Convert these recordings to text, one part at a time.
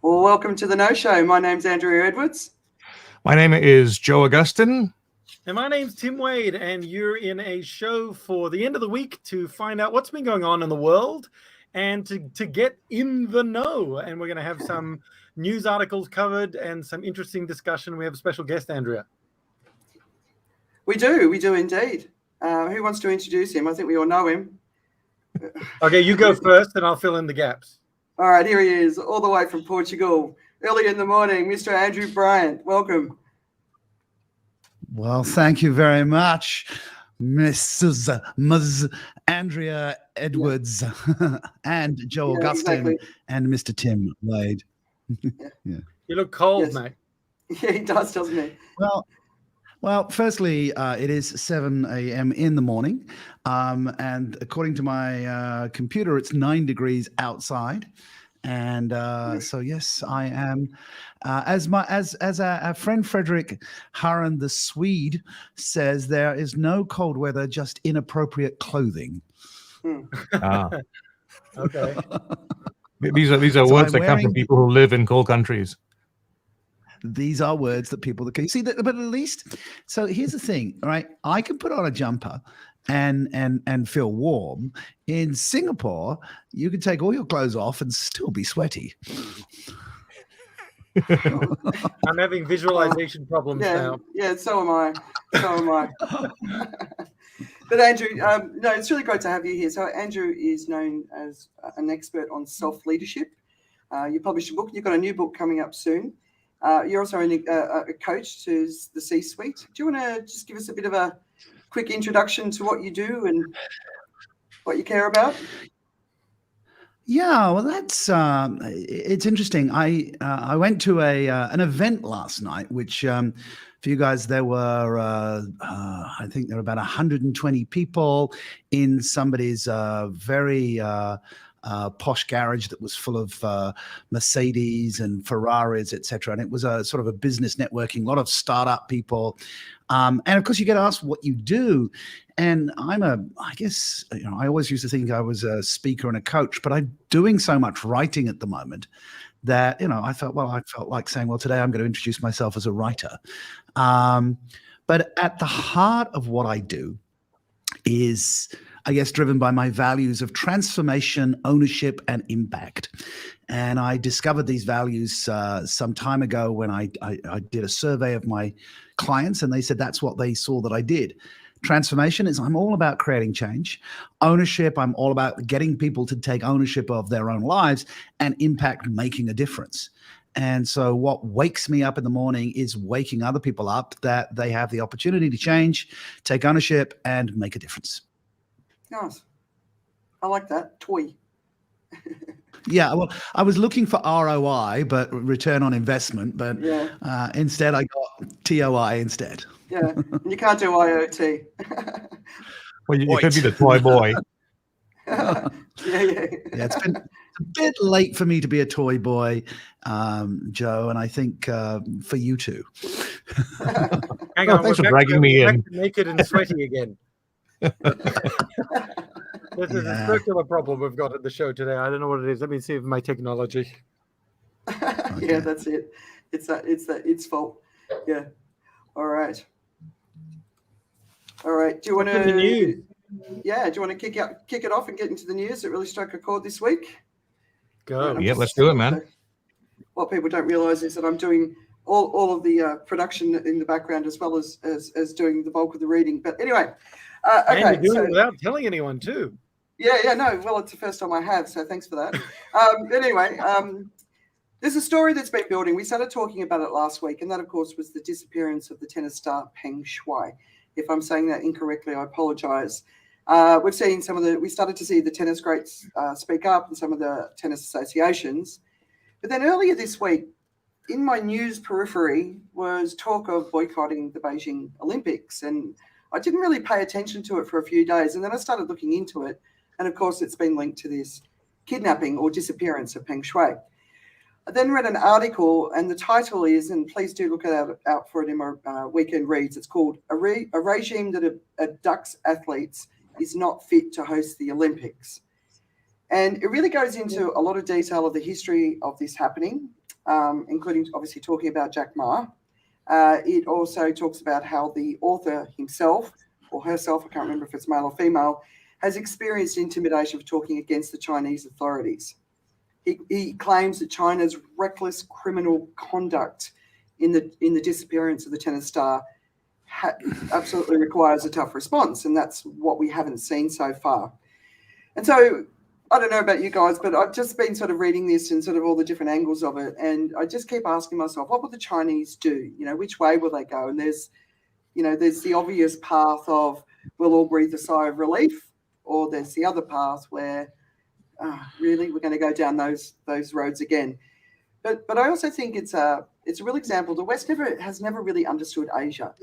Well, welcome to the No Show. My name's Andrea Edwards. My name is Joe Augustin. And my name's Tim Wade, and you're in a show for the end of the week to find out what's been going on in the world and to get in the know. And we're going to have some news articles covered and some interesting discussion. We have a special guest, Andrea. We do indeed. Who wants to introduce him? I think we all know him. Okay, you go first, and I'll fill in the gaps. All right, here he is, all the way from Portugal. Early in the morning, Mr. Andrew Bryant. Welcome. Well, thank you very much, Ms. Andrea Edwards and Joe Augustin exactly. And Mr. Tim Wade. Yeah. You look cold, mate. Yeah, he does, doesn't he? Well, firstly, it is 7 a.m. in the morning, and according to my computer, it's 9 degrees outside. And so, yes, I am, as our friend Frederick Harren, the Swede, says, there is no cold weather, just inappropriate clothing. Okay. These are words that come from people who live in cold countries. These are words that people that can see that, but at least. So here's the thing, all right? I can put on a jumper and feel warm. In Singapore, you can take all your clothes off and still be sweaty. I'm having visualization problems now. Yeah, so am I. But Andrew, no, it's really great to have you here. So Andrew is known as an expert on self-leadership. You published a book. You've got a new book coming up soon. You're also a coach to the C-suite. Do you want to just give us a bit of a quick introduction to what you do and what you care about? Yeah, well, that's it's interesting. I went to an event last night, which for you guys there were I think there were about 120 people in somebody's very posh garage that was full of Mercedes and Ferraris, etc. And it was a sort of a business networking, a lot of startup people. And of course, you get asked what you do. And I guess, I always used to think I was a speaker and a coach, but I'm doing so much writing at the moment that, I felt like saying, well, today I'm going to introduce myself as a writer. But at the heart of what I do is, I guess, driven by my values of transformation, ownership, and impact. And I discovered these values some time ago when I did a survey of my clients, and they said that's what they saw that I did. Transformation is I'm all about creating change. Ownership, I'm all about getting people to take ownership of their own lives, and impact, making a difference. And so what wakes me up in the morning is waking other people up that they have the opportunity to change, take ownership, and make a difference. Nice. I like that. Toy. Yeah, well, I was looking for ROI, but return on investment, but instead I got TOI instead. Yeah, you can't do IoT. Well, you could be the toy boy. Yeah, it's been a bit late for me to be a toy boy, Joe, and I think for you too. Hang on, thanks for dragging me in. Naked and sweaty again. This is a circular problem we've got at the show today. I don't know what it is. Let me see if my technology. Okay. Yeah, that's it. It's fault. Yeah. All right. Do you want to? Yeah. Do you want to kick it off and get into the news that really struck a chord this week? Go. Yeah, let's do it, man. What people don't realize is that I'm doing all of the production in the background as well as doing the bulk of the reading. But anyway, okay. And you're doing it without telling anyone too. Yeah, no. Well, it's the first time I have, so thanks for that. Anyway, there's a story that's been building. We started talking about it last week, and that, of course, was the disappearance of the tennis star Peng Shuai. If I'm saying that incorrectly, I apologize. We've seen we started to see the tennis greats speak up and some of the tennis associations. But then earlier this week, in my news periphery was talk of boycotting the Beijing Olympics. And I didn't really pay attention to it for a few days. And then I started looking into it. And of course, it's been linked to this kidnapping or disappearance of Peng Shuai. I then read an article, and the title is, and please do look out for it in my weekend reads, it's called A Regime That Abducts Athletes is Not Fit to Host the Olympics. And it really goes into a lot of detail of the history of this happening. including obviously talking about Jack Ma. It also talks about how the author himself or herself, I can't remember if it's male or female, has experienced intimidation for talking against the Chinese authorities. He claims that China's reckless criminal conduct in the disappearance of the Tennis Star absolutely requires a tough response, and that's what we haven't seen so far. And so I don't know about you guys, but I've just been sort of reading this and sort of all the different angles of it, and I just keep asking myself, what will the Chinese do? Which way will they go? And there's the obvious path of we'll all breathe a sigh of relief, or there's the other path where really we're going to go down those roads again. But I also think it's a real example. The West has never really understood Asia,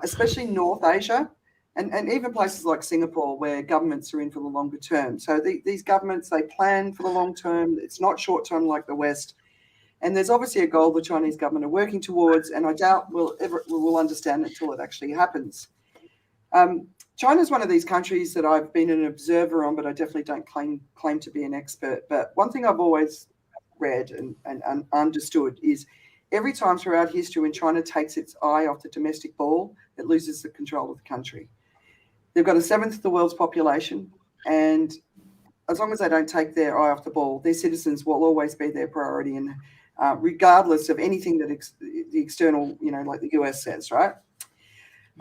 especially North Asia, and even places like Singapore where governments are in for the longer term. So these governments, they plan for the long term. It's not short term like the West. And there's obviously a goal the Chinese government are working towards, and I doubt we'll understand it until it actually happens. China's one of these countries that I've been an observer on, but I definitely don't claim to be an expert. But one thing I've always read and understood is every time throughout history when China takes its eye off the domestic ball, it loses the control of the country. They've got a seventh of the world's population, and as long as they don't take their eye off the ball, their citizens will always be their priority, and regardless of anything that the external, like the US says, right?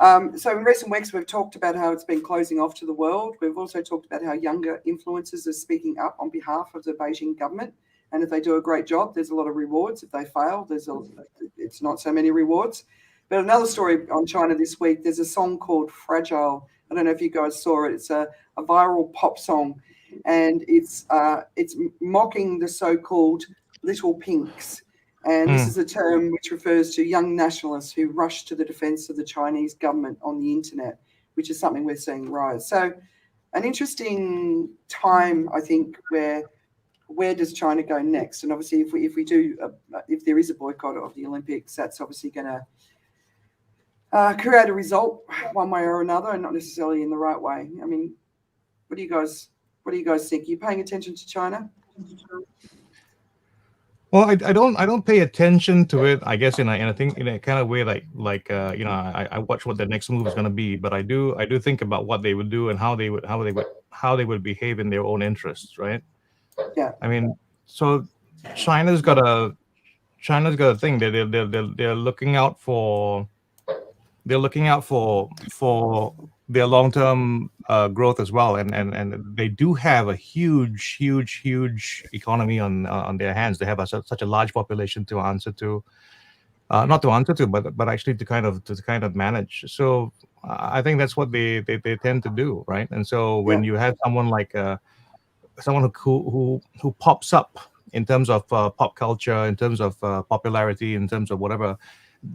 So in recent weeks, we've talked about how it's been closing off to the world. We've also talked about how younger influencers are speaking up on behalf of the Beijing government. And if they do a great job, there's a lot of rewards. If they fail, it's not so many rewards. But another story on China this week, there's a song called Fragile. I don't know if you guys saw it. It's a viral pop song. And it's mocking the so-called little pinks. And this is a term which refers to young nationalists who rush to the defense of the Chinese government on the internet, which is something we're seeing rise. So an interesting time, I think, where does China go next? And obviously, if there is a boycott of the Olympics, that's obviously going to create a result one way or another, and not necessarily in the right way. I mean, what do you guys think? Are you paying attention to China? Well, I don't pay attention to it, I guess, in a kind of way I watch what the next move is going to be, but I do think about what they would do and how they would behave in their own interests, right? Yeah. I mean, so China's got a thing. They're looking out for their long-term growth as well, and they do have a huge economy on their hands. They have such a large population to answer to, not to answer to, but actually to kind of manage. So I think that's what they tend to do, right? And so when you have someone like someone who pops up in terms of pop culture, in terms of popularity, in terms of whatever,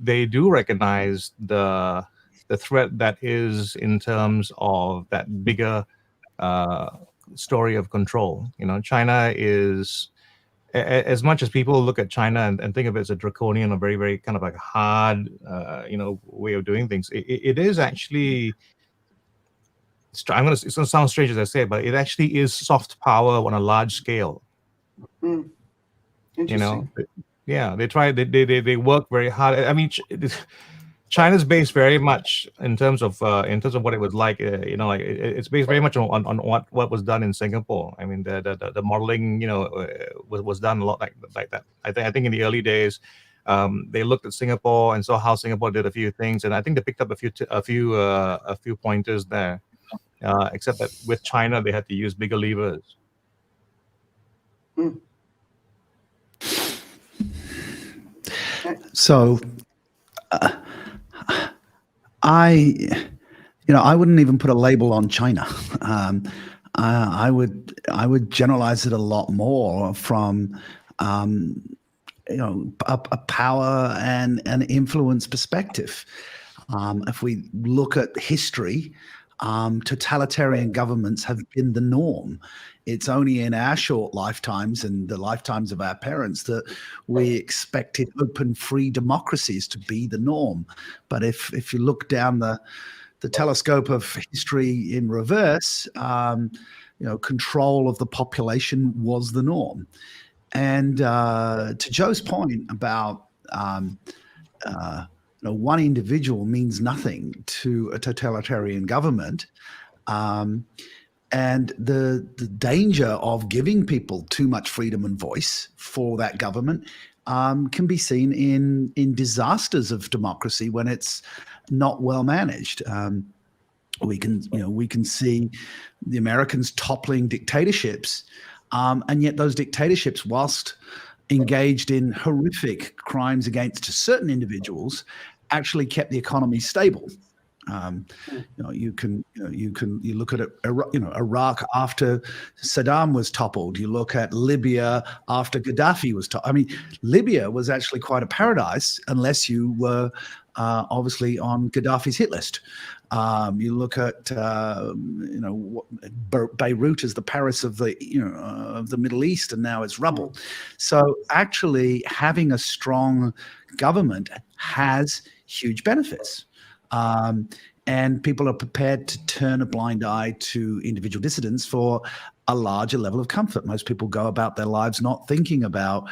they do recognize the threat that is in terms of that bigger story of control. China is, as much as people look at China and think of it as a draconian or very, very kind of like hard, way of doing things, it is actually, it's going to sound strange as I say, but it actually is soft power on a large scale. Interesting. Yeah, they work very hard. I mean, China's based very much in terms of what it was like. It's based very much on what was done in Singapore. I mean, the modeling, was done a lot like that. I think in the early days, they looked at Singapore and saw how Singapore did a few things, and I think they picked up a few pointers there. Except that with China, they had to use bigger levers. So, I wouldn't even put a label on China. I would generalize it a lot more from, a power and an influence perspective. If we look at history, totalitarian governments have been the norm. It's only in our short lifetimes and the lifetimes of our parents that we expected open, free democracies to be the norm. But if you look down the telescope of history in reverse, control of the population was the norm. And to Joe's point about one individual means nothing to a totalitarian government, and the danger of giving people too much freedom and voice for that government can be seen in disasters of democracy when it's not well managed. We can see the Americans toppling dictatorships, and yet those dictatorships, whilst engaged in horrific crimes against certain individuals, actually kept the economy stable. You look at Iraq after Saddam was toppled. You look at Libya after Gaddafi was toppled. I mean, Libya was actually quite a paradise unless you were obviously on Gaddafi's hit list. You look at Beirut is the Paris of the Middle East, and now it's rubble. So actually, having a strong government has huge benefits. And people are prepared to turn a blind eye to individual dissidents for a larger level of comfort. Most people go about their lives not thinking about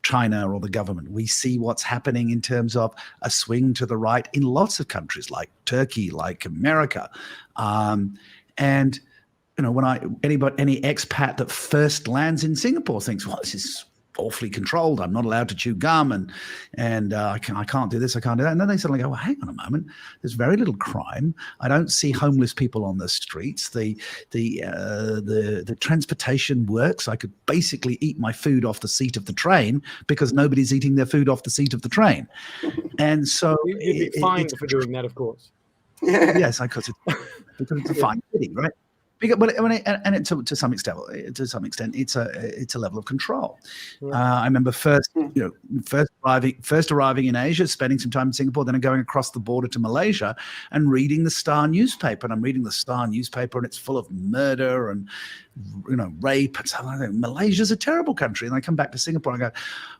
China or the government. We see what's happening in terms of a swing to the right in lots of countries like Turkey, like America. And when any expat that first lands in Singapore thinks, well, this is awfully controlled. I'm not allowed to chew gum, and I can't do this, I can't do that. And then they suddenly go, well, hang on a moment. There's very little crime. I don't see homeless people on the streets. The transportation works. I could basically eat my food off the seat of the train because nobody's eating their food off the seat of the train. And so you'd be fined for doing that, of course. Yes, I could, because it's a fine city, right? To some extent, it's a level of control. Yeah. I remember first arriving in Asia, spending some time in Singapore, then going across the border to Malaysia and reading the Star newspaper. And I'm reading the Star newspaper, and it's full of murder and rape and stuff like that. Malaysia's a terrible country. And I come back to Singapore and I go,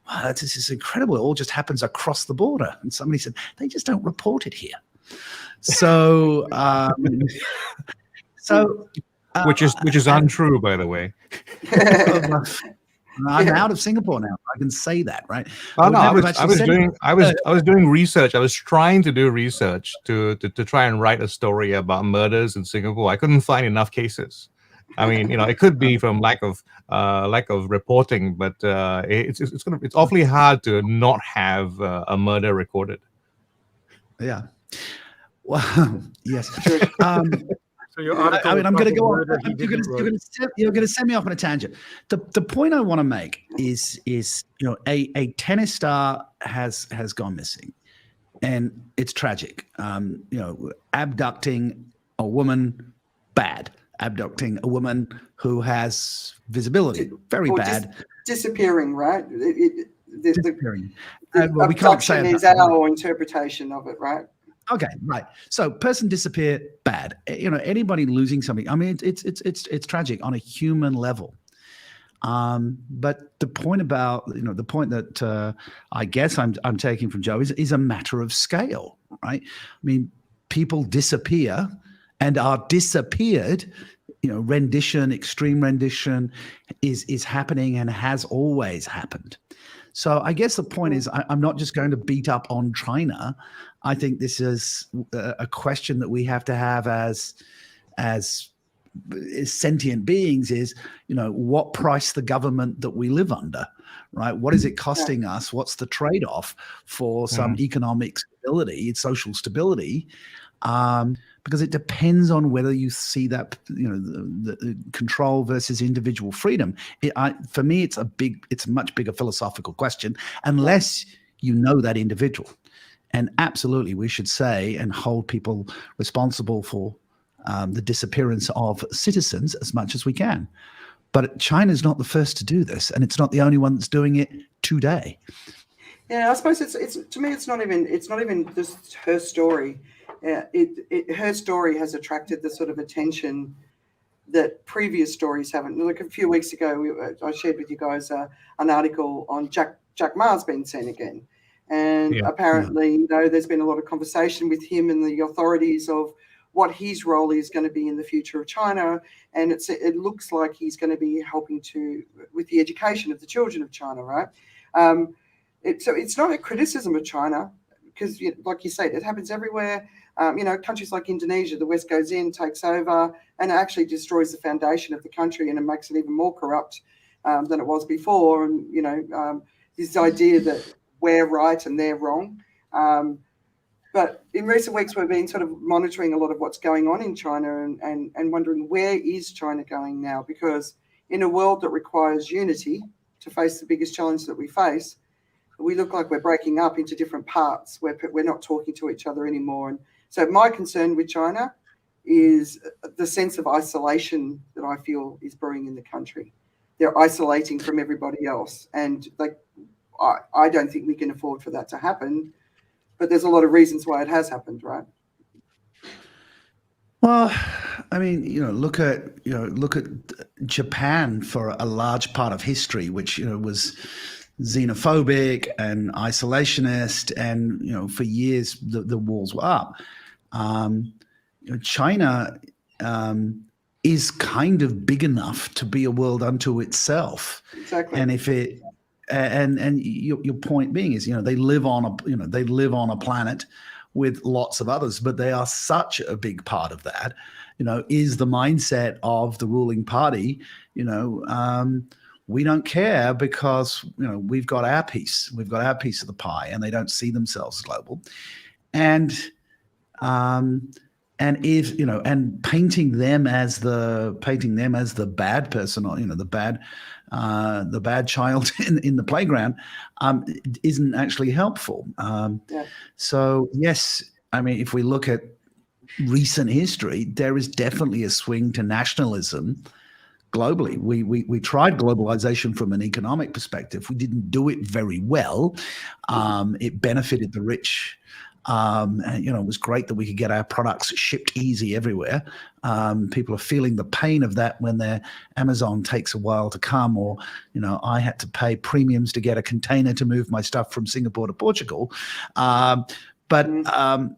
wow, this is incredible. It all just happens across the border. And somebody said, they just don't report it here. So. Which is untrue, by the way. I'm out of Singapore now. I can say that, right? Oh no, I was doing research. I was trying to do research to try and write a story about murders in Singapore. I couldn't find enough cases. I mean, it could be from lack of reporting, but it's awfully hard to not have a murder recorded. Yeah. Well, yes. So your article I'm going to go on. You're going to send me off on a tangent. The point I want to make is a tennis star has gone missing, and it's tragic. Abducting a woman, bad. Abducting a woman who has visibility, very bad. Disappearing, right? Disappearing. We can't say is our interpretation of it, right? Okay, right. So person disappear, bad. Anybody losing something. I mean, it's tragic on a human level. But the point about the point that I guess I'm taking from Joe is a matter of scale, right? I mean, people disappear and are disappeared. Rendition, extreme rendition is happening and has always happened. So I guess the point is I'm not just going to beat up on China. I think this is a question that we have to have as sentient beings is, what price the government that we live under, right? What is it costing us? What's the trade-off for some economic stability, social stability? Because it depends on whether you see that, the control versus individual freedom. For me, it's a much bigger philosophical question, unless you know that individual. And absolutely, we should say and hold people responsible for the disappearance of citizens as much as we can. But China's not the first to do this, and it's not the only one that's doing it today. Yeah, I suppose it's to me, it's not even just her story. Her story has attracted the sort of attention that previous stories haven't. Like a few weeks ago, I shared with you guys an article on Jack Ma's been seen again. And apparently, there's been a lot of conversation with him and the authorities of what his role is going to be in the future of China. And it looks like he's going to be helping with the education of the children of China, right? So it's not a criticism of China, because, like you said, it happens everywhere. Countries like Indonesia, the West goes in, takes over, and actually destroys the foundation of the country, and it makes it even more corrupt than it was before. And, this idea that we're right and they're wrong. But in recent weeks, we've been sort of monitoring a lot of what's going on in China and wondering, where is China going now? Because in a world that requires unity to face the biggest challenge that we face, we look like we're breaking up into different parts where we're not talking to each other anymore. And so my concern with China is the sense of isolation that I feel is brewing in the country. They're isolating from everybody else. And I don't think we can afford for that to happen. But there's a lot of reasons why it has happened, right? Well, I mean, look at Japan for a large part of history, which was xenophobic and isolationist, and for years the walls were up. China is kind of big enough to be a world unto itself. Exactly. And if it and your point being is, they live on a planet with lots of others, but they are such a big part of that. Is the mindset of the ruling party. We don't care because we've got our piece. We've got our piece of the pie, and they don't see themselves as global. And if and painting them as the bad person, or the bad child in the playground, isn't actually helpful. So yes, I mean, if we look at recent history, there is definitely a swing to nationalism globally. We tried globalization from an economic perspective. We didn't do it very well. It benefited the rich. And, it was great that we could get our products shipped easy everywhere. People are feeling the pain of that when their Amazon takes a while to come, or, I had to pay premiums to get a container to move my stuff from Singapore to Portugal. But the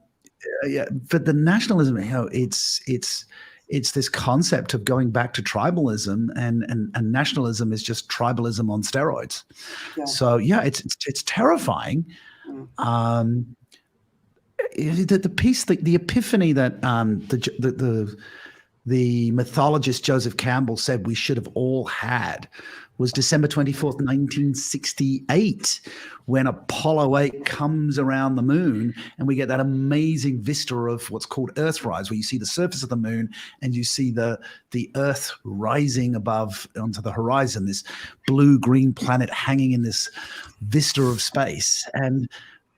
nationalism, it's this concept of going back to tribalism, and nationalism is just tribalism on steroids. Yeah. So it's terrifying. The epiphany that the mythologist Joseph Campbell said we should have all had was December 24th, 1968, when Apollo 8 comes around the moon, and we get that amazing vista of what's called Earthrise, where you see the surface of the moon and you see the Earth rising above onto the horizon, this blue-green planet hanging in this vista of space. And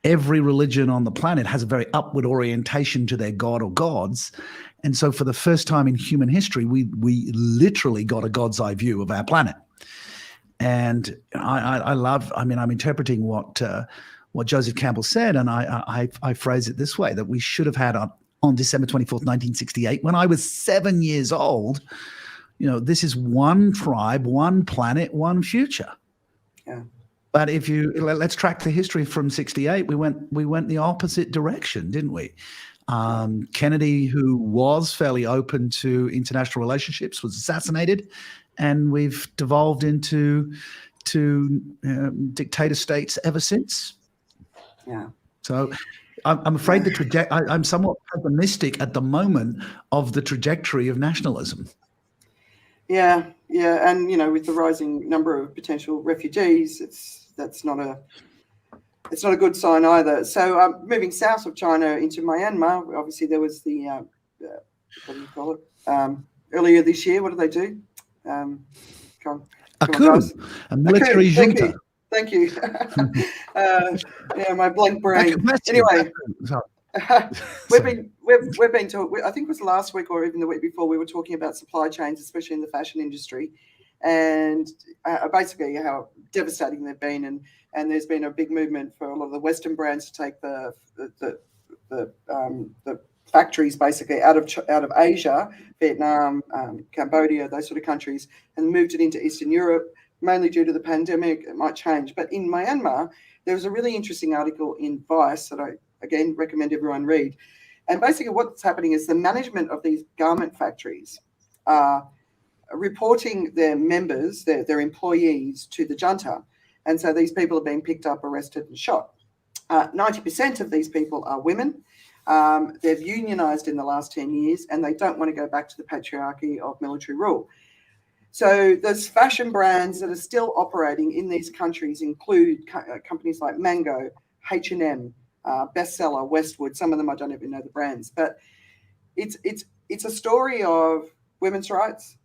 every religion on the planet has a very upward orientation to their god or gods. And so for the first time in human history, we literally got a God's eye view of our planet. And I'm interpreting what Joseph Campbell said, and I phrase it this way, that we should have had on December 24th, 1968, when I was 7 years old, this is one tribe, one planet, one future. Yeah. But if let's track the history from 68, we went the opposite direction, didn't we? Kennedy, who was fairly open to international relationships, was assassinated, and we've devolved into dictator states ever since. Yeah. So I'm afraid I'm somewhat pessimistic at the moment of the trajectory of nationalism. Yeah, and with the rising number of potential refugees, it's not a good sign either. So moving south of China into Myanmar, obviously there was the what do you call it? Earlier this year, what did they do? A coup, a military junta. Thank you. My blank brain. Anyway, we've been talking. I think it was last week or even the week before. We were talking about supply chains, especially in the fashion industry, and basically how devastating they've been. And there's been a big movement for a lot of the Western brands to take the factories basically out of Asia, Vietnam, Cambodia, those sort of countries, and moved it into Eastern Europe, mainly due to the pandemic. It might change. But in Myanmar, there was a really interesting article in Vice that I, again, recommend everyone read. And basically what's happening is the management of these garment factories are reporting their members, their employees, to the junta. And so these people are being picked up, arrested and shot. 90% of these people are women. They've unionized in the last 10 years and they don't want to go back to the patriarchy of military rule. So there's fashion brands that are still operating in these countries include companies like Mango, H&M, Bestseller, Westwood. Some of them I don't even know the brands, but it's a story of women's rights,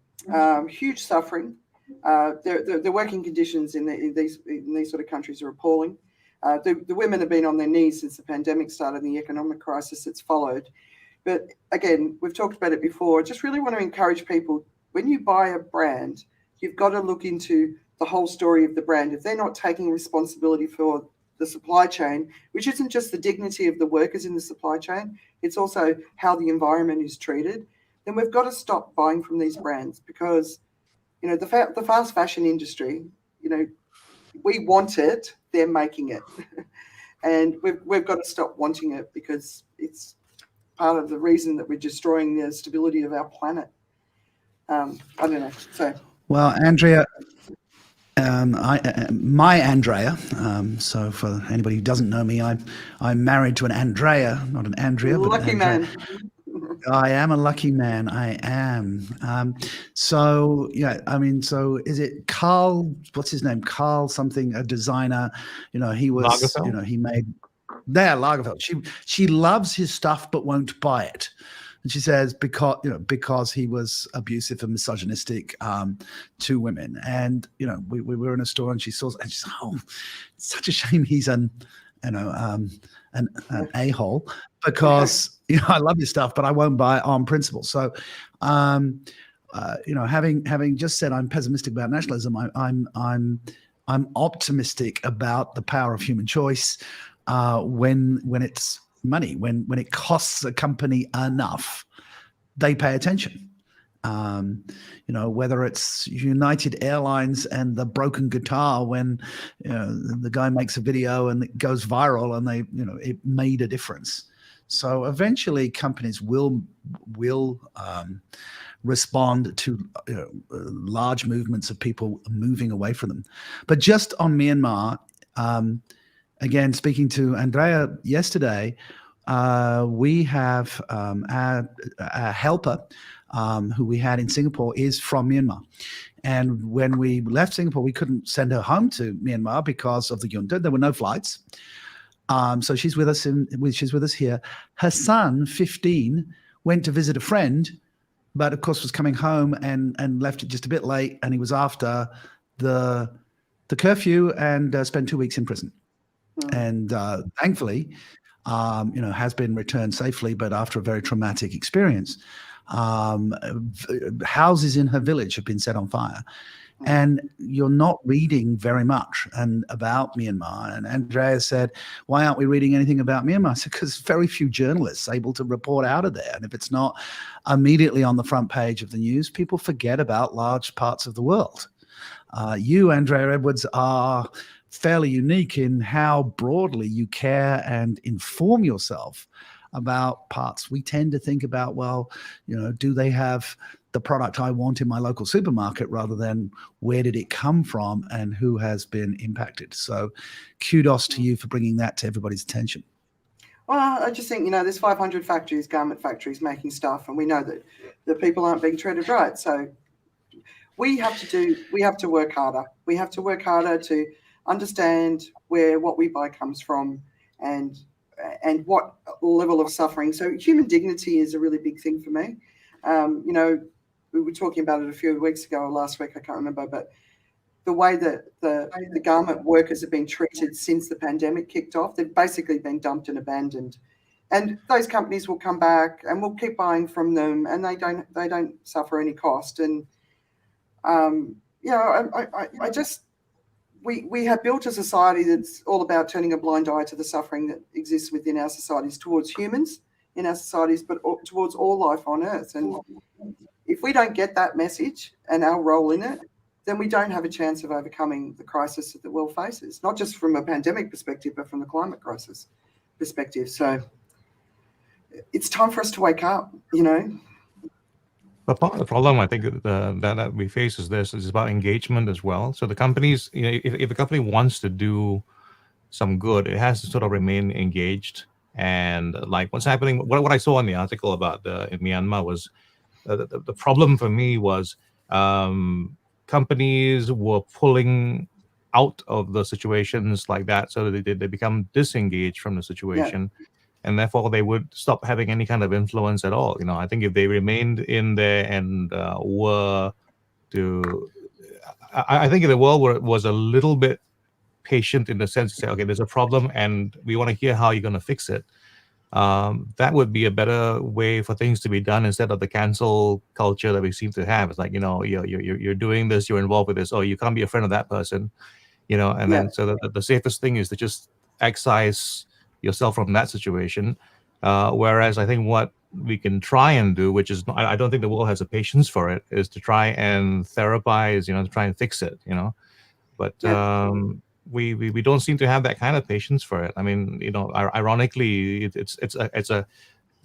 huge suffering. The working conditions in these sort of countries are appalling. The women have been on their knees since the pandemic started and the economic crisis that's followed. But again, we've talked about it before. I just really want to encourage people, when you buy a brand, you've got to look into the whole story of the brand. If they're not taking responsibility for the supply chain, which isn't just the dignity of the workers in the supply chain, it's also how the environment is treated, then we've got to stop buying from these brands because, you know, the fast fashion industry, you know, we want it, they're making it. And we've got to stop wanting it because it's part of the reason that we're destroying the stability of our planet. I don't know. So, well, Andrea, my Andrea. So, for anybody who doesn't know me, I'm married to an Andrea, not an Andrea. Lucky man. I am a lucky man. I am. So yeah, I mean, so is it Carl? What's his name? Carl something, a designer. You know, he was. Lagerfeld? You know, he made. There, Lagerfeld. She loves his stuff but won't buy it. And she says because he was abusive and misogynistic to women. And you know, we were in a store and she saw and she said, "Oh, it's such a shame he's an a-hole because you know I love your stuff, but I won't buy it on principle." So, you know, having just said I'm pessimistic about nationalism, I'm optimistic about the power of human choice when it's money, when it costs a company enough, they pay attention. You know, whether it's United Airlines and the broken guitar when you know, the guy makes a video and it goes viral and it made a difference. So eventually companies will respond to large movements of people moving away from them. But just on Myanmar, again, speaking to Andrea yesterday, we have a helper who we had in Singapore is from Myanmar. And when we left Singapore, we couldn't send her home to Myanmar because of the junta. There were no flights. So she's with us she's with us here. Her son, 15, went to visit a friend, but of course was coming home and left it just a bit late. And he was after the curfew and spent 2 weeks in prison. And thankfully, has been returned safely, but after a very traumatic experience. Houses in her village have been set on fire. And you're not reading very much about Myanmar. And Andrea said, why aren't we reading anything about Myanmar? I said, because very few journalists able to report out of there. And if it's not immediately on the front page of the news, people forget about large parts of the world. You, Andrea Edwards, are fairly unique in how broadly you care and inform yourself about parts. We tend to think about, well, do they have the product I want in my local supermarket rather than where did it come from and who has been impacted. So kudos to you for bringing that to everybody's attention. Well, I just think, there's 500 factories, garment factories making stuff, and we know that the people aren't being treated right. So we have to work harder. We have to work harder to understand where what we buy comes from and what level of suffering. So human dignity is a really big thing for me. We were talking about it a few weeks ago or last week, I can't remember, but the way that the garment workers have been treated since the pandemic kicked off, they've basically been dumped and abandoned. And those companies will come back and we'll keep buying from them, and they don't suffer any cost. And we have built a society that's all about turning a blind eye to the suffering that exists within our societies towards humans in our societies, but towards all life on Earth. And if we don't get that message and our role in it, then we don't have a chance of overcoming the crisis that the world faces, not just from a pandemic perspective, but from the climate crisis perspective. So it's time for us to wake up, you know. But part of the problem, I think, that we face is this: is about engagement as well. So the companies, you know, if a company wants to do some good, it has to sort of remain engaged. And like what's happening, what I saw in the article about in Myanmar was the problem for me was companies were pulling out of the situations like that, so that they become disengaged from the situation. Yeah. And therefore they would stop having any kind of influence at all. You know, I think if they remained in there and were to, I think if the world was a little bit patient in the sense to say, okay, there's a problem and we want to hear how you're going to fix it. That would be a better way for things to be done instead of the cancel culture that we seem to have. It's like, you know, you're doing this, you're involved with this, oh, you can't be a friend of that person, you know, and then so the safest thing is to just excise yourself from that situation. Whereas I think what we can try and do, which is I don't think the world has the patience for it, is to try and therapize, you know, to try and fix it, you know. But we don't seem to have that kind of patience for it. I mean, you know, ironically, it's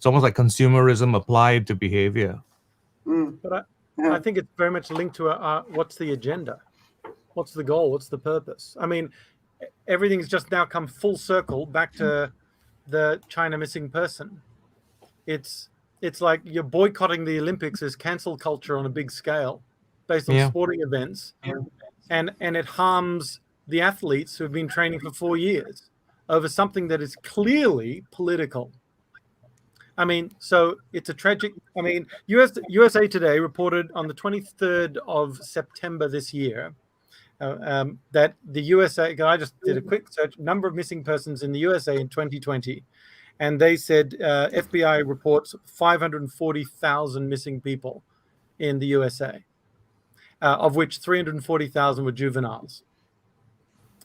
almost like consumerism applied to behavior. But I think it's very much linked to what's the agenda, what's the goal, what's the purpose. I mean, everything's just now come full circle back to the China missing person. It's like you're boycotting the Olympics as cancel culture on a big scale based on sporting events, and it harms the athletes who have been training for 4 years over something that is clearly political. I mean, so it's a tragic. I mean, USA Today reported on the 23rd of September this year that the USA, I just did a quick search, number of missing persons in the USA in 2020. And they said FBI reports 540,000 missing people in the USA, of which 340,000 were juveniles.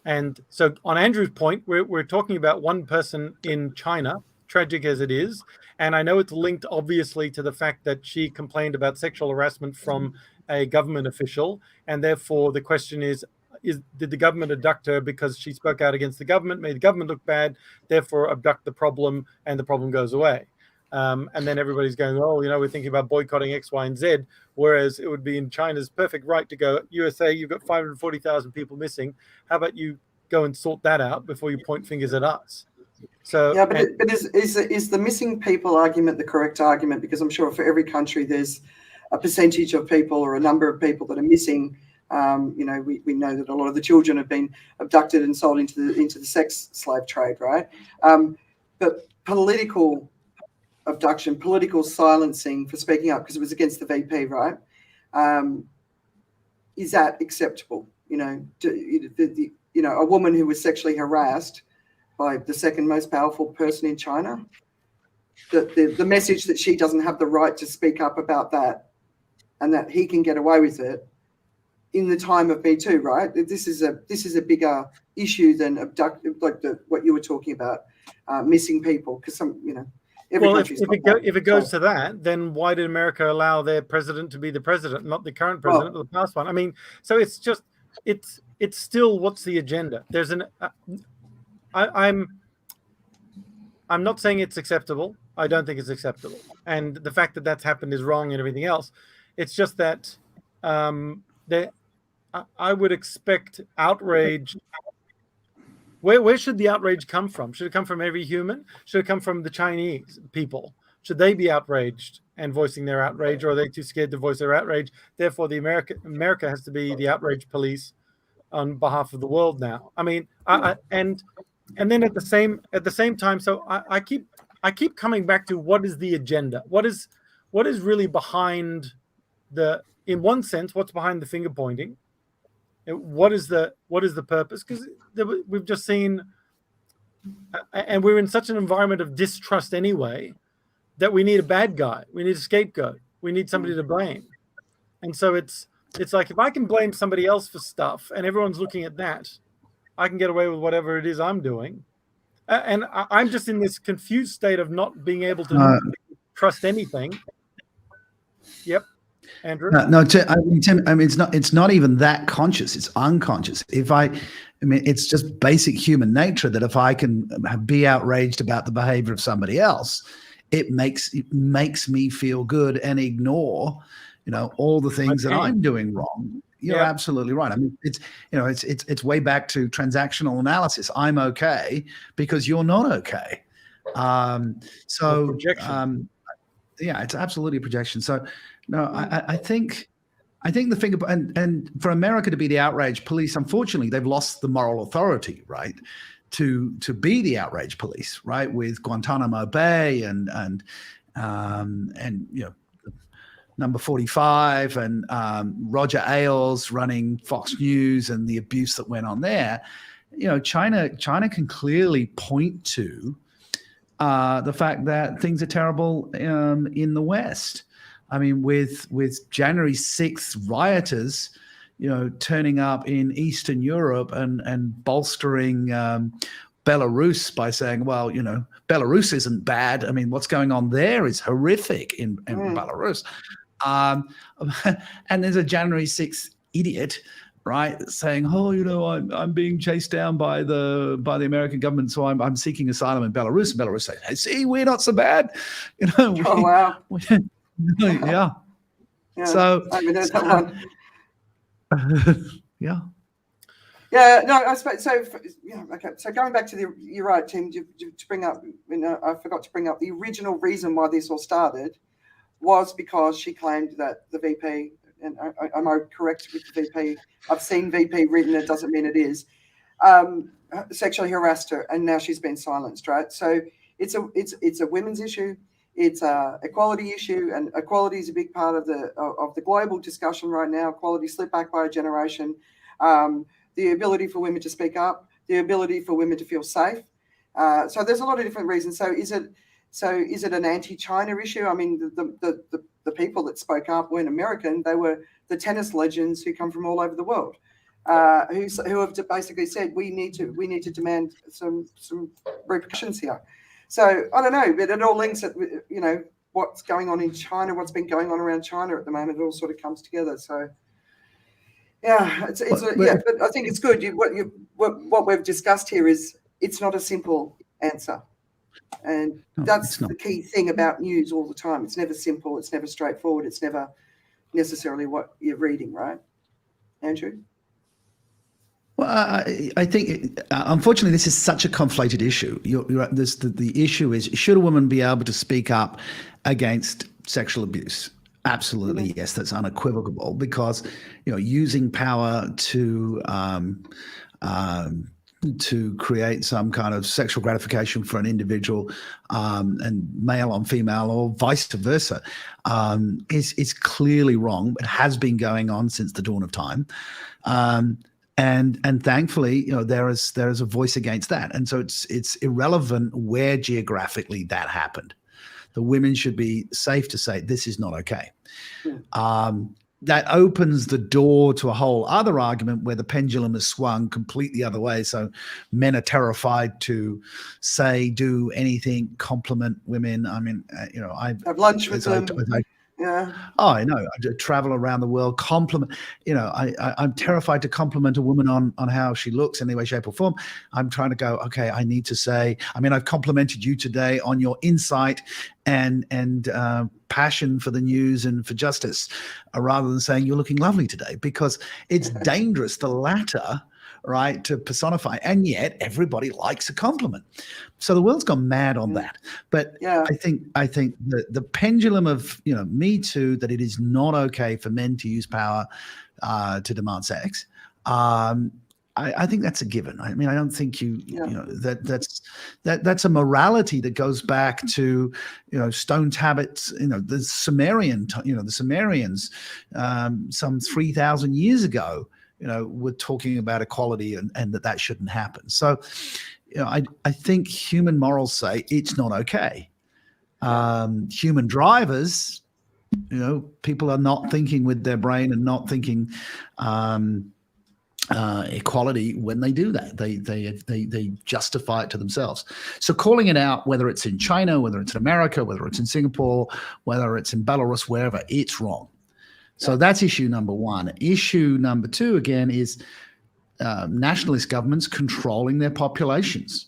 And so on Andrew's point, we're talking about one person in China, tragic as it is. And I know it's linked obviously to the fact that she complained about sexual harassment from a government official. And therefore the question is did the government abduct her because she spoke out against the government, made the government look bad, therefore abduct the problem, and the problem goes away. And then everybody's going, oh, you know, we're thinking about boycotting X, Y, and Z, whereas it would be in China's perfect right to go, USA, you've got 540,000 people missing. How about you go and sort that out before you point fingers at us? So yeah, but is the missing people argument the correct argument? Because I'm sure for every country there's a percentage of people or a number of people that are missing. You know, we know that a lot of the children have been abducted and sold into the sex slave trade, right? But political abduction, political silencing for speaking up because it was against the VP, right? Is that acceptable? You know, a woman who was sexually harassed by the second most powerful person in China, the message that she doesn't have the right to speak up about that and that he can get away with it in the time of Me Too, right? This is a bigger issue than what you were talking about, missing people, because some, you know, if it goes to that, then why did America allow their president to be the president, not the current president or the past one? I mean, so it's just it's still what's the agenda? There's I'm not saying it's acceptable. I don't think it's acceptable, and the fact that that's happened is wrong and everything else. It's just that I would expect outrage. Where should the outrage come from? Should it come from every human? Should it come from the Chinese people? Should they be outraged and voicing their outrage, or are they too scared to voice their outrage? Therefore, the America has to be the outrage police on behalf of the world now. I mean, and then at the same time, so I keep coming back to what is the agenda? What is really behind in one sense, what's behind the finger pointing? What is the purpose? Because we've just seen, and we're in such an environment of distrust anyway, that we need a bad guy, we need a scapegoat, we need somebody to blame. And so it's like, if I can blame somebody else for stuff and everyone's looking at that, I can get away with whatever it is I'm doing. And I'm just in this confused state of not being able to trust anything. Yep. Andrew? No, Tim, I mean, it's not even that conscious. It's unconscious. I mean, it's just basic human nature that if I can be outraged about the behavior of somebody else, it makes me feel good and ignore, all the things that I'm doing wrong. You're absolutely right. I mean, it's way back to transactional analysis. I'm okay because you're not okay. It's absolutely a projection. So no, I think the thing about, and for America to be the outrage police, unfortunately, they've lost the moral authority, right? To be the outrage police, right? With Guantanamo Bay and Number 45 and Roger Ailes running Fox News and the abuse that went on there. China can clearly point to the fact that things are terrible in the West. I mean, with January 6th rioters, turning up in Eastern Europe and bolstering Belarus by saying, well, Belarus isn't bad. I mean, what's going on there is horrific in Belarus. And there's a January 6th idiot, right, saying, oh, I'm being chased down by the American government, so I'm seeking asylum in Belarus. And Belarus says, hey, see, we're not so bad. Oh, wow. Yeah. So I haven't heard that one. Yeah. Yeah, no, I suppose so. Okay. So going back to you're right, Tim. To bring up, I forgot to bring up the original reason why this all started was because she claimed that the VP, and am I correct with the VP? I've seen VP written. It doesn't mean it is. Sexually harassed her, and now she's been silenced. Right. So it's a women's issue. It's a equality issue, and equality is a big part of the global discussion right now. Equality slipped back by a generation. The ability for women to speak up, the ability for women to feel safe. So there's a lot of different reasons. So is it an anti-China issue? I mean, the people that spoke up weren't American. They were the tennis legends who come from all over the world, who have basically said we need to demand some repercussions here. So I don't know, but it all links at what's going on in China, what's been going on around China at the moment. It all sort of comes together. So. Yeah, but I think it's good. What we've discussed here is it's not a simple answer, and that's the key thing about news all the time. It's never simple. It's never straightforward. It's never necessarily what you're reading, right, Andrew? Well, I think, unfortunately, this is such a conflated issue. The issue is, should a woman be able to speak up against sexual abuse? Absolutely, yes, that's unequivocal, because using power to create some kind of sexual gratification for an individual, and male on female or vice versa, is clearly wrong. It has been going on since the dawn of time, and thankfully, there is a voice against that, and so it's irrelevant where geographically that happened. The women should be safe to say this is not okay. That opens the door to a whole other argument where the pendulum has swung completely the other way. So men are terrified to say, do anything, compliment women. I mean, I have lunch with them. Yeah. Oh, I know. I travel around the world, compliment. I'm terrified to compliment a woman on how she looks in any way, shape, or form. I'm trying to go, okay, I need to say, I've complimented you today on your insight and passion for the news and for justice, rather than saying you're looking lovely today, because it's dangerous, the latter, right, to personify, and yet everybody likes a compliment. So the world's gone mad on that. But I think the pendulum of Me Too, that it is not okay for men to use power to demand sex. I think that's a given. I mean, I don't think that's a morality that goes back to stone tablets. The Sumerians, some 3,000 years ago. We're talking about equality and that shouldn't happen. So, I think human morals say it's not okay. Human drivers, people are not thinking with their brain and not thinking equality when they do that. They justify it to themselves. So calling it out, whether it's in China, whether it's in America, whether it's in Singapore, whether it's in Belarus, wherever, it's wrong. So that's issue number one. Issue number two, again, is nationalist governments controlling their populations.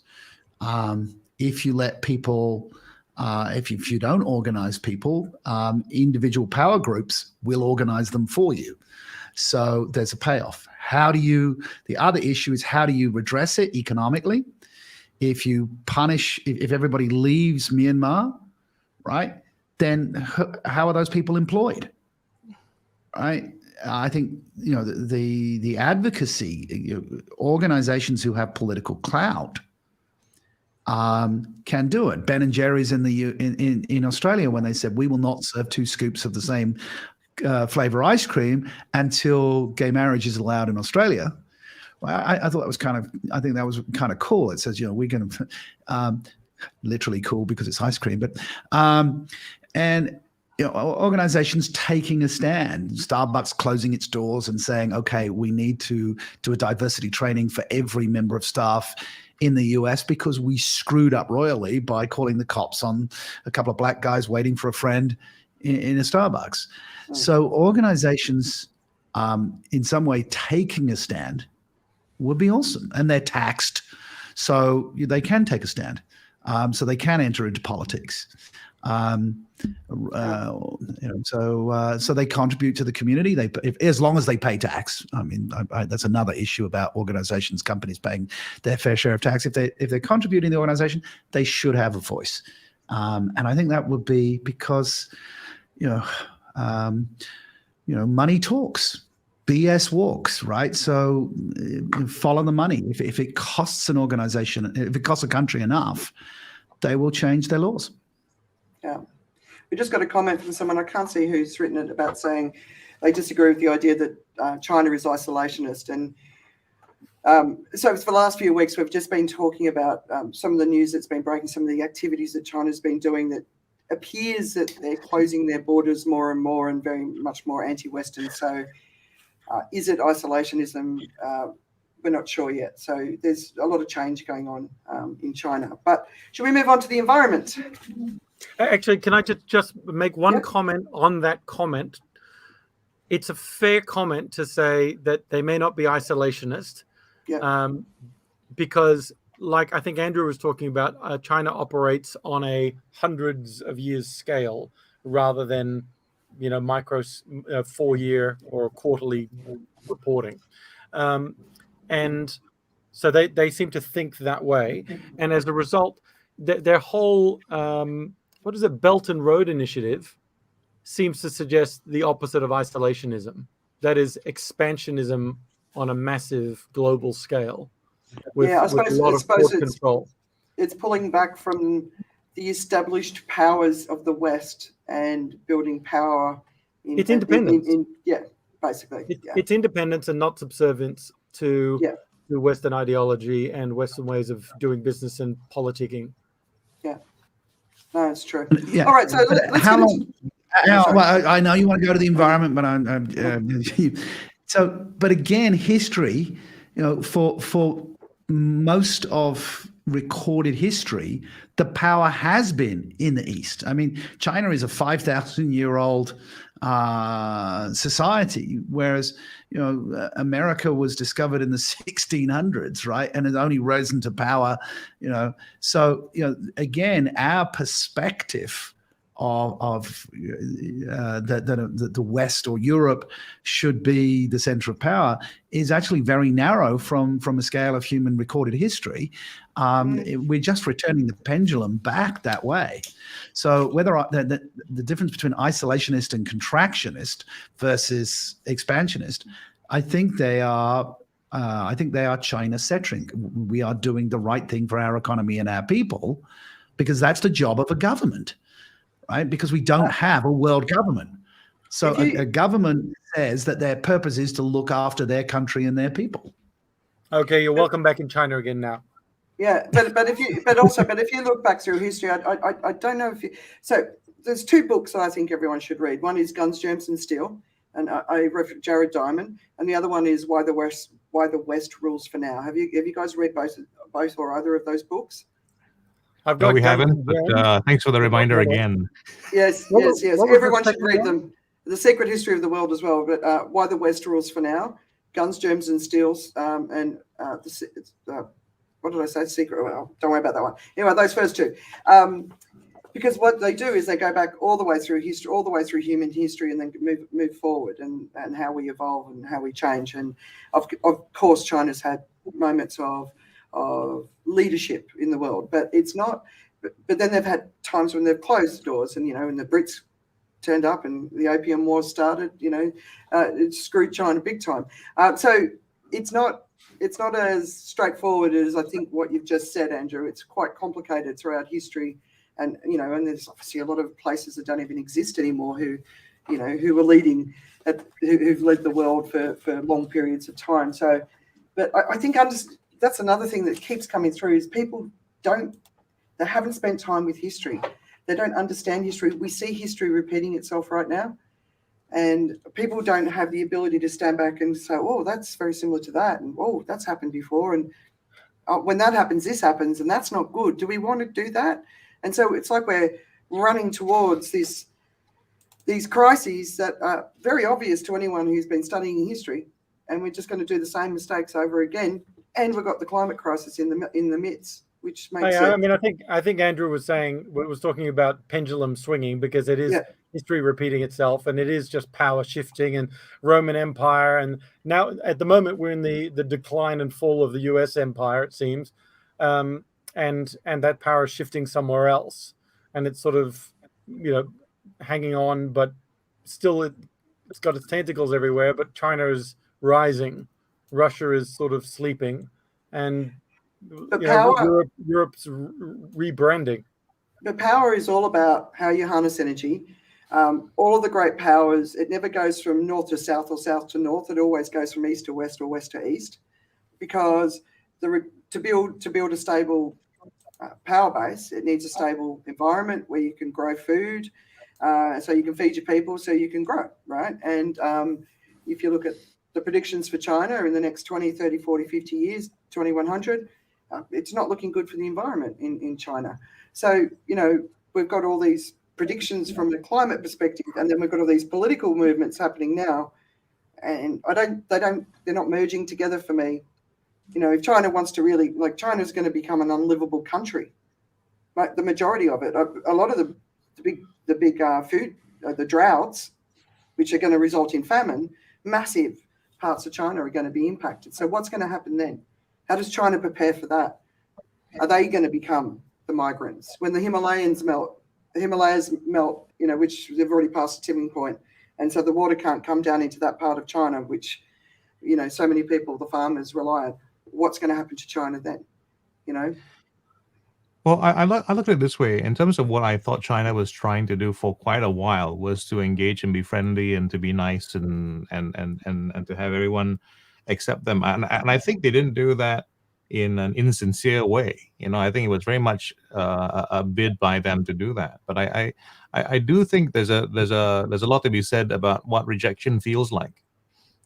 If you let people If you don't organize people, individual power groups will organize them for you. So there's a payoff. The other issue is, how do you redress it economically? If you punish, if everybody leaves Myanmar, right, then how are those people employed? Right? I think, the advocacy, organizations who have political clout can do it. Ben and Jerry's in Australia, when they said, we will not serve 2 scoops of the same flavor ice cream until gay marriage is allowed in Australia. Well, I thought I think that was kind of cool. It says, we're going to, literally cool because it's ice cream, but, and, organizations taking a stand, Starbucks closing its doors and saying, okay, we need to do a diversity training for every member of staff in the US because we screwed up royally by calling the cops on a couple of black guys waiting for a friend in a Starbucks. So organizations, in some way, taking a stand would be awesome. And they're taxed, so they can take a stand. So they can enter into politics. So they contribute to the community. As long as they pay tax. I mean, that's another issue about organizations, companies paying their fair share of tax. If they're contributing to the organization, they should have a voice. And I think that would be because, money talks, BS walks, right? So follow the money. If it costs an organization, if it costs a country enough, they will change their laws. Yeah. We just got a comment from someone, I can't see who's written it, about saying they disagree with the idea that China is isolationist. And so for the last few weeks, we've just been talking about some of the news that's been breaking, some of the activities that China's been doing that appears that they're closing their borders more and more and very much more anti-Western. So is it isolationism? We're not sure yet. So there's a lot of change going on in China. But should we move on to the environment? Actually, can I just make one comment on that comment? It's a fair comment to say that they may not be isolationist, because, like I think Andrew was talking about, China operates on a hundreds of years scale rather than, micro 4-year or quarterly reporting. And so they seem to think that way. And as a result, their whole, Belt and Road Initiative seems to suggest the opposite of isolationism. That is expansionism on a massive global scale with a lot of port control. It's pulling back from the established powers of the West and building power. It's independence. Basically. It's independence and not subservience to Western ideology and Western ways of doing business and politicking. Yeah. No, it's true. Yeah. All right, so let's how long? Well, I know you want to go to the environment, but but again, history, for most of recorded history, the power has been in the East. I mean, China is a 5,000-year-old society, whereas America was discovered in the 1600s, right, and has only risen to power. So again, our perspective of that the West or Europe should be the center of power is actually very narrow from a scale of human recorded history. We're just returning the pendulum back that way. So whether the difference between isolationist and contractionist versus expansionist, I think they are China-centric. We are doing the right thing for our economy and our people because that's the job of a government. Right? Because we don't have a world government. So a government says that their purpose is to look after their country and their people. Okay, you're welcome back in China again now. Yeah, but if you look back through history, I don't know if you. So there's 2 books that I think everyone should read. One is Guns, Germs, and Steel, and I read Jared Diamond, and the other one is Why the West Rules for Now. Have you guys read both or either of those books? No, we haven't, but thanks for the reminder again. Yes. Everyone should read them. The Secret History of the World as well, but Why the West Rules for Now, Guns, Germs, and Steels, and what did I say? Secret. Well, don't worry about that one. Anyway, those first 2. because what they do is they go back all the way through history, all the way through human history, and then move forward and how we evolve and how we change. And of course, China's had moments of leadership in the world, but it's not. But then they've had times when they've closed doors, and and the Brits turned up and the Opium War started. It screwed China big time. So it's not as straightforward as I think what you've just said, Andrew. It's quite complicated throughout history. And and there's obviously a lot of places that don't even exist anymore who are leading, who've led the world for long periods of time. So, but I think that's another thing that keeps coming through is people they haven't spent time with history. They don't understand history. We see history repeating itself right now, and people don't have the ability to stand back and say, "Oh, that's very similar to that," and "Oh, that's happened before," and when that happens, this happens, and that's not good. Do we want to do that? And so it's like we're running towards these crises that are very obvious to anyone who's been studying history, and we're just going to do the same mistakes over again. And we've got the climate crisis in the midst, which makes it. I mean, I think Andrew was talking about pendulum swinging, because it is history repeating itself, and it is just power shifting and Roman Empire, and now at the moment we're in the decline and fall of the U.S. empire, it seems. And that power is shifting somewhere else, and it's sort of hanging on, but still it's got its tentacles everywhere. But China is rising, Russia is sort of sleeping, and Europe's rebranding. But power is all about how you harness energy. All of the great powers, it never goes from north to south or south to north. It always goes from east to west or west to east, because to build a stable power base, it needs a stable environment where you can grow food, so you can feed your people, so you can grow, right? And if you look at the predictions for China in the next 20, 30, 40, 50 years, 2100, it's not looking good for the environment in China. So, we've got all these predictions from the climate perspective, and then we've got all these political movements happening now, and they're not merging together for me. If China wants to really, China's going to become an unlivable country, like the majority of it. A lot of the big food, the droughts, which are going to result in famine, massive parts of China are going to be impacted. So what's going to happen then? How does China prepare for that? Are they going to become the migrants when the Himalayas melt? Which they've already passed the tipping point, and so the water can't come down into that part of China, which so many people, the farmers, rely on. What's going to happen to China then? Well, I look at it this way. In terms of what I thought China was trying to do for quite a while was to engage and be friendly and to be nice and to have everyone accept them. And I think they didn't do that in an insincere way. I think it was very much a bid by them to do that. But I do think there's a lot to be said about what rejection feels like.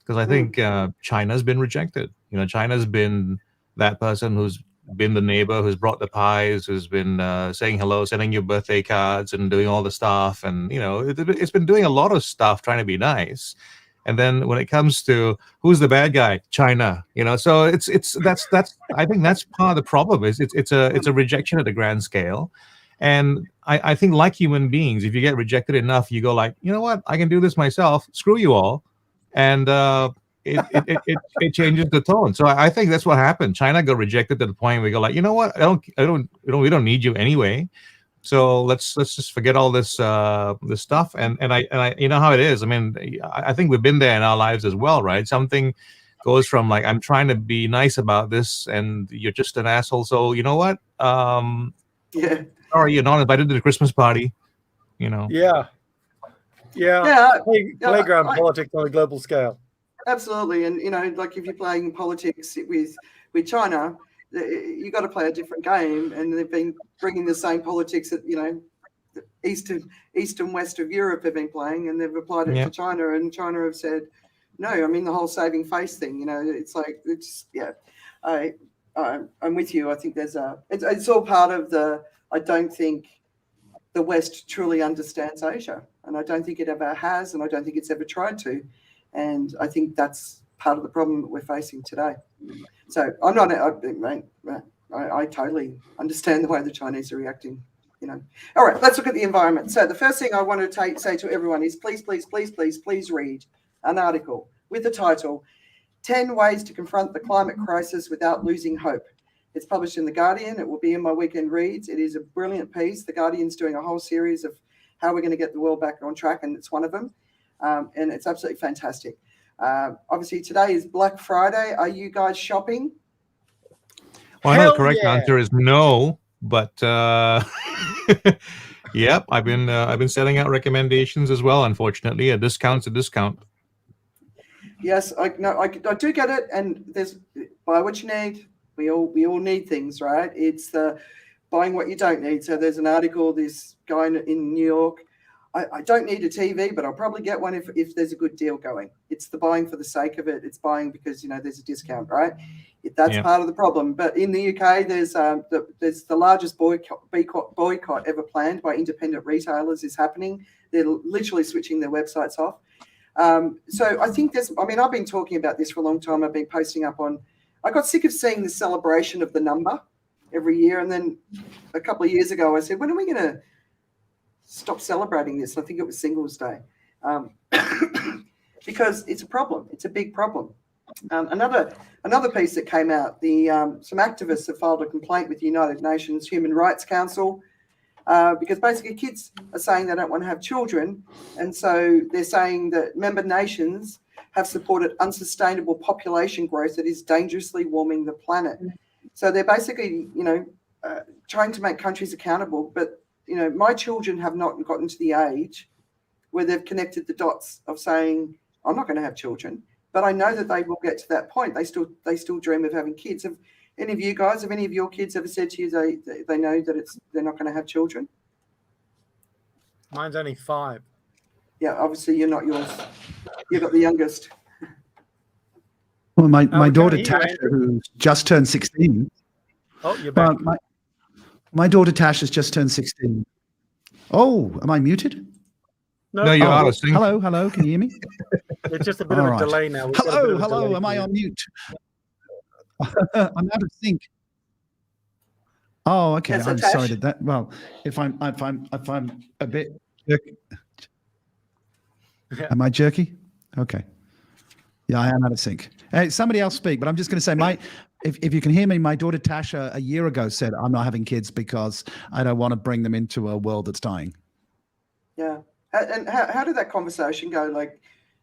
Because I think China's been rejected. China's been that person who's been the neighbor, who's brought the pies, who's been saying hello, sending you birthday cards, and doing all the stuff. And it's been doing a lot of stuff, trying to be nice. And then when it comes to who's the bad guy, China. So it's that's I think that's part of the problem. Is it's a rejection at a grand scale. And I think, like human beings, if you get rejected enough, you go like, you know what, I can do this myself. Screw you all. And it changes the tone. So I think that's what happened. China got rejected to the point where we go like, you know what, we don't need you anyway. So let's just forget all this stuff. And I you know how it is. I mean, I think we've been there in our lives as well, right? Something goes from like, I'm trying to be nice about this, and you're just an asshole. So you know what? Sorry, you're not invited to the Christmas party. Yeah. Playground politics on a global scale. Absolutely. And if you're playing politics with China, you got to play a different game. And they've been bringing the same politics that east and west of Europe have been playing, and they've applied it to China, and China have said no. I mean, the whole saving face thing. I'm with you. I think it's all part of the. I don't think the West truly understands Asia, and I don't think it ever has, and I don't think it's ever tried to, and I think that's part of the problem that we're facing today. So I'm not. I totally understand the way the Chinese are reacting. All right, let's look at the environment. So the first thing I want to say to everyone is please read an article with the title 10 Ways to Confront the Climate Crisis Without Losing Hope. It's published in The Guardian. It will be in my weekend reads. It is a brilliant piece. The Guardian's doing a whole series of how we're going to get the world back on track, and it's one of them. And it's absolutely fantastic. Obviously, today is Black Friday. Are you guys shopping? Well, I know the correct answer is no, but yep, I've been setting out recommendations as well. Unfortunately, a discount's a discount. Yes, I do get it, and there's buy what you need. We all need things, right? It's the buying what you don't need. So there's an article, this guy in New York. I don't need a TV, but I'll probably get one if there's a good deal going. It's the buying for the sake of it. It's buying because there's a discount, right? That's part of the problem. But in the UK, there's the largest boycott ever planned by independent retailers is happening. They're literally switching their websites off. So I think I've been talking about this for a long time. I've been posting up on. I got sick of seeing the celebration of the number every year, and then a couple of years ago, I said, when are we going to stop celebrating this? I think it was Singles Day, because it's a problem. It's a big problem. Another piece that came out, some activists have filed a complaint with the United Nations Human Rights Council because basically kids are saying they don't want to have children, and so they're saying that member nations have supported unsustainable population growth that is dangerously warming the planet. So they're basically, trying to make countries accountable, but my children have not gotten to the age where they've connected the dots of saying, I'm not going to have children, but I know that they will get to that point. They still dream of having kids. Have any of your kids ever said to you they know that they're not going to have children? Mine's only 5. Yeah, obviously you're not yours. You've got the youngest. Well, my daughter Tasha, who just turned 16. Oh, you're back. My daughter Tasha's just turned 16. Oh, am I muted? No, you're out of sync. Hello, can you hear me? It's just a bit of a delay now. Hello, am I on mute? I'm out of sync. Oh, okay. Yes, I'm sorry to that. Well, if I'm a bit jerky. Am I jerky? Okay. Yeah, I am out of sync. Hey, somebody else speak, but I'm just going to say if you can hear me, my daughter Tasha a year ago said, I'm not having kids because I don't want to bring them into a world that's dying. Yeah. And how did that conversation go? Like,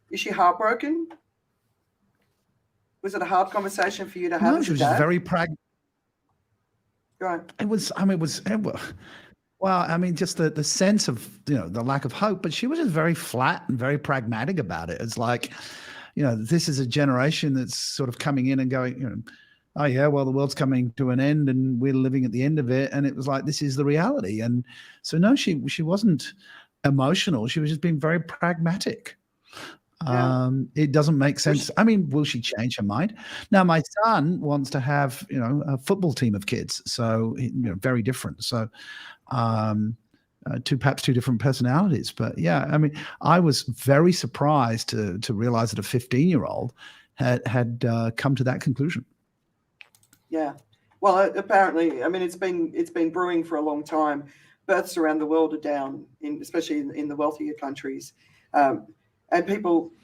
is she heartbroken? Was it a hard conversation for you to have? No, she was just very pragmatic. Right. Just the sense of, the lack of hope, but she was just very flat and very pragmatic about it. It's like, this is a generation that's sort of coming in and going, oh yeah, well, the world's coming to an end and we're living at the end of it. And it was like, this is the reality. And so, no, she wasn't emotional. She was just being very pragmatic. Yeah. It doesn't make sense. Will she change her mind? Now, my son wants to have, a football team of kids. So, very different. So, perhaps two different personalities. But yeah, I was very surprised to realize that a 15-year-old had come to that conclusion. Yeah. Well, apparently, it's been brewing for a long time. Births around the world are down, especially in the wealthier countries. And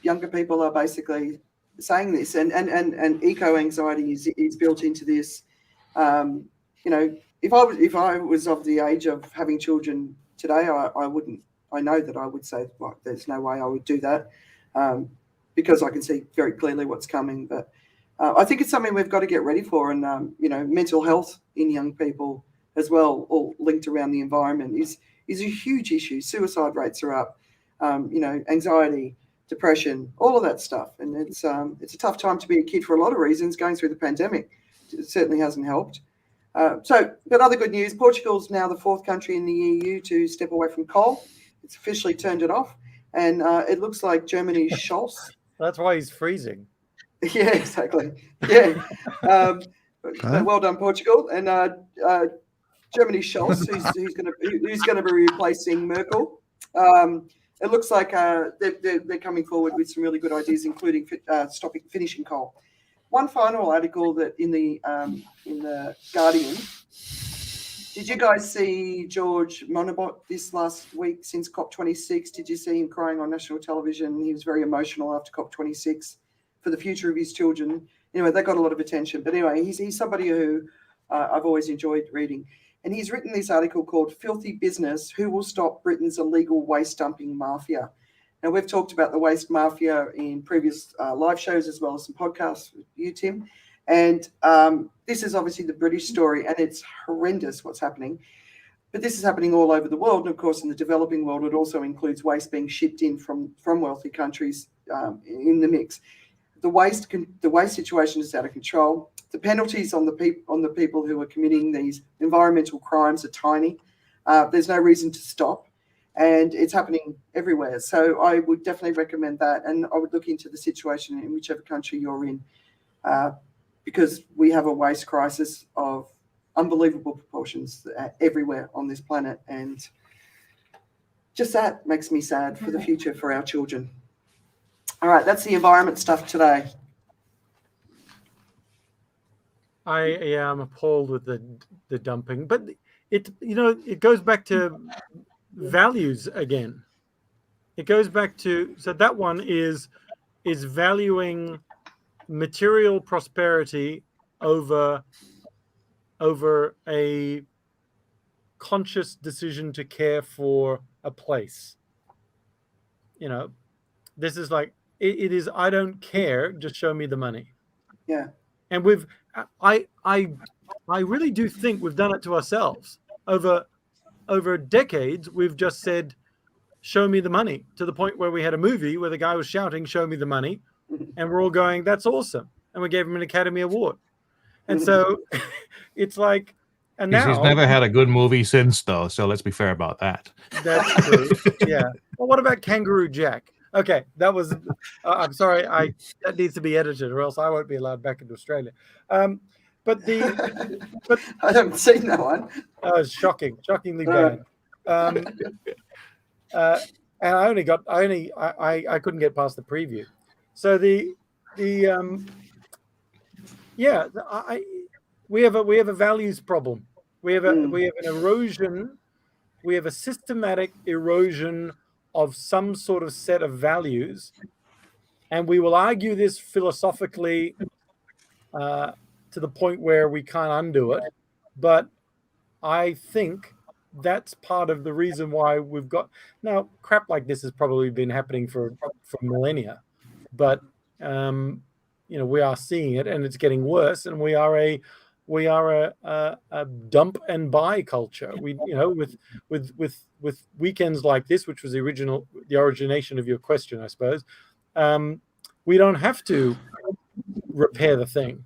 younger people are basically saying this, and eco-anxiety is built into this. If I was of the age of having children today, I wouldn't. I know that I would say, well, there's no way I would do that, because I can see very clearly what's coming. But I think it's something we've got to get ready for, and mental health in young people as well, all linked around the environment, is a huge issue. Suicide rates are up. Anxiety, depression, all of that stuff, and it's a tough time to be a kid for a lot of reasons. Going through the pandemic, it certainly hasn't helped. But other good news: Portugal's now the 4th country in the EU to step away from coal. It's officially turned it off, and it looks like Germany's Scholz. That's why he's freezing. Yeah, exactly. Yeah. Well done, Portugal, and Germany's Scholz, who's going to be replacing Merkel. It looks like they're coming forward with some really good ideas, including finishing coal. One final article that in the Guardian, Did you guys see George Monabot this last week since COP26? Did you see him crying on national television? He was very emotional after COP26 for the future of his children. Anyway, that got a lot of attention. But anyway, he's somebody who I've always enjoyed reading. And he's written this article called Filthy Business, Who Will Stop Britain's Illegal Waste Dumping Mafia? Now, we've talked about the waste mafia in previous live shows as well as some podcasts with you, Tim. And this is obviously the British story, and it's horrendous what's happening. But this is happening all over the world. And, of course, in the developing world, it also includes waste being shipped in from wealthy countries in the mix. The waste situation is out of control. The penalties on the people who are committing these environmental crimes are tiny. There's no reason to stop. And it's happening everywhere. So I would definitely recommend that. And I would look into the situation in whichever country you're in, because we have a waste crisis of unbelievable proportions everywhere on this planet. And just that makes me sad for the future for our children. All right, that's the environment stuff today. I am appalled with the dumping, but it goes back to values again. It goes back to, so that one is valuing material prosperity over a conscious decision to care for a place. This is like it is. I don't care. Just show me the money. Yeah. And I really do think we've done it to ourselves over decades. We've just said, show me the money, to the point where we had a movie where the guy was shouting, show me the money. And we're all going, that's awesome. And we gave him an Academy Award. And so it's like, and now he's never had a good movie since, though. So let's be fair about that. That's true. Yeah. Well, what about Kangaroo Jack? Okay, that was. I'm sorry. That needs to be edited, or else I won't be allowed back into Australia. But I haven't seen that one. It's shockingly bad. And I couldn't get past the preview. So we have a values problem. We have an erosion. We have a systematic erosion of some sort of set of values, and we will argue this philosophically to the point where we can't undo it. But I think that's part of the reason why we've got now crap like this has probably been happening for millennia, but we are seeing it, and it's getting worse, and we are a dump and buy culture. We with weekends like this, which was the origination of your question, I suppose. We don't have to repair the thing.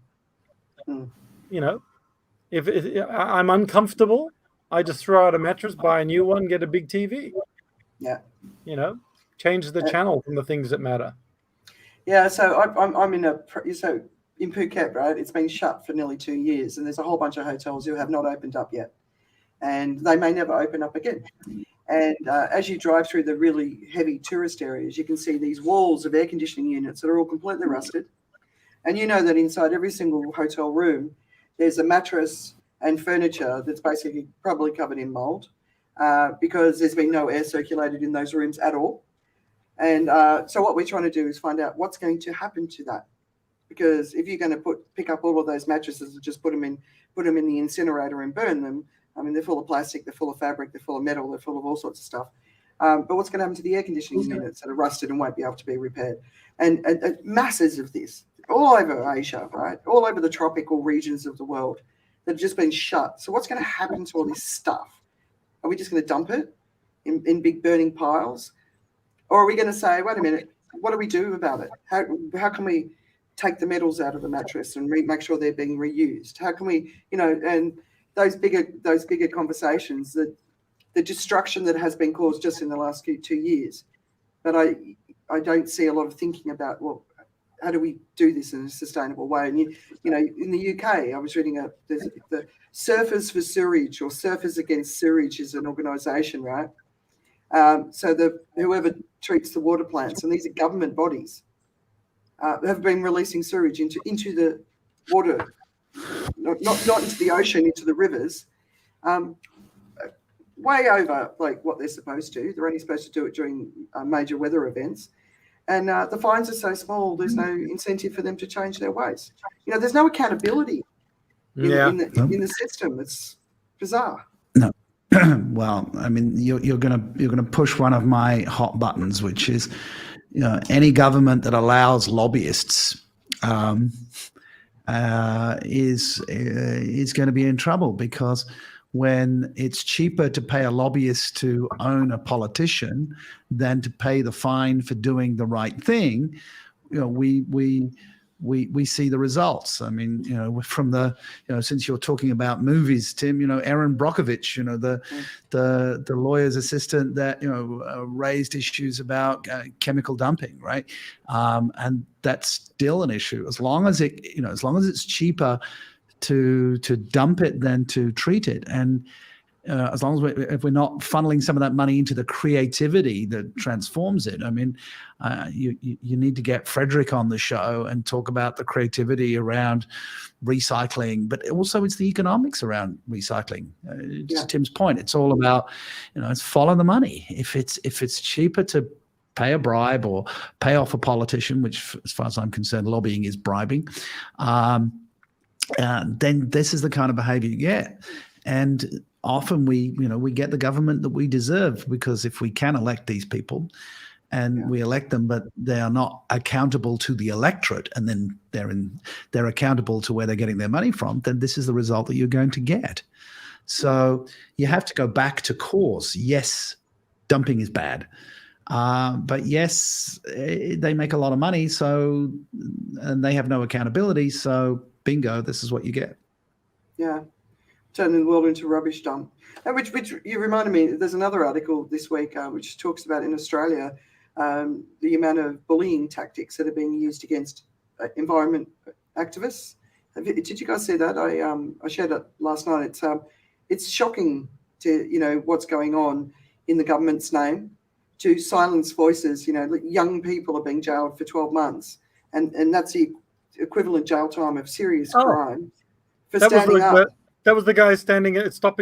If I'm uncomfortable, I just throw out a mattress, buy a new one, get a big TV. Yeah. Change the channel from the things that matter. Yeah. So I'm in in Phuket, right? It's been shut for nearly 2 years, and there's a whole bunch of hotels who have not opened up yet, and they may never open up again. And as you drive through the really heavy tourist areas, you can see these walls of air conditioning units that are all completely rusted. And you know that inside every single hotel room, there's a mattress and furniture that's basically probably covered in mold because there's been no air circulated in those rooms at all. And so what we're trying to do is find out what's going to happen to that. Because if you're going to pick up all of those mattresses and just put them in the incinerator and burn them, I mean, they're full of plastic, they're full of fabric, they're full of metal, they're full of all sorts of stuff. But what's going to happen to the air conditioning units that are rusted and won't be able to be repaired? And masses of this all over Asia, right? All over the tropical regions of the world that have just been shut. So what's going to happen to all this stuff? Are we just going to dump it in big burning piles? Or are we going to say, wait a minute, what do we do about it? How can we take the metals out of the mattress and make sure they're being reused? How can we, and those bigger conversations, the destruction that has been caused just in the last 2 years. But I don't see a lot of thinking about, well, how do we do this in a sustainable way? And in the UK, I was reading the Surfers for Sewerage, or Surfers Against Sewerage, is an organisation, right? So whoever treats the water plants, and these are government bodies, have been releasing sewage into the water, not into the ocean, into the rivers, way over like what they're supposed to. They're only supposed to do it during major weather events. And the fines are so small, there's no incentive for them to change their ways. You know, there's no accountability in the system. It's bizarre. No. Well, I mean, you're gonna push one of my hot buttons, which is, you know, any government that allows lobbyists is going to be in trouble, because when it's cheaper to pay a lobbyist to own a politician than to pay the fine for doing the right thing, you know, we see the results. I mean, you know, from the, you know, since you're talking about movies, Tim, you know, Aaron Brockovich, you know, the lawyer's assistant that, you know, raised issues about chemical dumping, right? And that's still an issue. As long as it's cheaper to dump it than to treat it, and as long as if we're not funneling some of that money into the creativity that transforms it. I mean, you need to get Frederick on the show and talk about the creativity around recycling, but also it's the economics around recycling. Tim's point, it's all about, you know, it's follow the money. If it's cheaper to pay a bribe or pay off a politician, which as far as I'm concerned, lobbying is bribing, then this is the kind of behavior you get. And often we get the government that we deserve, because if we can elect these people and we elect them, but they are not accountable to the electorate, and then they're accountable to where they're getting their money from, then this is the result that you're going to get. So you have to go back to cause. Yes, dumping is bad. But yes, they make a lot of money, and they have no accountability. So bingo, this is what you get. Yeah, turning the world into a rubbish dump. And which you reminded me, there's another article this week which talks about in Australia the amount of bullying tactics that are being used against environment activists. Did you guys see that? I shared it last night. It's shocking to, you know, what's going on in the government's name to silence voices. You know, young people are being jailed for 12 months, and that's the equivalent jail time of serious crime for standing up. That was the guy stopping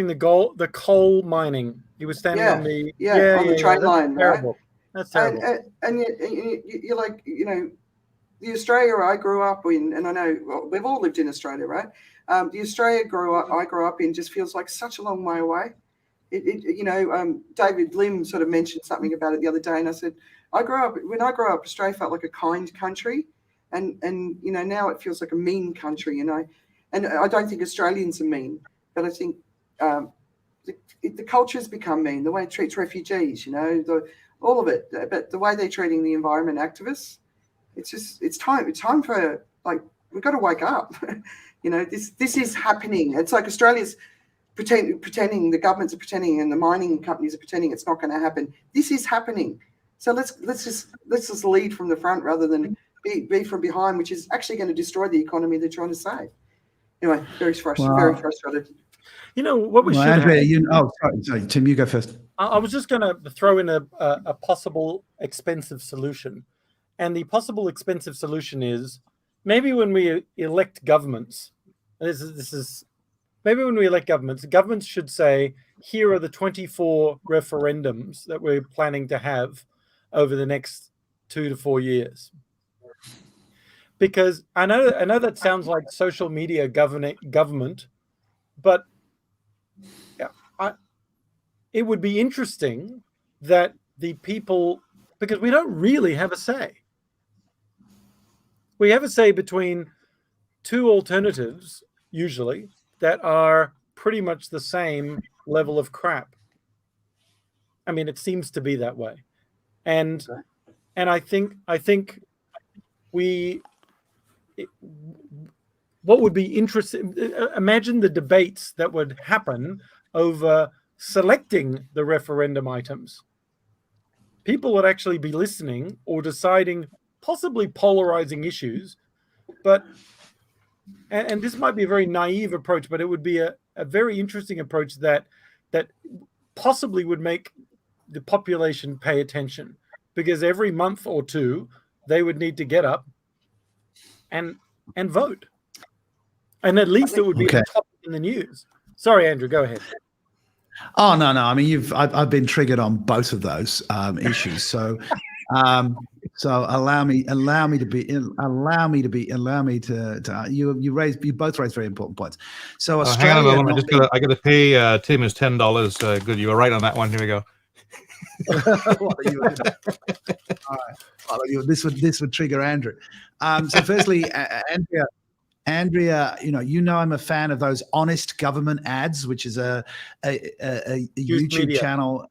the coal mining. He was standing on the train line, terrible. Right? That's terrible. And you're like, you know, the Australia I grew up in, and I know we've all lived in Australia, right? The Australia I grew up in just feels like such a long way away. David Lim sort of mentioned something about it the other day, and I said, when I grew up, Australia felt like a kind country, and you know, now it feels like a mean country, you know. And I don't think Australians are mean, but I think the culture has become mean. The way it treats refugees, you know, all of it. But the way they're treating the environment activists, it's time for, like, we've got to wake up. You know, this is happening. It's like Australia's pretending, the governments are pretending, and the mining companies are pretending it's not going to happen. This is happening. So let's just lead from the front rather than be from behind, which is actually going to destroy the economy they're trying to save. Anyway, very frustrated. You know what we should Andrea, have. Sorry, Tim, you go first. I was just going to throw in a possible expensive solution, and the possible expensive solution is maybe when we elect governments. Maybe when we elect governments should say, here are the 24 referendums that we're planning to have over the next 2 to 4 years. Because I know that sounds like social media government, but it would be interesting that the people, because we don't really have a say. We have a say between two alternatives, usually, that are pretty much the same level of crap. I mean, it seems to be that way. And I think what would be interesting, imagine the debates that would happen over selecting the referendum items. People would actually be listening or deciding possibly polarizing issues, but and this might be a very naive approach, but it would be a very interesting approach that possibly would make the population pay attention, because every month or two they would need to get up and vote, and at least it would be a topic in the news. Sorry, Andrew, go ahead. Oh no. I mean, I've been triggered on both of those issues. So, allow me to you both raised very important points. So Hang on a Australia, moment. I got to pay Tim his $10. Good, you were right on that one. Here we go. All right. This would trigger Andrew. So firstly, Andrea, I'm a fan of those honest government ads, which is a YouTube media channel.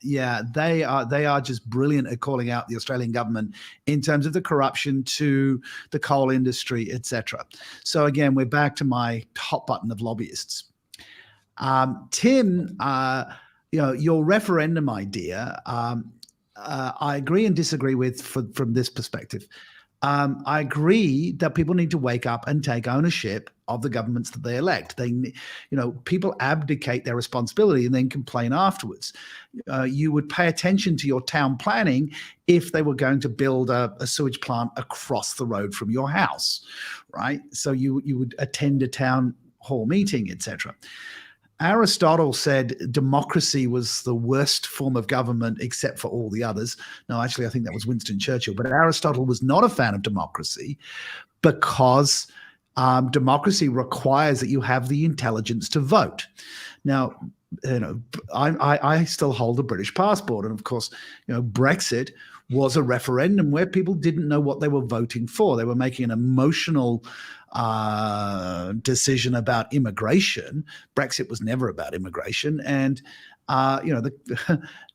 Yeah, they are just brilliant at calling out the Australian government in terms of the corruption to the coal industry, etc. So again, we're back to my hot button of lobbyists. Tim, your referendum idea, I agree and disagree with from this perspective. I agree that people need to wake up and take ownership of the governments that they elect. People abdicate their responsibility and then complain afterwards. You would pay attention to your town planning if they were going to build a sewage plant across the road from your house, right? So you would attend a town hall meeting, etc. Aristotle said democracy was the worst form of government except for all the others. No, actually, I think that was Winston Churchill. But Aristotle was not a fan of democracy because democracy requires that you have the intelligence to vote. Now, I still hold a British passport. And of course, Brexit was a referendum where people didn't know what they were voting for. They were making an emotional decision about immigration. Brexit was never about immigration. And,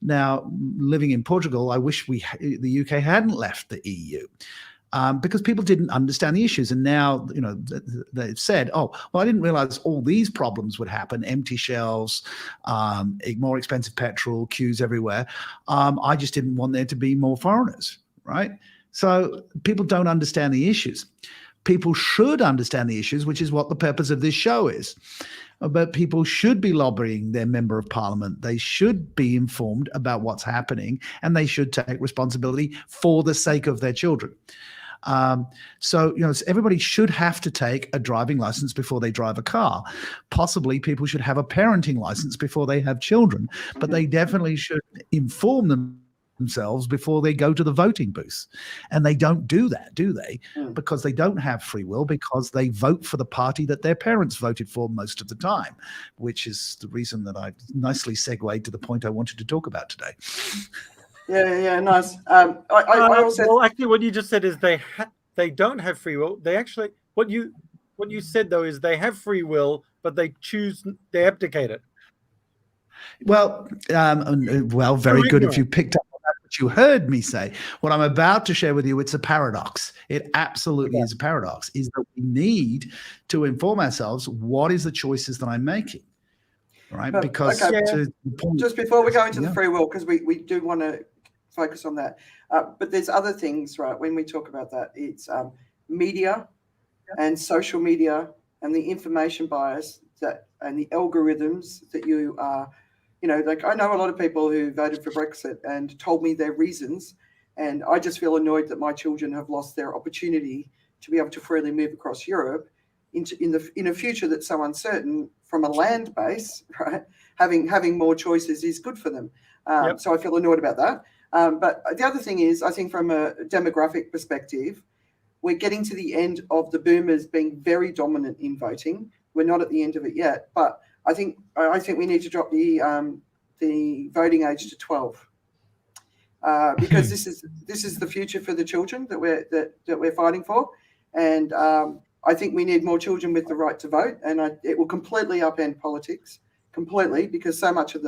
now living in Portugal, I wish the UK hadn't left the EU. Because people didn't understand the issues. And now, they've said, oh, well, I didn't realize all these problems would happen. Empty shelves, more expensive petrol, queues everywhere. I just didn't want there to be more foreigners, right? So people don't understand the issues. People should understand the issues, which is what the purpose of this show is. But people should be lobbying their member of parliament. They should be informed about what's happening, and they should take responsibility for the sake of their children. So everybody should have to take a driving license before they drive a car. Possibly people should have a parenting license before they have children, but they definitely should inform themselves before they go to the voting booth. And they don't do that, do they? Because they don't have free will, because they vote for the party that their parents voted for most of the time, which is the reason that I nicely segued to the point I wanted to talk about today. Yeah, nice. I also well, actually, what you just said is they don't have free will. They actually what you said though is they have free will, but they abdicate it. Well, very good if you picked up on that, what you heard me say. What I'm about to share with you, it's a paradox. It absolutely is a paradox, is that we need to inform ourselves, what is the choices that I'm making? Right? Because just before we go into the free will, because we do want to focus on that. But there's other things, right? When we talk about that, it's media and social media and the information bias and the algorithms that you are, I know a lot of people who voted for Brexit and told me their reasons, and I just feel annoyed that my children have lost their opportunity to be able to freely move across Europe in a future that's so uncertain from a land base, right? Having more choices is good for them. So I feel annoyed about that. But the other thing is, I think from a demographic perspective, we're getting to the end of the boomers being very dominant in voting. We're not at the end of it yet, but I think we need to drop the voting age to 12 because this is the future for the children that we're fighting for, and I think we need more children with the right to vote, and it will completely upend politics, completely, because so much of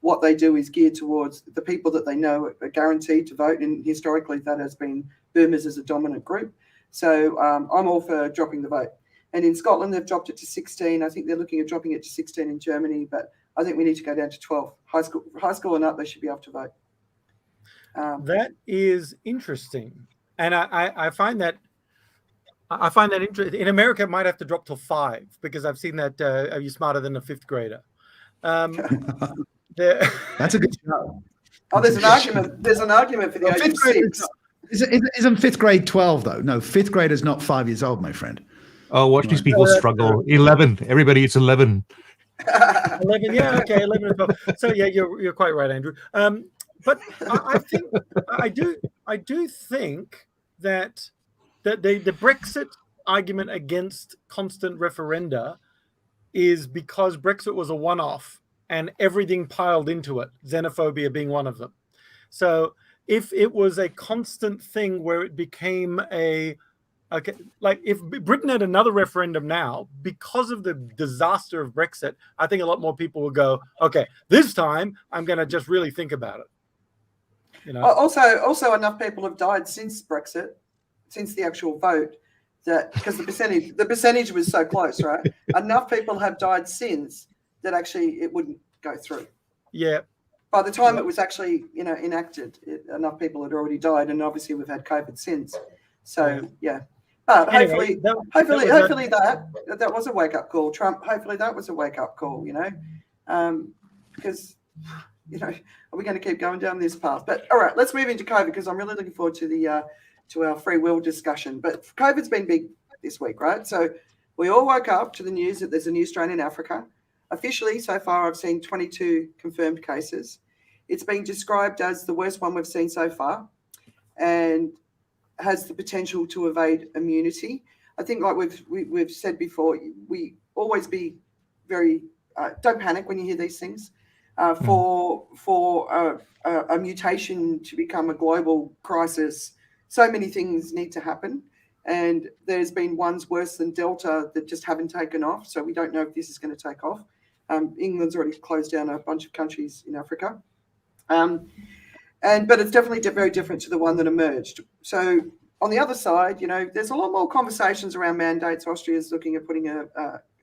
what they do is geared towards the people that they know are guaranteed to vote, and historically that has been boomers as a dominant group. So I'm all for dropping the vote. And in Scotland, they've dropped it to 16. I think they're looking at dropping it to 16 in Germany, but I think we need to go down to 12. High school and up, they should be able to vote. That is interesting, and I find that interesting. In America, it might have to drop to 5 because I've seen that. Are you smarter than a 5th grader? That's a good show. Oh, there's an argument. There's an argument for the age of 6. Isn't 5th grade 12 though? No, 5th grade is not 5 years old, my friend. Oh, watch these people struggle. 11. Everybody, it's 11. 11, yeah, okay, 11 and 12. So yeah, you're quite right, Andrew. But I think I do think that the Brexit argument against constant referenda is because Brexit was a one-off and everything piled into it, xenophobia being one of them. So if it was a constant thing where it became okay, like if Britain had another referendum now, because of the disaster of Brexit, I think a lot more people will go, okay, this time I'm going to just really think about it. You know. Also, enough people have died since Brexit, since the actual vote, that because the percentage was so close, right? Enough people have died since that actually it wouldn't go through. Yeah. By the time it was actually, enacted, enough people had already died, and obviously we've had COVID since. So yeah. But Anyway, hopefully that was a wake up call. Trump, hopefully that was a wake up call, because are we going to keep going down this path? But all right, let's move into COVID because I'm really looking forward to the to our free will discussion. But COVID's been big this week, right? So we all woke up to the news that there's a new strain in Africa. Officially, so far, I've seen 22 confirmed cases. It's been described as the worst one we've seen so far, and has the potential to evade immunity. I think, like we've said before, we always be very don't panic when you hear these things. For a mutation to become a global crisis, so many things need to happen, and there's been ones worse than Delta that just haven't taken off. So we don't know if this is going to take off. England's already closed down a bunch of countries in Africa. But it's definitely very different to the one that emerged. So on the other side, there's a lot more conversations around mandates. Austria's looking at putting a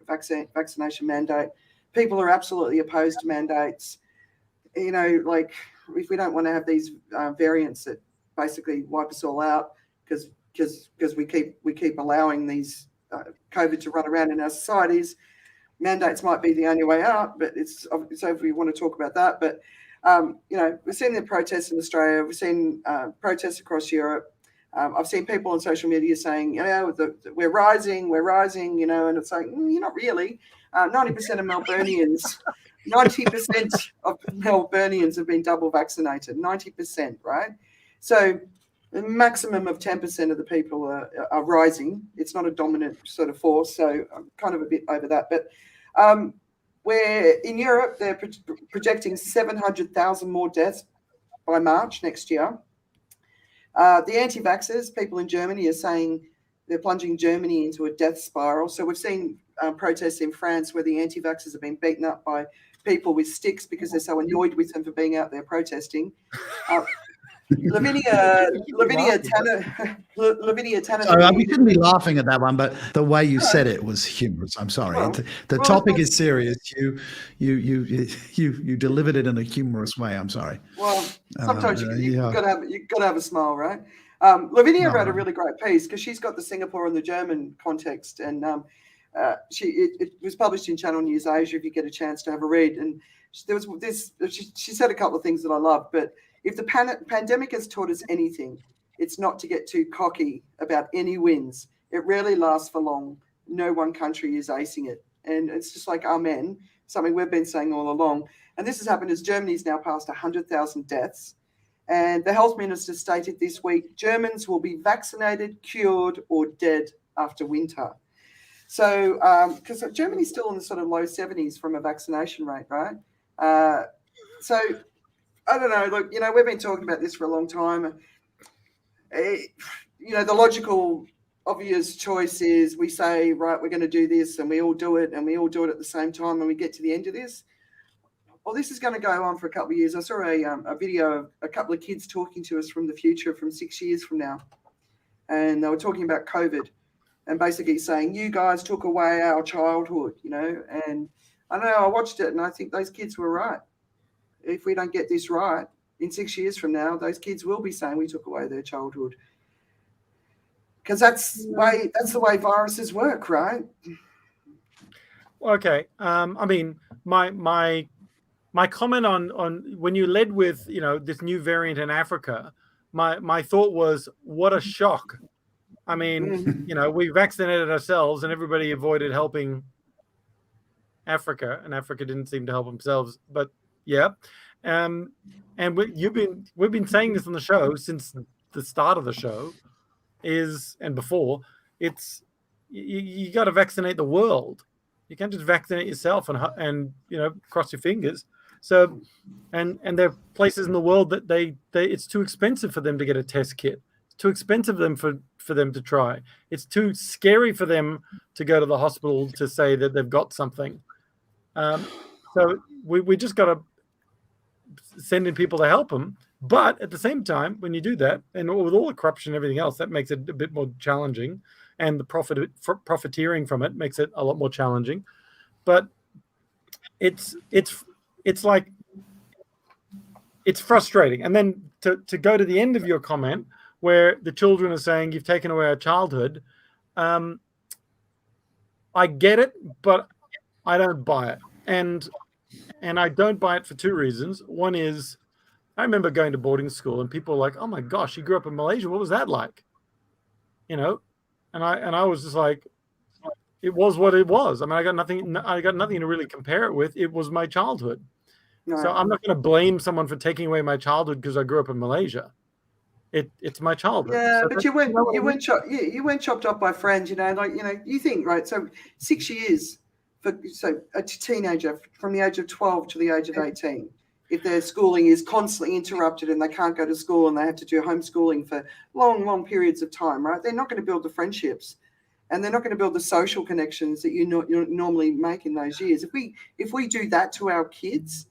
vaccination mandate. People are absolutely opposed to mandates. Like if we don't want to have these variants that basically wipe us all out because we keep allowing these COVID to run around in our societies, mandates might be the only way out. But so if we want to talk about that, but we've seen the protests in Australia. We've seen protests across Europe. I've seen people on social media saying, we're rising, and it's like, you're not really. 90% of Melburnians, 90% of Melburnians have been double vaccinated, 90%, right? So a maximum of 10% of the people are rising. It's not a dominant sort of force, so I'm kind of a bit over that. But where in Europe, they're projecting 700,000 more deaths by March next year. The anti-vaxxers, people in Germany, are saying they're plunging Germany into a death spiral. So we've seen protests in France where the anti-vaxxers have been beaten up by people with sticks because they're so annoyed with them for being out there protesting. Lavinia Tanner. Sorry, we shouldn't be laughing at that one, but the way you said it was humorous. I'm sorry. The topic is serious. You delivered it in a humorous way. I'm sorry. Well, sometimes you've got to have a smile, right? Lavinia wrote a really great piece because she's got the Singapore and the German context, and it was published in Channel News Asia. If you get a chance to have a read, and there was this. She said a couple of things that I love, but if the pandemic has taught us anything, it's not to get too cocky about any wins. It rarely lasts for long. No one country is acing it. And it's just like, amen, something we've been saying all along. And this has happened as Germany's now passed 100,000 deaths. And the health minister stated this week, Germans will be vaccinated, cured, or dead after winter. So, because Germany's still in the sort of low 70s from a vaccination rate, right? So, I don't know. Look, we've been talking about this for a long time. The logical, obvious choice is we say, right, we're going to do this, and we all do it, and we all do it at the same time, and we get to the end of this. Well, this is going to go on for a couple of years. I saw a video of a couple of kids talking to us from the future, from 6 years from now, and they were talking about COVID, and basically saying, you guys took away our childhood, and I don't know, I watched it, and I think those kids were right. If we don't get this right, in 6 years from now, those kids will be saying we took away their childhood. Because that's the way viruses work, right? Okay. I mean, my comment on when you led with, this new variant in Africa, my thought was, what a shock. I mean, we vaccinated ourselves and everybody avoided helping Africa, and Africa didn't seem to help themselves. But yeah, and we've been saying this on the show since the start of the show, and before. It's you got to vaccinate the world. You can't just vaccinate yourself and cross your fingers. So, and there are places in the world that they it's too expensive for them to get a test kit. It's too expensive for them to try. It's too scary for them to go to the hospital to say that they've got something. So we just got to send in people to help them. But at the same time, when you do that, and with all the corruption and everything else, that makes it a bit more challenging, and the profiteering from it makes it a lot more challenging. But it's like, it's frustrating. And then to go to the end of your comment, where the children are saying you've taken away our childhood, I get it, but I don't buy it. And I don't buy it for two reasons. One is, I remember going to boarding school and people were like, "Oh my gosh, you grew up in Malaysia. What was that like?" And I was just like, it was what it was. I mean, I got nothing to really compare it with. It was my childhood. No. So I'm not going to blame someone for taking away my childhood because I grew up in Malaysia. It's my childhood. Yeah, so but you weren't chopped up by friends, you think, right? So 6 years for a teenager from the age of 12 to the age of 18. If their schooling is constantly interrupted and they can't go to school and they have to do homeschooling for long, long periods of time, right? They're not going to build the friendships, and they're not going to build the social connections that you normally make in those years. If we do that to our kids,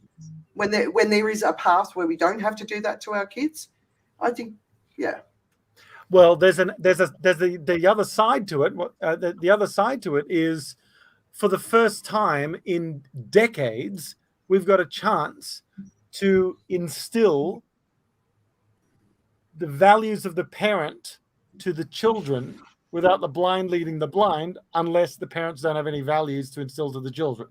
when there is a path where we don't have to do that to our kids, I think, yeah. Well, there's the other side to it. The other side to it is, for the first time in decades, we've got a chance to instill the values of the parent to the children without the blind leading the blind, unless the parents don't have any values to instill to the children.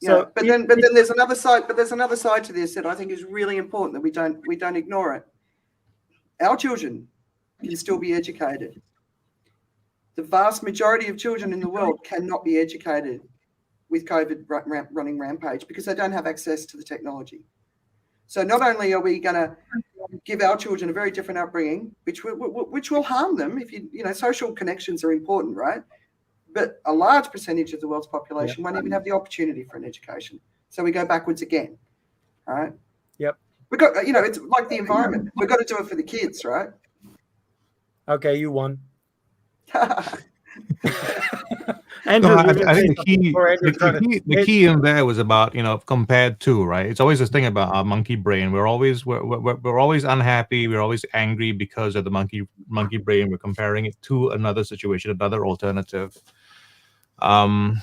So, but then there's another side. But there's another side to this that I think is really important that we don't ignore it. Our children can still be educated. The vast majority of children in the world cannot be educated with COVID running rampage because they don't have access to the technology. So not only are we going to give our children a very different upbringing, which will harm them if social connections are important, right? But a large percentage of the world's population won't even have the opportunity for an education. So we go backwards again, right? Yep. We got, it's like the environment. We've got to do it for the kids, right? Okay, you won. Andrew, I think the key in there was about compared to, right? It's always this thing about our monkey brain. We're always unhappy. We're always angry because of the monkey brain. We're comparing it to another situation, another alternative. I'm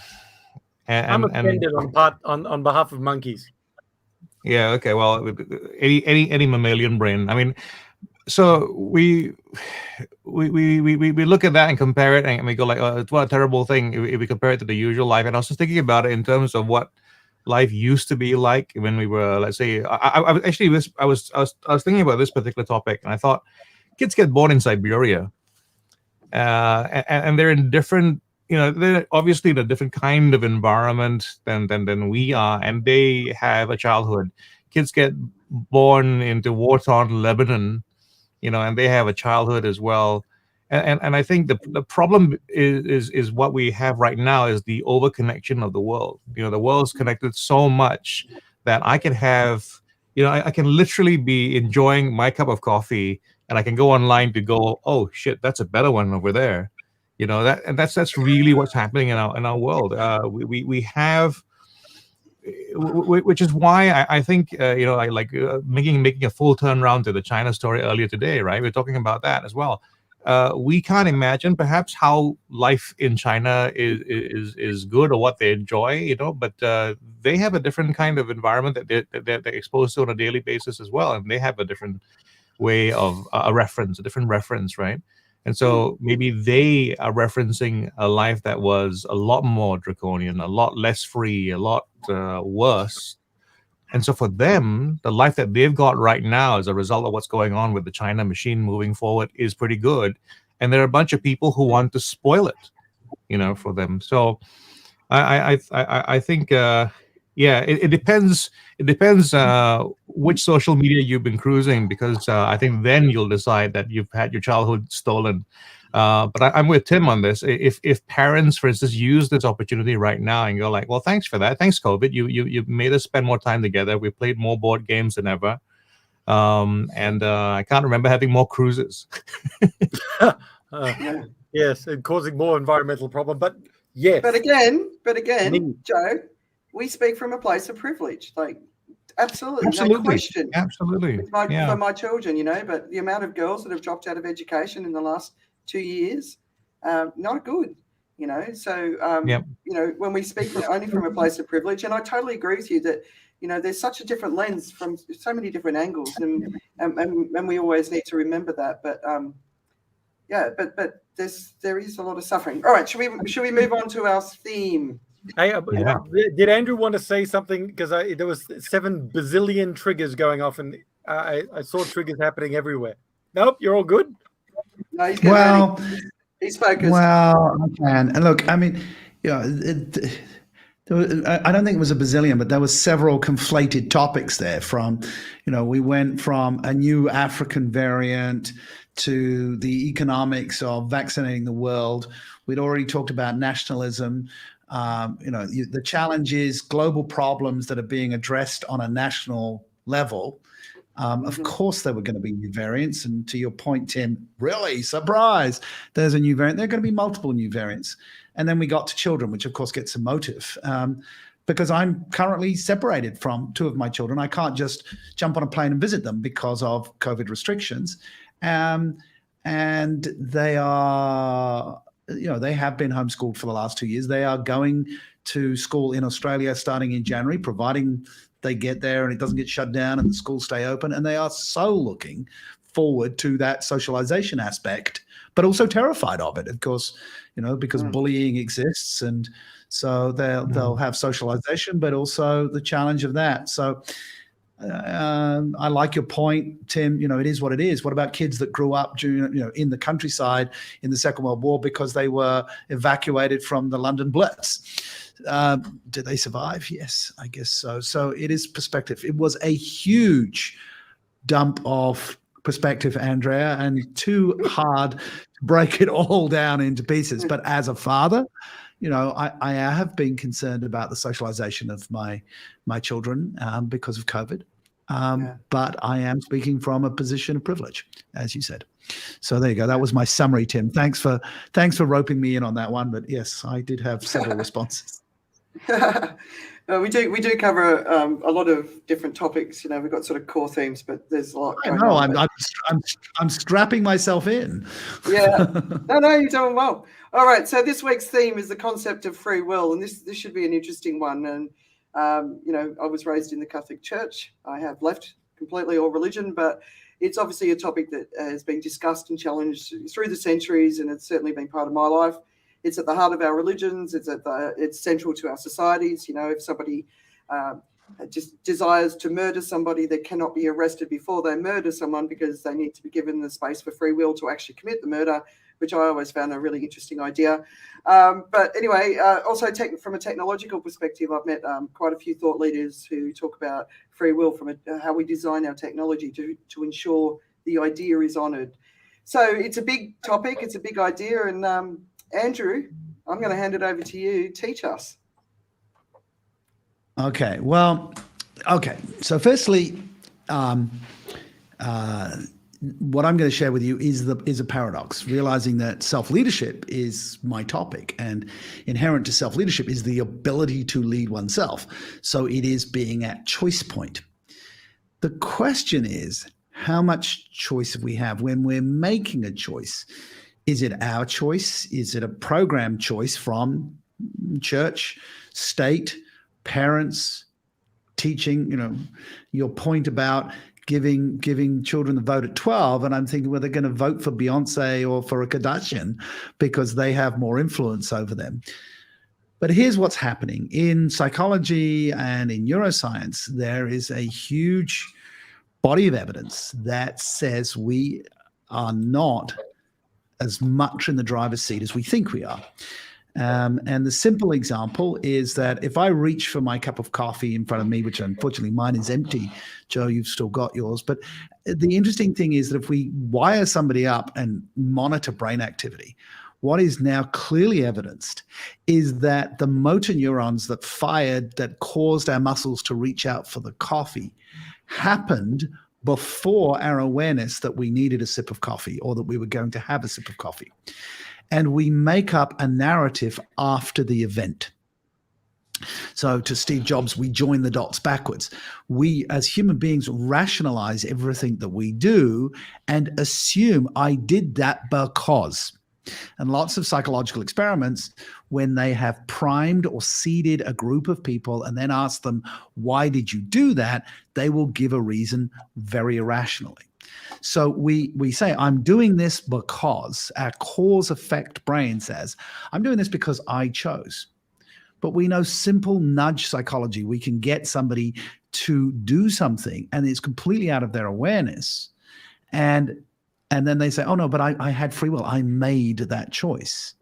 offended on behalf of monkeys. Yeah. Okay. Well, any mammalian brain. I mean, so we look at that and compare it, and we go like, "Oh, what a terrible thing!" If we compare it to the usual life. And I was just thinking about it in terms of what life used to be like when we were, let's say, I was thinking about this particular topic, and I thought, kids get born in Siberia, and they're in different, they're obviously in a different kind of environment than we are, and they have a childhood. Kids get born into war-torn Lebanon, and they have a childhood as well. And I think the problem is what we have right now is the overconnection of the world. The world's connected so much that I can have, I can literally be enjoying my cup of coffee, and I can go online to go, oh shit, that's a better one over there. That's really what's happening in our world. We have, which is why I think I like making a full turnaround to the China story earlier today, right? We're talking about that as well. We can't imagine perhaps how life in China is good or what they enjoy, but they have a different kind of environment that they're exposed to on a daily basis as well, and they have a different way of a different reference, right? And so maybe they are referencing a life that was a lot more draconian, a lot less free, a lot worse. And so for them, the life that they've got right now as a result of what's going on with the China machine moving forward is pretty good. And there are a bunch of people who want to spoil it, for them. So I think yeah, it depends. It depends which social media you've been cruising, because I think then you'll decide that you've had your childhood stolen. But I'm with Tim on this. If parents, for instance, use this opportunity right now and go like, well, thanks for that, thanks COVID, you made us spend more time together. We played more board games than ever, and I can't remember having more cruises. Yeah. Yes, and causing more environmental problem. But yes, But again, Me. Joe, we speak from a place of privilege. Like, absolutely, no Absolutely, question. absolutely. For my children, you know, but the amount of girls that have dropped out of education in the last 2 years, not good, you know. So, Yep. you know, when we speak only from a place of privilege, and I totally agree with you that, you know, there's such a different lens from so many different angles, and we always need to remember that. But yeah, but there is a lot of suffering. All right, should we move on to our theme? Hey, Yeah. did Andrew want to say something? Because there was 7 bazillion triggers going off, and I saw triggers happening everywhere. Nope, you're all good. No, he's getting Well, ready. He's focused. well, I can. And look, I mean, you know, I don't think it was a bazillion, but there were several conflated topics there. From, you know, we went from a new African variant to the economics of vaccinating the world. We'd already talked about nationalism. You know, the challenge is global problems that are being addressed on a national level. Of course, there were going to be new variants. And to your point, Tim, really, surprise, there's a new variant. There are going to be multiple new variants. And then we got to children, which of course gets emotive, because I'm currently separated from 2 of my children. I can't just jump on a plane and visit them because of COVID restrictions. And they are, you know, they have been homeschooled for the last 2 years. They are going to school in Australia starting in January, providing they get there and it doesn't get shut down and the schools stay open. And they are so looking forward to that socialization aspect, but also terrified of it, of course, you know, because bullying exists. And so they'll have socialization, but also the challenge of that. So I like your point, Tim. You know, it is what it is. What about kids that grew up during, you know, in the countryside in the Second World War because they were evacuated from the London Blitz? Did they survive? Yes, I guess so. So it is perspective. It was a huge dump of perspective, Andrea, and too hard to break it all down into pieces. But as a father, you know, I have been concerned about the socialization of my children because of COVID. But I am speaking from a position of privilege, as you said. So there you go. That was my summary, Tim. Thanks for roping me in on that one. But yes, I did have several responses. We do cover a lot of different topics. You know, we've got sort of core themes, but there's a lot. I know. I'm strapping myself in. Yeah. No, you're doing well. All right. So this week's theme is the concept of free will, and this should be an interesting one. And you know, I was raised in the Catholic Church. I have left completely all religion, but it's obviously a topic that has been discussed and challenged through the centuries, and it's certainly been part of my life. It's at the heart of our religions. It's central to our societies. You know, if somebody just desires to murder somebody, they cannot be arrested before they murder someone because they need to be given the space for free will to actually commit the murder, which I always found a really interesting idea. But anyway, also from a technological perspective, I've met quite a few thought leaders who talk about free will from how we design our technology to ensure the idea is honoured. So it's a big topic. It's a big idea. And Andrew, I'm going to hand it over to you. Teach us. Okay. Well, okay. So firstly, what I'm going to share with you is a paradox, realizing that self-leadership is my topic, and inherent to self-leadership is the ability to lead oneself. So it is being at choice point. The question is, how much choice we have when we're making a choice. Is it our choice? Is it a program choice from church, state, parents, teaching? You know, your point about giving children the vote at 12, and I'm thinking, well, they're going to vote for Beyonce or for a Kardashian because they have more influence over them. But here's what's happening. In psychology and in neuroscience, there is a huge body of evidence that says we are not as much in the driver's seat as we think we are. And the simple example is that if I reach for my cup of coffee in front of me, which unfortunately mine is empty, Joe, you've still got yours. But the interesting thing is that if we wire somebody up and monitor brain activity, what is now clearly evidenced is that the motor neurons that fired, that caused our muscles to reach out for the coffee, happened before our awareness that we needed a sip of coffee or that we were going to have a sip of coffee. And we make up a narrative after the event. So to Steve Jobs, we join the dots backwards. We, as human beings, rationalize everything that we do and assume I did that because. And lots of psychological experiments, when they have primed or seeded a group of people and then ask them, why did you do that? They will give a reason very irrationally. So we say, I'm doing this because our cause effect brain says, I'm doing this because I chose. But we know simple nudge psychology. We can get somebody to do something and it's completely out of their awareness. And then they say, oh no, but I had free will. I made that choice.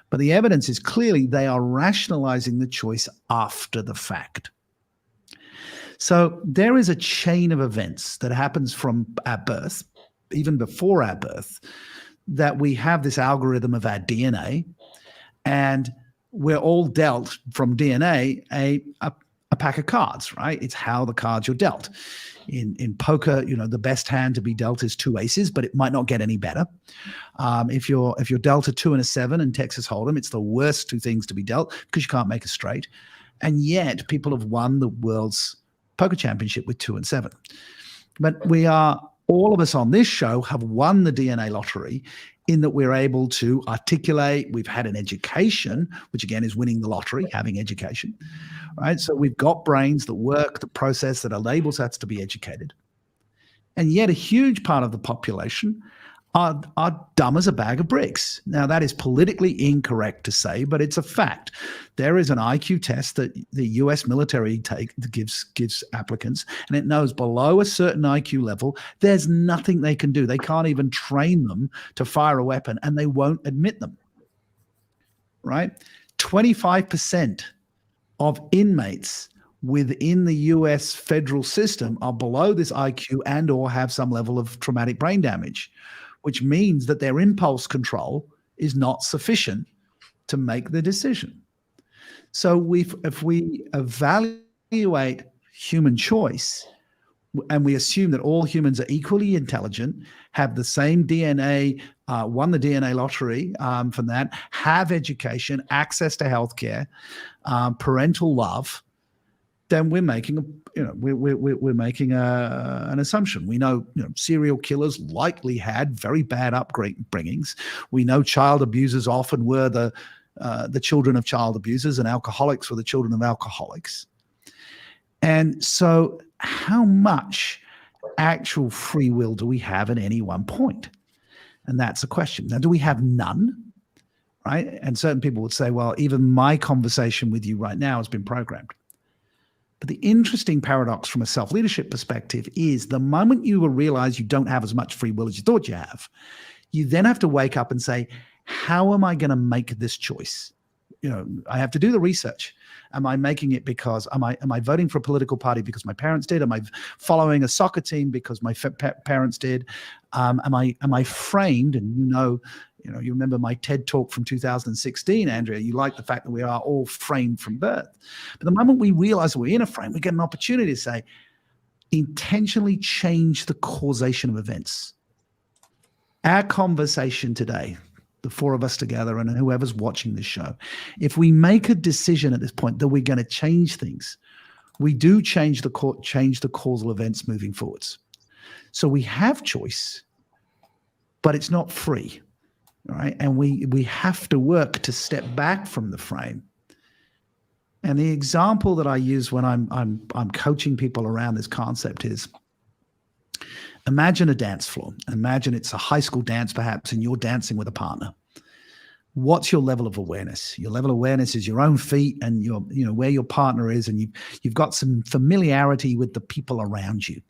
But the evidence is clearly they are rationalizing the choice after the fact. So there is a chain of events that happens from our birth, even before our birth, that we have this algorithm of our DNA, and we're all dealt from DNA a pack of cards, right? It's how the cards you're dealt. In poker, the best hand to be dealt is 2 aces, but it might not get any better. If you're dealt a 2 and a 7 in Texas Hold'em, it's the worst 2 things to be dealt because you can't make a straight. And yet people have won the world's poker championship with 2 and 7. But all of us on this show have won the DNA lottery in that we're able to articulate. We've had an education, which again is winning the lottery, having education, right? So we've got brains that work, that process, that enables us to be educated. And yet a huge part of the population are dumb as a bag of bricks. Now, that is politically incorrect to say, but it's a fact. There is an IQ test that the US military gives applicants, and it knows below a certain IQ level, there's nothing they can do. They can't even train them to fire a weapon, and they won't admit them, right? 25% of inmates within the US federal system are below this IQ and or have some level of traumatic brain damage, which means that their impulse control is not sufficient to make the decision. So if we evaluate human choice and we assume that all humans are equally intelligent, have the same DNA, won the DNA lottery from that, have education, access to healthcare, parental love, then we're making an assumption. We know, serial killers likely had very bad upbringings. We know child abusers often were the children of child abusers, and alcoholics were the children of alcoholics. And so, how much actual free will do we have at any one point? And that's a question. Now, do we have none? Right? And certain people would say, well, even my conversation with you right now has been programmed. But the interesting paradox from a self-leadership perspective is the moment you will realize you don't have as much free will as you thought you have, you then have to wake up and say, how am I going to make this choice? I have to do the research. Am I making it because, am I voting for a political party because my parents did? Am I following a soccer team because my parents did? Am I framed? And you remember my TED talk from 2016, Andrea. You like the fact that we are all framed from birth. But the moment we realize that we're in a frame, we get an opportunity to say, intentionally change the causation of events. Our conversation today, the 4 of us together and whoever's watching this show, if we make a decision at this point that we're going to change things, we do change the causal events moving forwards. So we have choice, but it's not free. All right. And we have to work to step back from the frame. And the example that I use when I'm coaching people around this concept is, imagine a dance floor. Imagine it's a high school dance perhaps, and you're dancing with a partner. What's your level of awareness? Your level of awareness is your own feet and where your partner is, and you've got some familiarity with the people around you,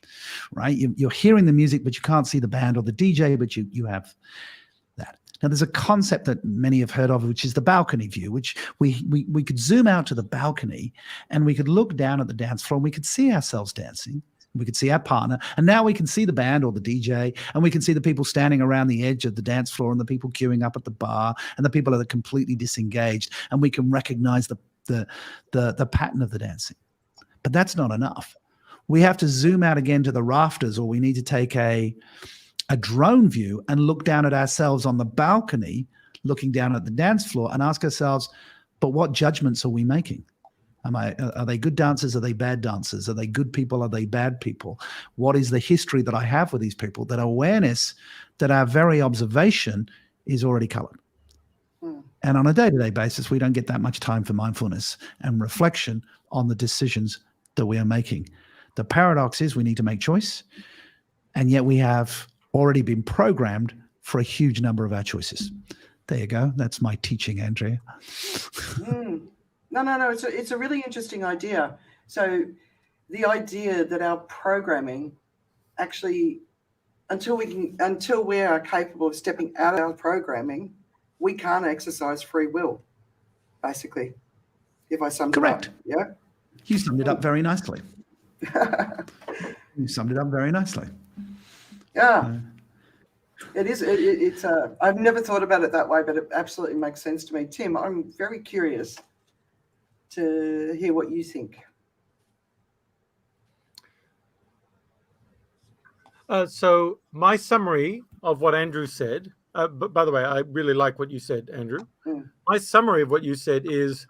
right? You're hearing the music, but you can't see the band or the DJ, but you have that. Now, there's a concept that many have heard of, which is the balcony view, which we could zoom out to the balcony and we could look down at the dance floor and we could see ourselves dancing. We could see our partner, and now we can see the band or the DJ, and we can see the people standing around the edge of the dance floor and the people queuing up at the bar and the people that are completely disengaged, and we can recognize the pattern of the dancing. But that's not enough. We have to zoom out again to the rafters, or we need to take a drone view and look down at ourselves on the balcony, looking down at the dance floor, and ask ourselves, but what judgments are we making? Are they good dancers? Are they bad dancers? Are they good people? Are they bad people? What is the history that I have with these people? That awareness, that our very observation is already colored. And on a day-to-day basis, we don't get that much time for mindfulness and reflection on the decisions that we are making. The paradox is we need to make choice, and yet we have already been programmed for a huge number of our choices. There you go. That's my teaching, Andrea. No. It's a really interesting idea. So the idea that our programming actually, until we are capable of stepping out of our programming, we can't exercise free will, basically, if I summed Correct. it up. Yeah? You summed it up very nicely. You summed it up very nicely. Yeah. It is. It's. I've never thought about it that way, but it absolutely makes sense to me. Tim, I'm very curious to hear what you think. So my summary of what Andrew said, but by the way, I really like what you said, Andrew. My summary of what you said is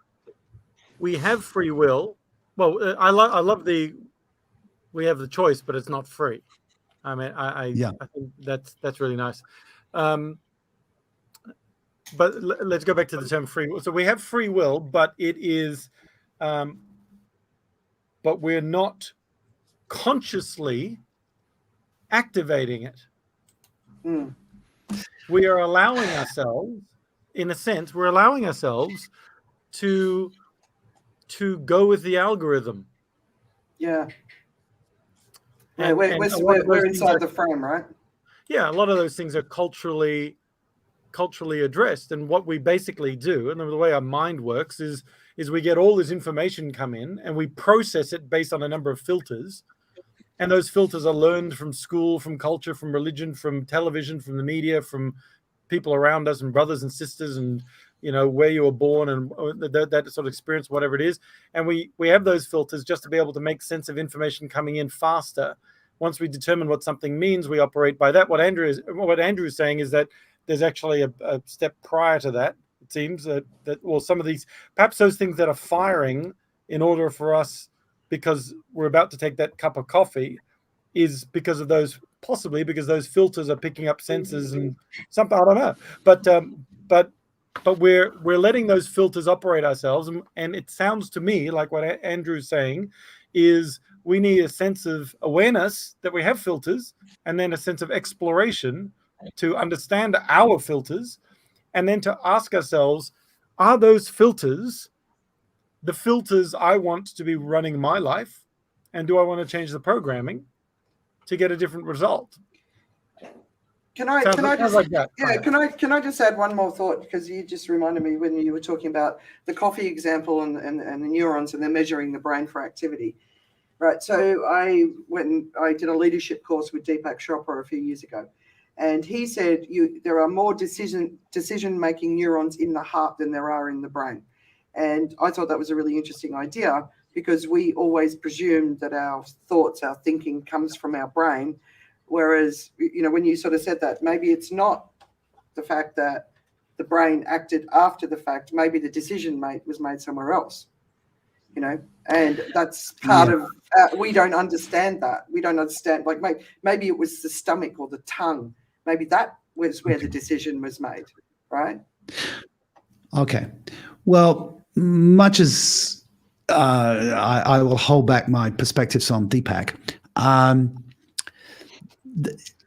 we have free will. Well, I love we have the choice, but it's not free. I mean, I think that's really nice. But let's go back to the term free will. So we have free will, but it is, but we're not consciously activating it. We are allowing ourselves, in a sense, to go with the algorithm. Yeah. We're inside the frame, right? Yeah, a lot of those things are culturally addressed, and what we basically do, and the way our mind works is we get all this information come in and we process it based on a number of filters, and those filters are learned from school, from culture, from religion, from television, from the media, from people around us and brothers and sisters, and where you were born and that sort of experience, whatever it is. And we have those filters just to be able to make sense of information coming in faster. Once we determine what something means, we operate by that. What Andrew is saying is that there's actually a step prior to that. It seems that some of these, perhaps those things that are firing in order for us, because we're about to take that cup of coffee, is because of those, possibly because those filters are picking up sensors and something, I don't know. But we're letting those filters operate ourselves, and it sounds to me like what Andrew's saying is we need a sense of awareness that we have filters, and then a sense of exploration to understand our filters, and then to ask ourselves, are those filters the filters I want to be running my life, and do I want to change the programming to get a different result? Can I just add one more thought, because you just reminded me when you were talking about the coffee example and the neurons, and they're measuring the brain for activity, right? So I did a leadership course with Deepak Chopra a few years ago, and he said there are more decision-making neurons in the heart than there are in the brain. And I thought that was a really interesting idea, because we always presume that our thoughts, our thinking comes from our brain. Whereas, when you sort of said that, maybe it's not the fact that the brain acted after the fact, maybe the decision was made somewhere else, and that's part of, we don't understand that. We don't understand, like maybe it was the stomach or the tongue. Maybe that was where the decision was made, right? Okay. Well, much as I will hold back my perspectives on Deepak,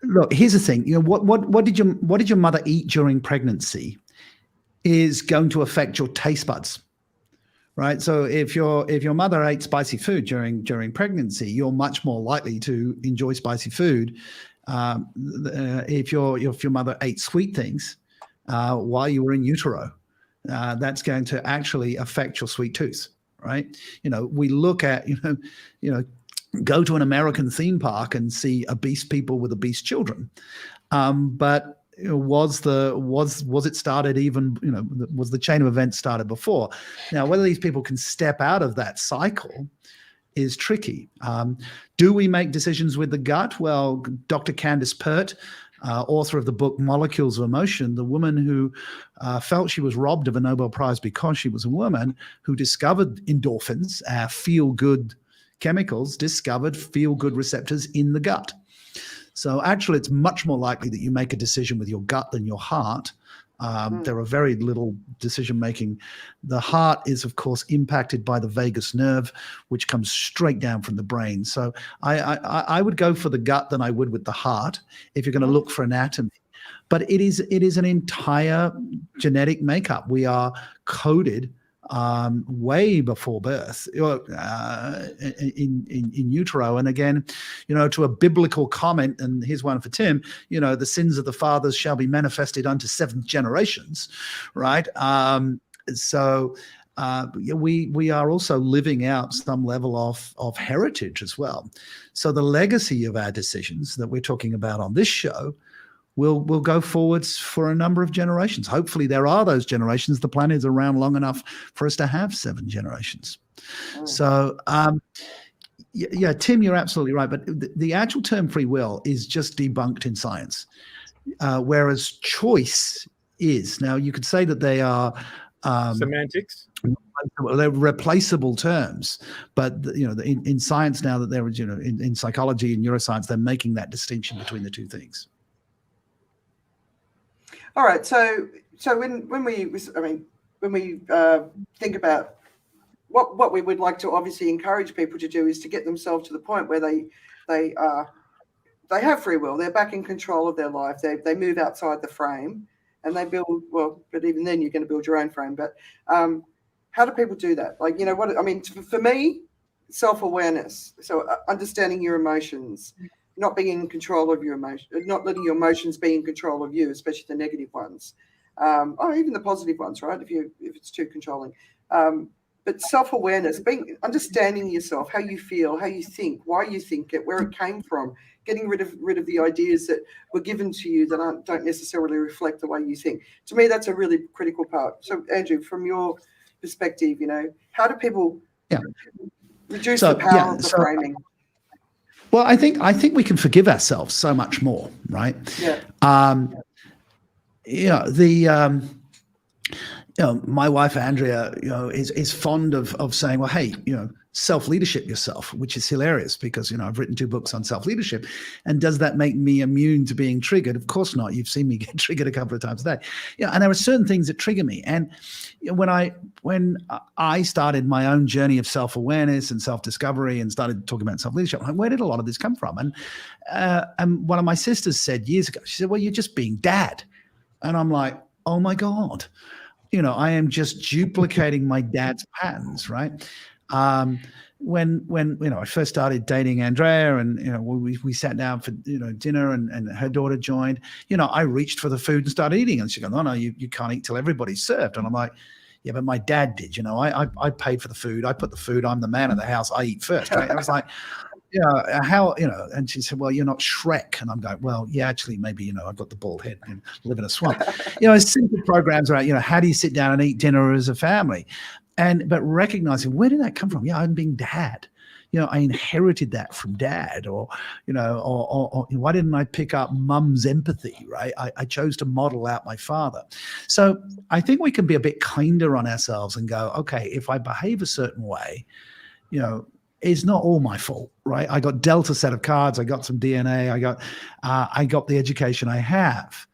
look, here's the thing. What did your mother eat during pregnancy is going to affect your taste buds, right? So if your mother ate spicy food during pregnancy, you're much more likely to enjoy spicy food. If your mother ate sweet things, while you were in utero. That's going to actually affect your sweet tooth, right? We look at, go to an American theme park and see obese people with obese children. But was it started even, was the chain of events started before? Now, whether these people can step out of that cycle is tricky. Do we make decisions with the gut? Well, Dr. Candace Pert, author of the book Molecules of Emotion, the woman who felt she was robbed of a Nobel Prize because she was a woman, who discovered endorphins, feel-good chemicals, discovered feel-good receptors in the gut. So actually, it's much more likely that you make a decision with your gut than your heart. There are very little decision-making. The heart is, of course, impacted by the vagus nerve, which comes straight down from the brain. So I would go for the gut than I would with the heart if you're going to look for anatomy. But it is an entire genetic makeup. We are coded way before birth in utero. And again, to a biblical comment, and here's one for Tim, the sins of the fathers shall be manifested unto seventh generations, right? So we are also living out some level of heritage as well. So the legacy of our decisions that we're talking about on this show will go forwards for a number of generations. Hopefully there are those generations. The planet is around long enough for us to have 7 generations. So, yeah, Tim, you're absolutely right. But the actual term free will is just debunked in science, whereas choice is. Now, you could say that they are semantics. They're replaceable terms, but in science now that there is, in psychology and neuroscience, they're making that distinction between the two things. All right, so when we think about what we would like to obviously encourage people to do is to get themselves to the point where they have free will. They're back in control of their life. They move outside the frame and they build. Well, but even then, you're going to build your own frame. But how do people do that? Like, for me, self-awareness. So understanding your emotions. Not being in control of your emotions, not letting your emotions be in control of you, especially the negative ones, or even the positive ones, right? If it's too controlling, but self-awareness, understanding yourself, how you feel, how you think, why you think it, where it came from, getting rid of the ideas that were given to you that don't necessarily reflect the way you think. To me, that's a really critical part. So, Andrew, from your perspective, how do people reduce the power of the framing? Well, I think we can forgive ourselves so much more, right? Yeah. My wife Andrea, is fond of saying, well, hey, self-leadership yourself, which is hilarious because I've written 2 books on self-leadership, and does that make me immune to being triggered? Of course not. You've seen me get triggered a couple of times a day. And there are certain things that trigger me. And when I started my own journey of self-awareness and self-discovery and started talking about self-leadership, I'm like, where did a lot of this come from? And one of my sisters said years ago, she said, well, you're just being dad. And I'm like, oh my God, I am just duplicating my dad's patterns, right? When I first started dating Andrea, and we sat down for dinner, and her daughter joined, I reached for the food and started eating, and she goes, no, you can't eat till everybody's served. And I'm like, yeah, but my dad did. I paid for the food, I put the food, I'm the man of the house, I eat first, right? I was like, how, and she said, well, you're not Shrek. And I'm going, well, yeah, actually, maybe, I've got the bald head and live in a swamp. Simple programs around, how do you sit down and eat dinner as a family? But recognizing, where did that come from? Yeah, I'm being dad. I inherited that from dad, or why didn't I pick up mum's empathy, right? I chose to model out my father. So I think we can be a bit kinder on ourselves and go, okay, if I behave a certain way, it's not all my fault, right? I got dealt a set of cards. I got some DNA. I got the education I have.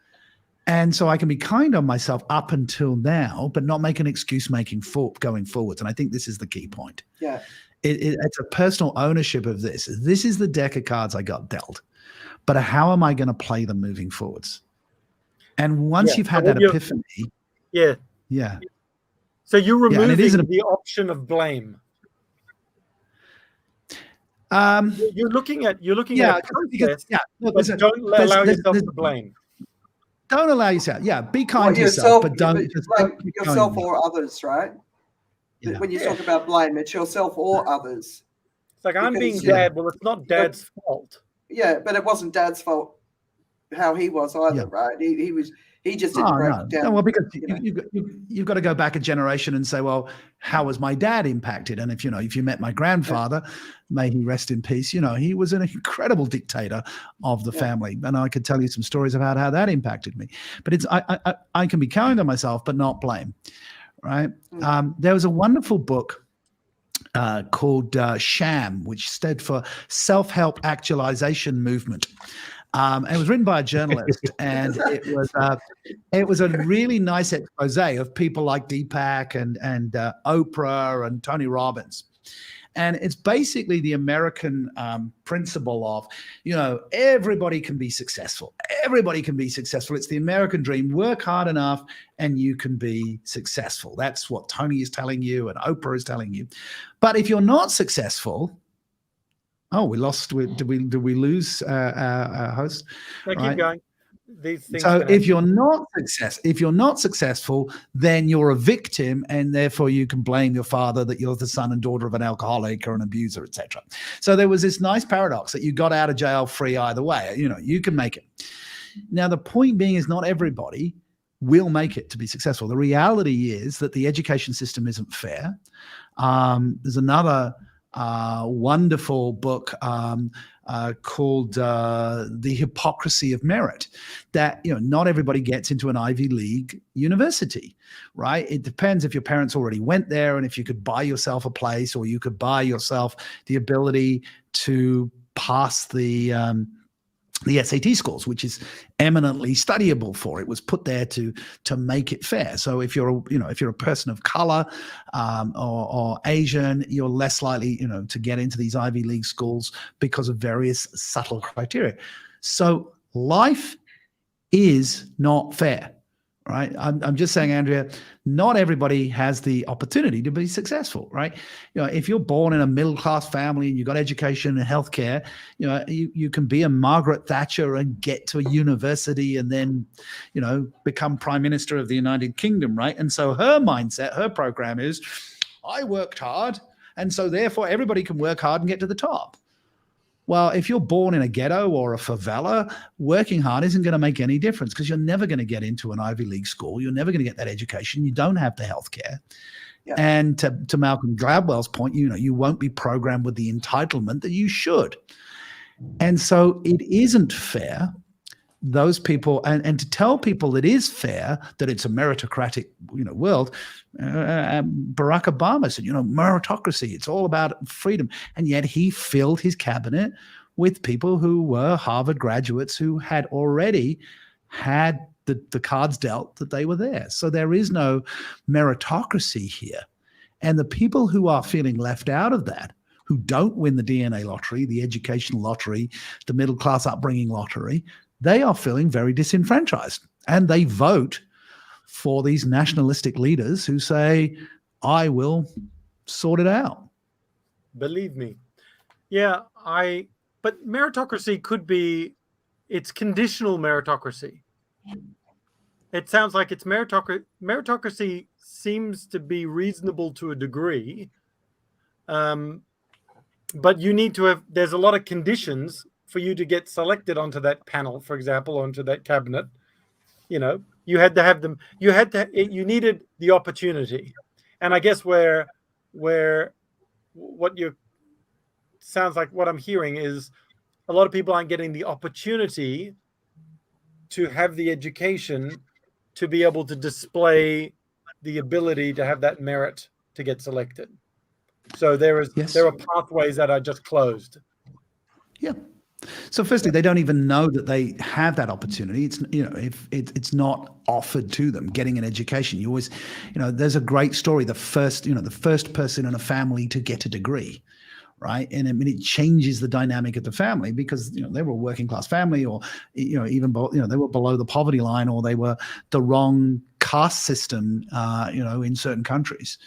And so I can be kind on myself up until now, but not make an excuse going forwards. And I think this is the key point. Yeah. It's a personal ownership of this. This is the deck of cards I got dealt, but how am I going to play them moving forwards? And once you've had that epiphany. Yeah. Yeah. So you're removing the option of blame. You're looking at a process, but don't allow yourself to blame. don't allow yourself. Yeah, be kind Well, to yourself, but yeah, don't just like don't keep yourself going. or others, right? Yeah. When you talk about blame, it's yourself or others. It's like, I'm being Because, dad. Well, it's not dad's fault. Yeah, but it wasn't Dad's fault how he was either, Yeah. right? He just didn't break No. down. No, well, because you know. you've got to go back a generation and say, well, how was my dad impacted? And if you met my grandfather, may he rest in peace, he was an incredible dictator of the family. And I could tell you some stories about how that impacted me. But I can be kind to myself, but not blame, right? There was a wonderful book called SHAM, which stood for Self-Help Actualization Movement. It was written by a journalist, and it was a really nice expose of people like Deepak and Oprah and Tony Robbins. And it's basically the American principle of, everybody can be successful. Everybody can be successful. It's the American dream. Work hard enough and you can be successful. That's what Tony is telling you and Oprah is telling you. But if you're not successful, we lost. Did we lose our host? No, keep going. These things So if you're not successful, then you're a victim, and therefore you can blame your father that you're the son and daughter of an alcoholic or an abuser, etc. So there was this nice paradox that you got out of jail free either way. You can make it. Now the point being is not everybody will make it to be successful. The reality is that the education system isn't fair. There's another wonderful book called The Hypocrisy of Merit, that not everybody gets into an Ivy League university, right? It depends if your parents already went there, and if you could buy yourself a place, or you could buy yourself the ability to pass the SAT scores, which is eminently studyable for. It was put there to make it fair. So if you're a person of color or Asian, you're less likely to get into these Ivy League schools because of various subtle criteria. So life is not fair, right? I'm just saying, Andrea, not everybody has the opportunity to be successful, right? If you're born in a middle-class family and you've got education and healthcare, you can be a Margaret Thatcher and get to a university and then, become Prime Minister of the United Kingdom, right? And so her mindset, her program is, I worked hard, and so therefore everybody can work hard and get to the top. Well, if you're born in a ghetto or a favela, working hard isn't going to make any difference, because you're never going to get into an Ivy League school. You're never going to get that education. You don't have the healthcare. Yeah. And to Malcolm Gladwell's point, you won't be programmed with the entitlement that you should. And so it isn't fair. Those people, and to tell people it is fair, that it's a meritocratic world, Barack Obama said, meritocracy, it's all about freedom. And yet he filled his cabinet with people who were Harvard graduates who had already had the cards dealt that they were there. So there is no meritocracy here. And the people who are feeling left out of that, who don't win the DNA lottery, the educational lottery, the middle class upbringing lottery, they are feeling very disenfranchised, and they vote for these nationalistic leaders who say, I will sort it out. Believe me. Yeah, but meritocracy could be, it's conditional meritocracy. It sounds like it's meritocracy. Meritocracy seems to be reasonable to a degree, but you need to have, there's a lot of conditions for you to get selected onto that panel, for example, onto that cabinet. You had to have them, you needed the opportunity. And I guess where what you sounds like what I'm hearing is a lot of people aren't getting the opportunity to have the education to be able to display the ability to have that merit to get selected. So there are pathways that are just closed. Yeah. So firstly, they don't even know that they have that opportunity. It's, if it's not offered to them, getting an education. You always, there's a great story. The first person in a family to get a degree, right? And I mean, it changes the dynamic of the family, because, they were a working class family, or, even, they were below the poverty line, or they were the wrong caste system, in certain countries.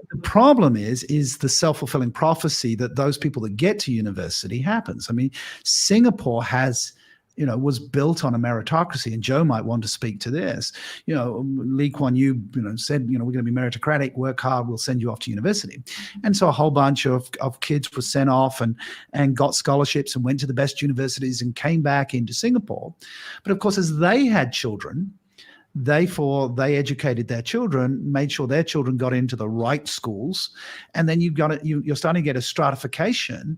The problem is the self-fulfilling prophecy that those people that get to university happens. I mean, Singapore has was built on a meritocracy, and Joe might want to speak to this. Lee Kuan Yew, said, we're going to be meritocratic, work hard, we'll send you off to university. And so a whole bunch of kids were sent off and got scholarships and went to the best universities and came back into Singapore. But of course, as they had children, they educated their children, made sure their children got into the right schools, and then you're starting to get a stratification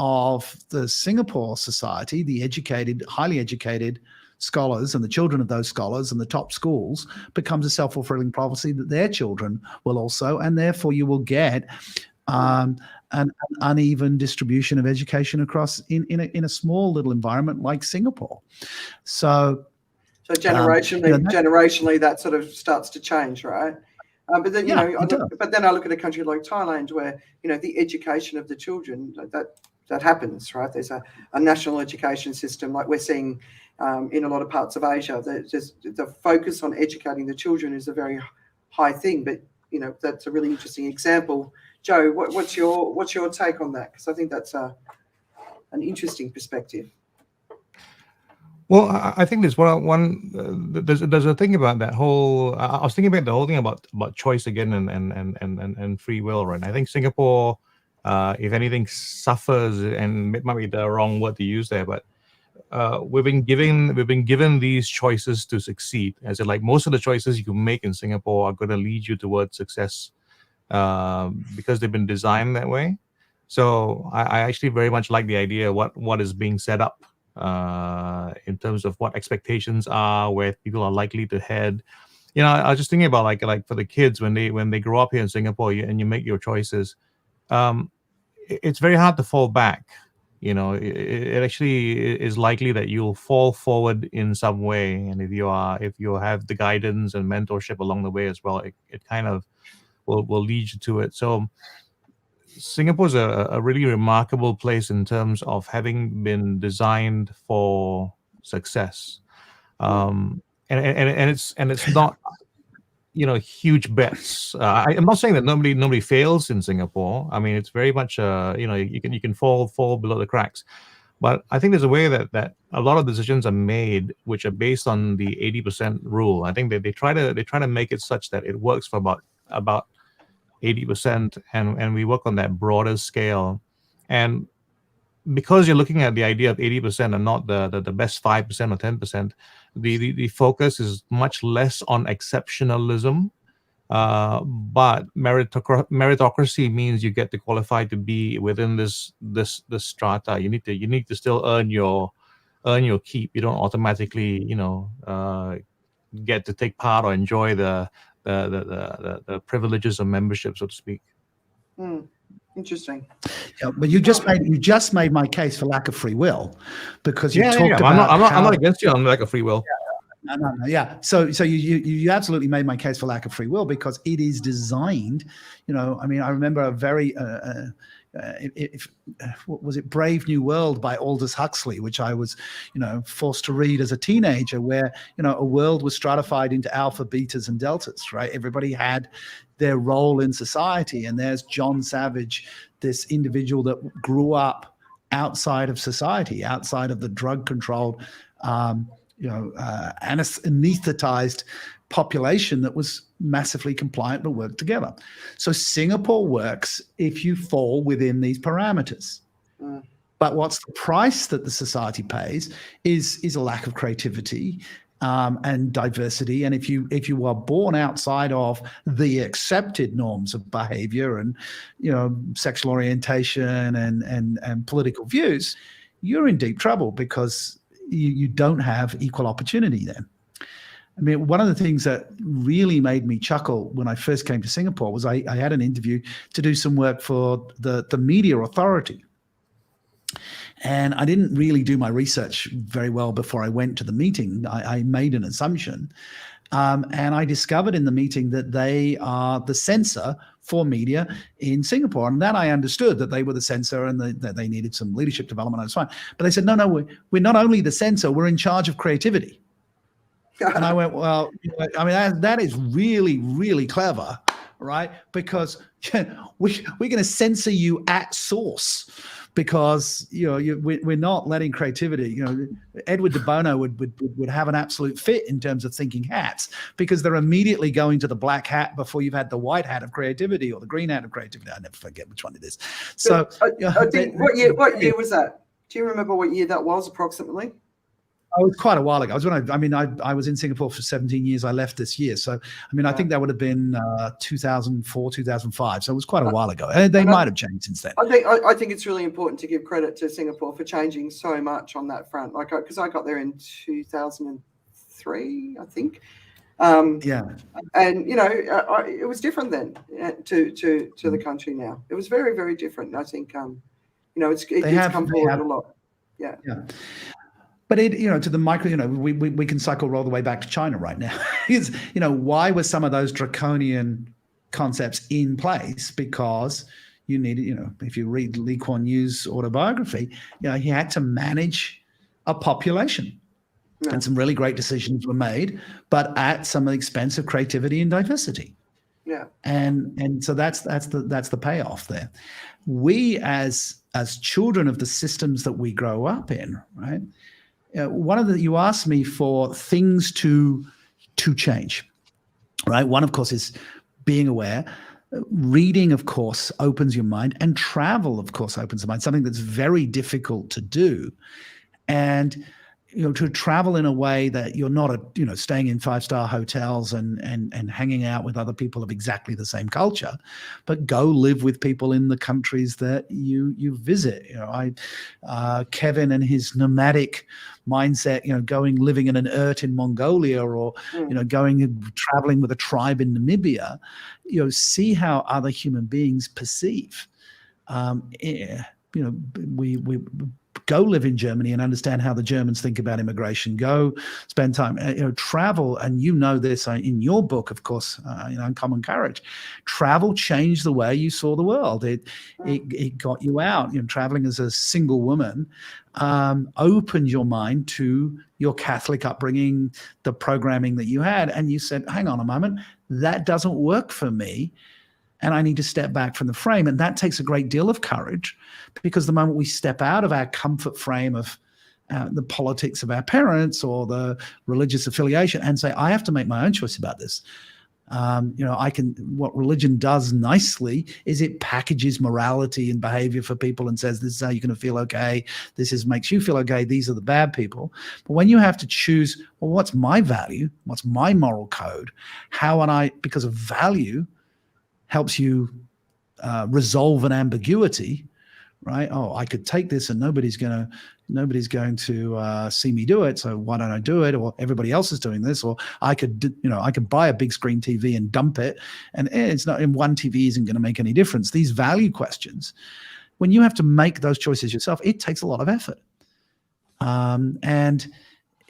of the Singapore society, the educated, highly educated scholars and the children of those scholars and the top schools becomes a self-fulfilling prophecy that their children will also, and therefore you will get an uneven distribution of education across in a small little environment like Singapore. So generationally, that sort of starts to change, right? But then I look at a country like Thailand where the education of the children that happens, right? There's a national education system like we're seeing in a lot of parts of Asia. The focus on educating the children is a very high thing, but that's a really interesting example. Joe, what's your take on that? Because I think that's an interesting perspective. Well, I think there's there's a thing about that whole. I was thinking about the whole thing about choice again and free will, right? I think Singapore, if anything, suffers, and it might be the wrong word to use there, but we've been given these choices to succeed. As in, like, most of the choices you can make in Singapore are going to lead you towards success because they've been designed that way. So I actually very much like the idea of what is being set up. In terms of what expectations are, where people are likely to head. I was just thinking about like for the kids when they grow up here in Singapore and you make your choices, it's very hard to fall back. It actually is likely that you'll fall forward in some way, and if you have the guidance and mentorship along the way as well, it kind of will lead you to it. So Singapore's a really remarkable place in terms of having been designed for success, and it's not huge bets. I'm not saying that nobody fails in Singapore. I mean, it's very much you can fall below the cracks, but I think there's a way that a lot of decisions are made which are based on the 80% rule. I think that they try to make it such that it works for about 80%, and we work on that broader scale. And because you're looking at the idea of 80% and not the best 5% or 10%, the focus is much less on exceptionalism. But meritocracy means you get to qualify to be within this strata. You need to still earn your keep. You don't automatically get to take part or enjoy the privileges of membership, so to speak. Interesting. Yeah, but you just made my case for lack of free will, because you talked about. I'm not against you on lack of free will. No. Yeah. So you absolutely made my case for lack of free will, because it is designed. I mean, I remember a very. What was it? Brave New World by Aldous Huxley, which I was, forced to read as a teenager, where, a world was stratified into alpha, betas, and deltas, right? Everybody had their role in society. And there's John Savage, this individual that grew up outside of society, outside of the drug-controlled, anesthetized population that was massively compliant but worked together. So Singapore works if you fall within these parameters. But what's the price that the society pays is a lack of creativity and diversity. And if you are born outside of the accepted norms of behavior and sexual orientation and political views, you're in deep trouble, because you don't have equal opportunity then. I mean, one of the things that really made me chuckle when I first came to Singapore was I had an interview to do some work for the media authority. And I didn't really do my research very well before I went to the meeting. I made an assumption. And I discovered in the meeting that they are the censor for media in Singapore. And that I understood, that they were the censor and that they needed some leadership development. I was fine. But they said, no, we're not only the censor, we're in charge of creativity. And I went, well, I mean, that is really, really clever, right? Because we're going to censor you at source, because we're not letting creativity. Edward de Bono would have an absolute fit in terms of thinking hats, because they're immediately going to the black hat before you've had the white hat of creativity or the green hat of creativity. I never forget which one it is. So I think what year was that? Do you remember what year that was approximately? Oh, it was quite a while ago. I was in Singapore for 17 years. I left this year. So, I think that would have been 2004, 2005. So it was quite a while ago. They might have changed since then. I think it's really important to give credit to Singapore for changing so much on that front. Like, because I got there in 2003, I think. And it was different then to the country now. It was very, very different. I think it's come forward a lot. Yeah. But to the micro, we can cycle all the way back to China right now. Why were some of those draconian concepts in place? Because you needed, if you read Lee Kuan Yew's autobiography, he had to manage a population, and some really great decisions were made, but at some expense of creativity and diversity. Yeah. And so that's the payoff there. We as children of the systems that we grow up in, right? You asked me for things to change, right? One, of course, is being aware. Reading, of course, opens your mind, and travel, of course, opens the mind. Something that's very difficult to do, and to travel in a way that you're not staying in 5-star hotels and hanging out with other people of exactly the same culture, but go live with people in the countries that you visit. Kevin and his nomadic mindset, living in an yurt in Mongolia, or going and traveling with a tribe in Namibia, see how other human beings perceive. We go live in Germany and understand how the Germans think about immigration. Go spend time, travel, and this in your book, of course, Uncommon Courage. Travel changed the way you saw the world. It got you out. Traveling as a single woman opened your mind to your Catholic upbringing, the programming that you had, and you said, "Hang on a moment, that doesn't work for me." And I need to step back from the frame. And that takes a great deal of courage, because the moment we step out of our comfort frame of the politics of our parents or the religious affiliation and say, I have to make my own choice about this. What religion does nicely is it packages morality and behavior for people and says, this is how you're going to feel okay. This makes you feel okay. These are the bad people. But when you have to choose, well, what's my value? What's my moral code? Because of value, helps you resolve an ambiguity, right? Oh, I could take this and nobody's going to see me do it, so why don't I do it? Or everybody else is doing this, or I could buy a big screen TV and dump it, and it's not. And one TV isn't going to make any difference. These value questions, when you have to make those choices yourself, it takes a lot of effort, and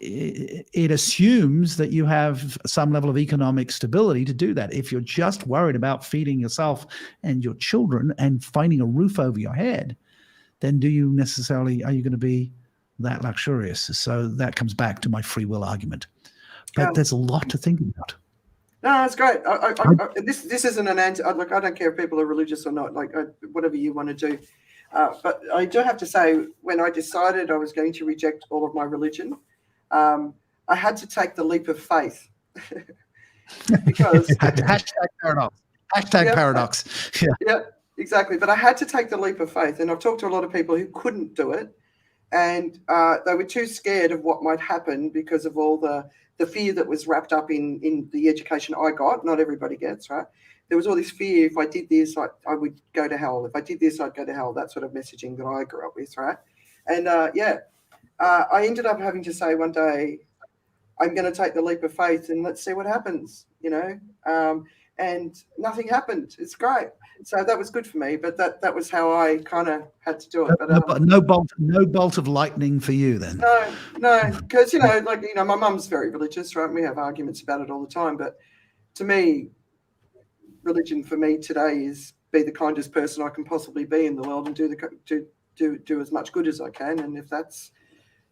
it assumes that you have some level of economic stability to do that. If you're just worried about feeding yourself and your children and finding a roof over your head, then are you going to be that luxurious? So that comes back to my free will argument. But there's a lot to think about. No, that's great. This isn't an answer. Look, I don't care if people are religious or not, whatever you want to do. But I do have to say, when I decided I was going to reject all of my religion, I had to take the leap of faith. Because hashtag paradox. Paradox. Yeah, exactly. But I had to take the leap of faith, and I've talked to a lot of people who couldn't do it, and they were too scared of what might happen because of all the fear that was wrapped up in the education I got. Not everybody gets, right? There was all this fear. If I did this, I would go to hell. If I did this, I'd go to hell. That sort of messaging that I grew up with, right? And I ended up having to say one day, I'm going to take the leap of faith and let's see what happens, and nothing happened. It's great. So that was good for me, but that was how I kind of had to do it. But no bolt of lightning for you then. No, because, my mum's very religious, right? We have arguments about it all the time. But to me, religion for me today is be the kindest person I can possibly be in the world and do as much good as I can. And if that's,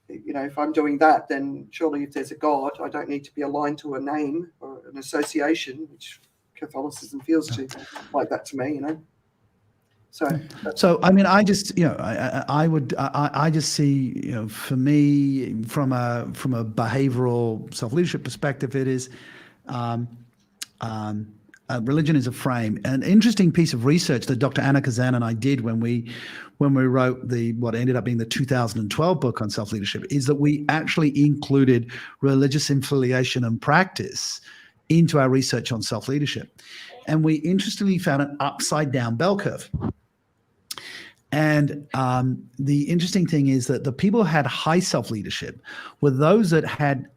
if I'm doing that, then surely if there's a God, I don't need to be aligned to a name or an association, which Catholicism feels like that to me, So I mean, I just, I just see, for me, from a behavioral self-leadership perspective, it is, religion is a frame. An interesting piece of research that Dr. Anna Kazan and I did when we wrote what ended up being the 2012 book on self-leadership is that we actually included religious affiliation and practice into our research on self-leadership. And we interestingly found an upside down bell curve. And the interesting thing is that the people who had high self-leadership were those that had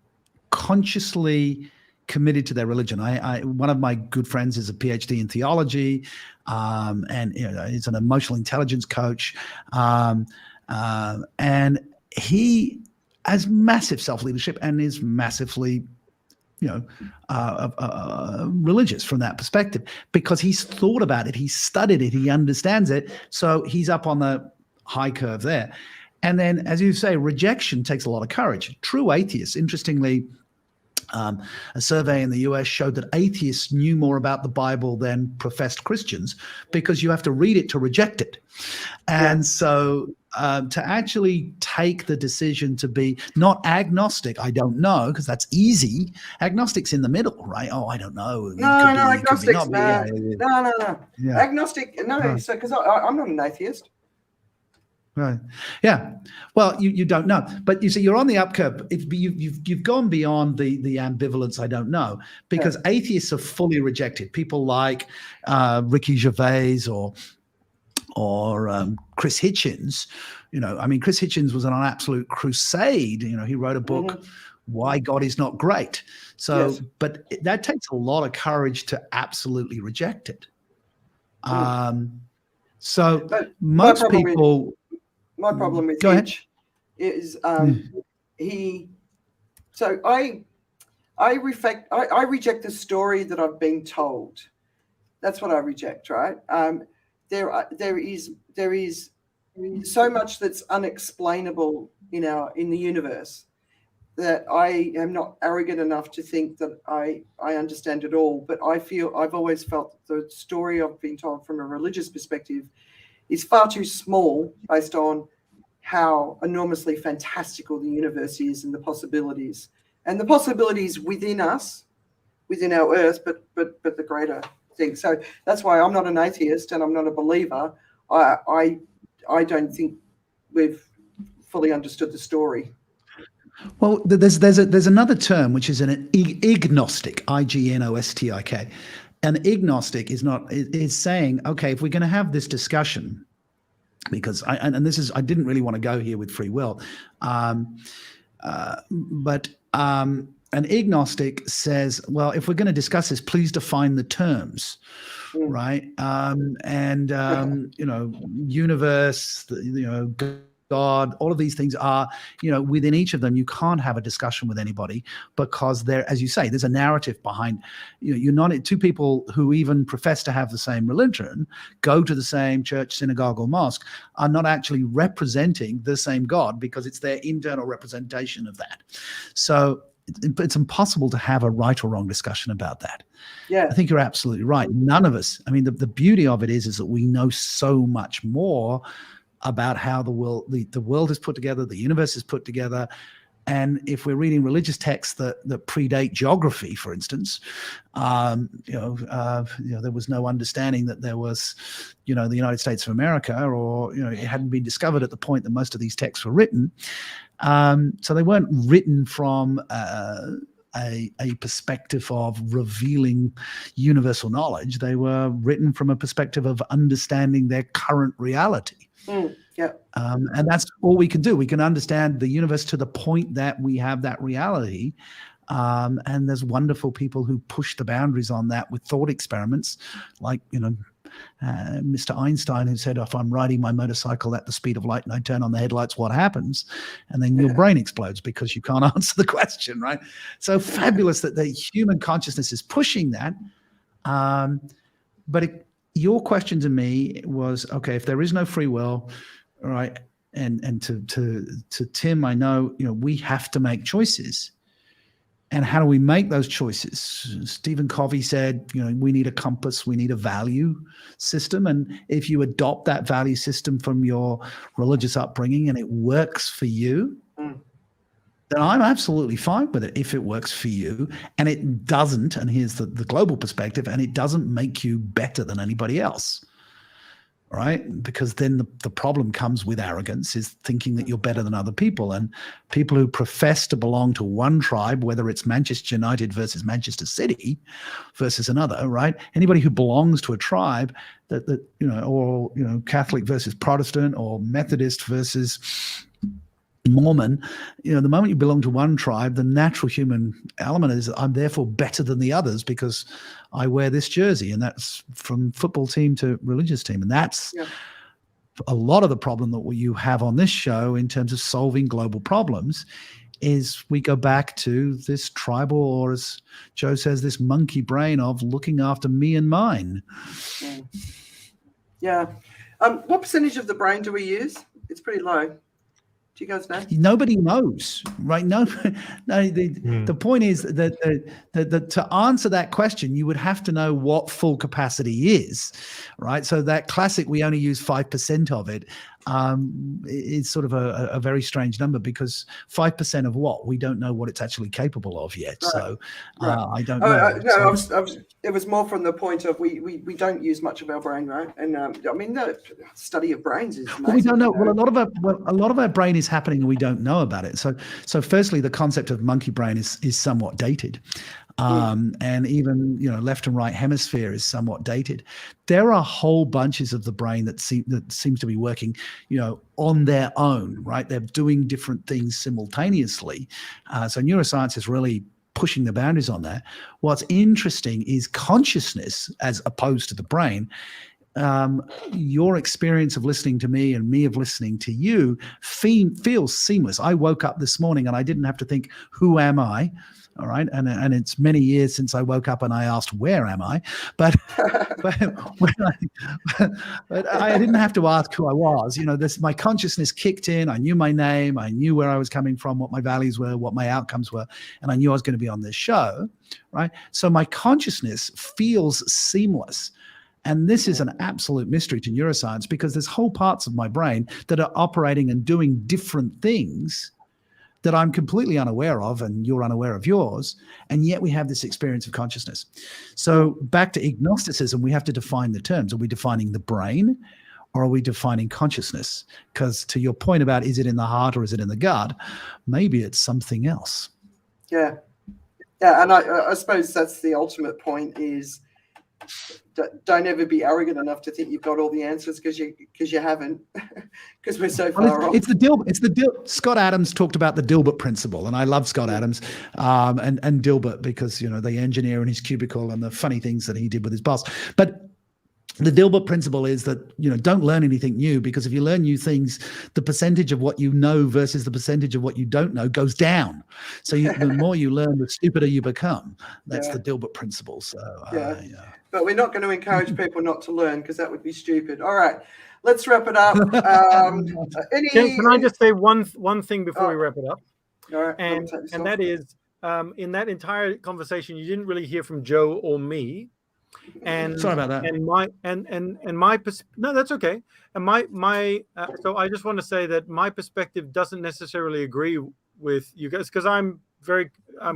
consciously committed to their religion. One of my good friends is a PhD in theology, and he's an emotional intelligence coach, and he has massive self-leadership and is massively religious from that perspective, because he's thought about it, he's studied it, he understands it, so he's up on the high curve there. And then, as you say, rejection takes a lot of courage. True atheists, interestingly, a survey in the US showed that atheists knew more about the Bible than professed Christians, because you have to read it to reject it. And so to actually take the decision to be not agnostic, I don't know, because that's easy. Agnostic's in the middle, right? Oh, I don't know. Agnostics, no. Yeah. Agnostic, no. So, because I'm not an atheist. Right. Yeah. Well, you don't know, but you see, you're on the up curve. You've gone beyond the ambivalence. I don't know, because atheists are fully rejected. People like Ricky Gervais or Chris Hitchens. Chris Hitchens was on an absolute crusade. He wrote a book, Why God Is Not Great. So, but that takes a lot of courage to absolutely reject it. So most people. My problem with Hitch is he. So I reject the story that I've been told. That's what I reject, right? There is so much that's unexplainable in the universe that I am not arrogant enough to think that I understand it all. But I've always felt the story I've been told from a religious perspective is far too small based on how enormously fantastical the universe is and the possibilities within us, within our earth, but the greater thing. So that's why I'm not an atheist and I'm not a believer. I don't think we've fully understood the story. Well, there's another term which is an ignostic, ignostic. An agnostic is saying, okay, if we're going to have this discussion, because I didn't really want to go here with free will, but an agnostic says, well, if we're going to discuss this, please define the terms, right? Universe, God, all of these things are, within each of them, you can't have a discussion with anybody because as you say, there's a narrative behind, you're not two people who even profess to have the same religion, go to the same church, synagogue, or mosque, are not actually representing the same God because it's their internal representation of that. So it's impossible to have a right or wrong discussion about that. Yeah, I think you're absolutely right. None of us, the beauty of it is that we know so much more about how the world is put together, the universe is put together. And if we're reading religious texts that predate geography, for instance, there was no understanding that there was, the United States of America, or, it hadn't been discovered at the point that most of these texts were written. So they weren't written from a perspective of revealing universal knowledge. They were written from a perspective of understanding their current reality. And that's all we can do. We can understand the universe to the point that we have that reality. And there's wonderful people who push the boundaries on that with thought experiments, like, Mr. Einstein, who said, if I'm riding my motorcycle at the speed of light and I turn on the headlights, what happens? And then your brain explodes because you can't answer the question, right? So fabulous that the human consciousness is pushing that. But your question to me was, okay, if there is no free will, right, and to Tim, I know, we have to make choices. And how do we make those choices? Stephen Covey said, we need a compass, we need a value system. And if you adopt that value system from your religious upbringing and it works for you, then I'm absolutely fine with it if it works for you. And it doesn't, and here's the global perspective, and it doesn't make you better than anybody else. Right? Because then the problem comes with arrogance, is thinking that you're better than other people. And people who profess to belong to one tribe, whether it's Manchester United versus Manchester City versus another, right? Anybody who belongs to a tribe or Catholic versus Protestant, or Methodist versus Mormon, the moment you belong to one tribe, the natural human element is I'm therefore better than the others because I wear this jersey, and that's from football team to religious team. And that's a lot of the problem that you have on this show in terms of solving global problems, is we go back to this tribal, or as Joe says, this monkey brain of looking after me and mine. Yeah. What percentage of the brain do we use? It's pretty low. Do you guys know? Nobody knows, right? No. The point is that to answer that question, you would have to know what full capacity is, right? So that classic, we only use 5% of it, is sort of a very strange number, because 5% of what? We don't know what it's actually capable of yet. Right. So I don't know. It was more from the point of we don't use much of our brain, right? And the study of brains is amazing. Well, we don't know. Well, a lot of our brain is happening and we don't know about it. So firstly, the concept of monkey brain is somewhat dated. And even left and right hemisphere is somewhat dated. There are whole bunches of the brain that seems to be working on their own, right? They're doing different things simultaneously. So neuroscience is really pushing the boundaries on that. What's interesting is consciousness as opposed to the brain. Your experience of listening to me and me of listening to you feels seamless. I woke up this morning and I didn't have to think, who am I? All right. And it's many years since I woke up and I asked, where am I? But I didn't have to ask who I was. My consciousness kicked in. I knew my name. I knew where I was coming from, what my values were, what my outcomes were. And I knew I was going to be on this show. Right. So my consciousness feels seamless. And this is an absolute mystery to neuroscience, because there's whole parts of my brain that are operating and doing different things that I'm completely unaware of, and you're unaware of yours, and yet we have this experience of consciousness. So back to agnosticism, we have to define the terms. Are we defining the brain, or are we defining consciousness? Because to your point about, is it in the heart or is it in the gut, maybe it's something else. Yeah, and I suppose that's the ultimate point, is don't ever be arrogant enough to think you've got all the answers, because you haven't, because we're so far off. It's the Dilbert. Scott Adams talked about the Dilbert principle, and I love Scott Adams and Dilbert, because the engineer in his cubicle and the funny things that he did with his boss. But the Dilbert principle is that, don't learn anything new, because if you learn new things, the percentage of what you know versus the percentage of what you don't know goes down. So the more you learn, the stupider you become. That's the Dilbert principle. So But we're not going to encourage people not to learn, because that would be stupid. All right, let's wrap it up. Can I just say one thing before we wrap it up? All right, and that is, in that entire conversation, you didn't really hear from Joe or me. And sorry about that. No, that's okay. And so I just want to say that my perspective doesn't necessarily agree with you guys, because I'm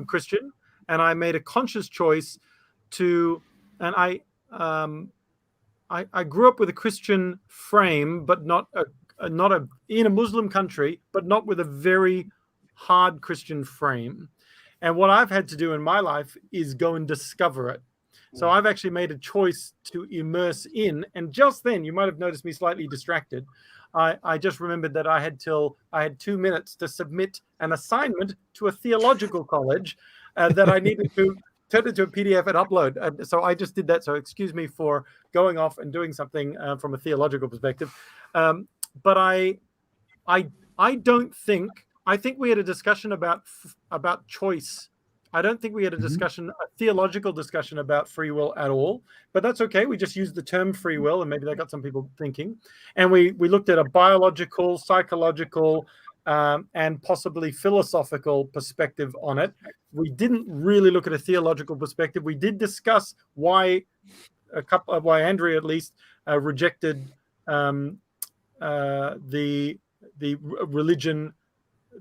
Christian, and I made a conscious choice and I grew up with a Christian frame, but not in a Muslim country, but not with a very hard Christian frame. And what I've had to do in my life is go and discover it. So I've actually made a choice to immerse in, and just then, you might have noticed me slightly distracted. I just remembered that I had 2 minutes to submit an assignment to a theological college that I needed to turn it to a PDF and upload. So I just did that. So excuse me for going off and doing something from a theological perspective. But I don't think. I think we had a discussion about choice. I don't think we had a theological discussion about free will at all, but that's okay. We just used the term free will, and maybe that got some people thinking. And we looked at a biological, psychological, and possibly philosophical perspective on it. We didn't really look at a theological perspective. We did discuss why Andrea at least rejected the religion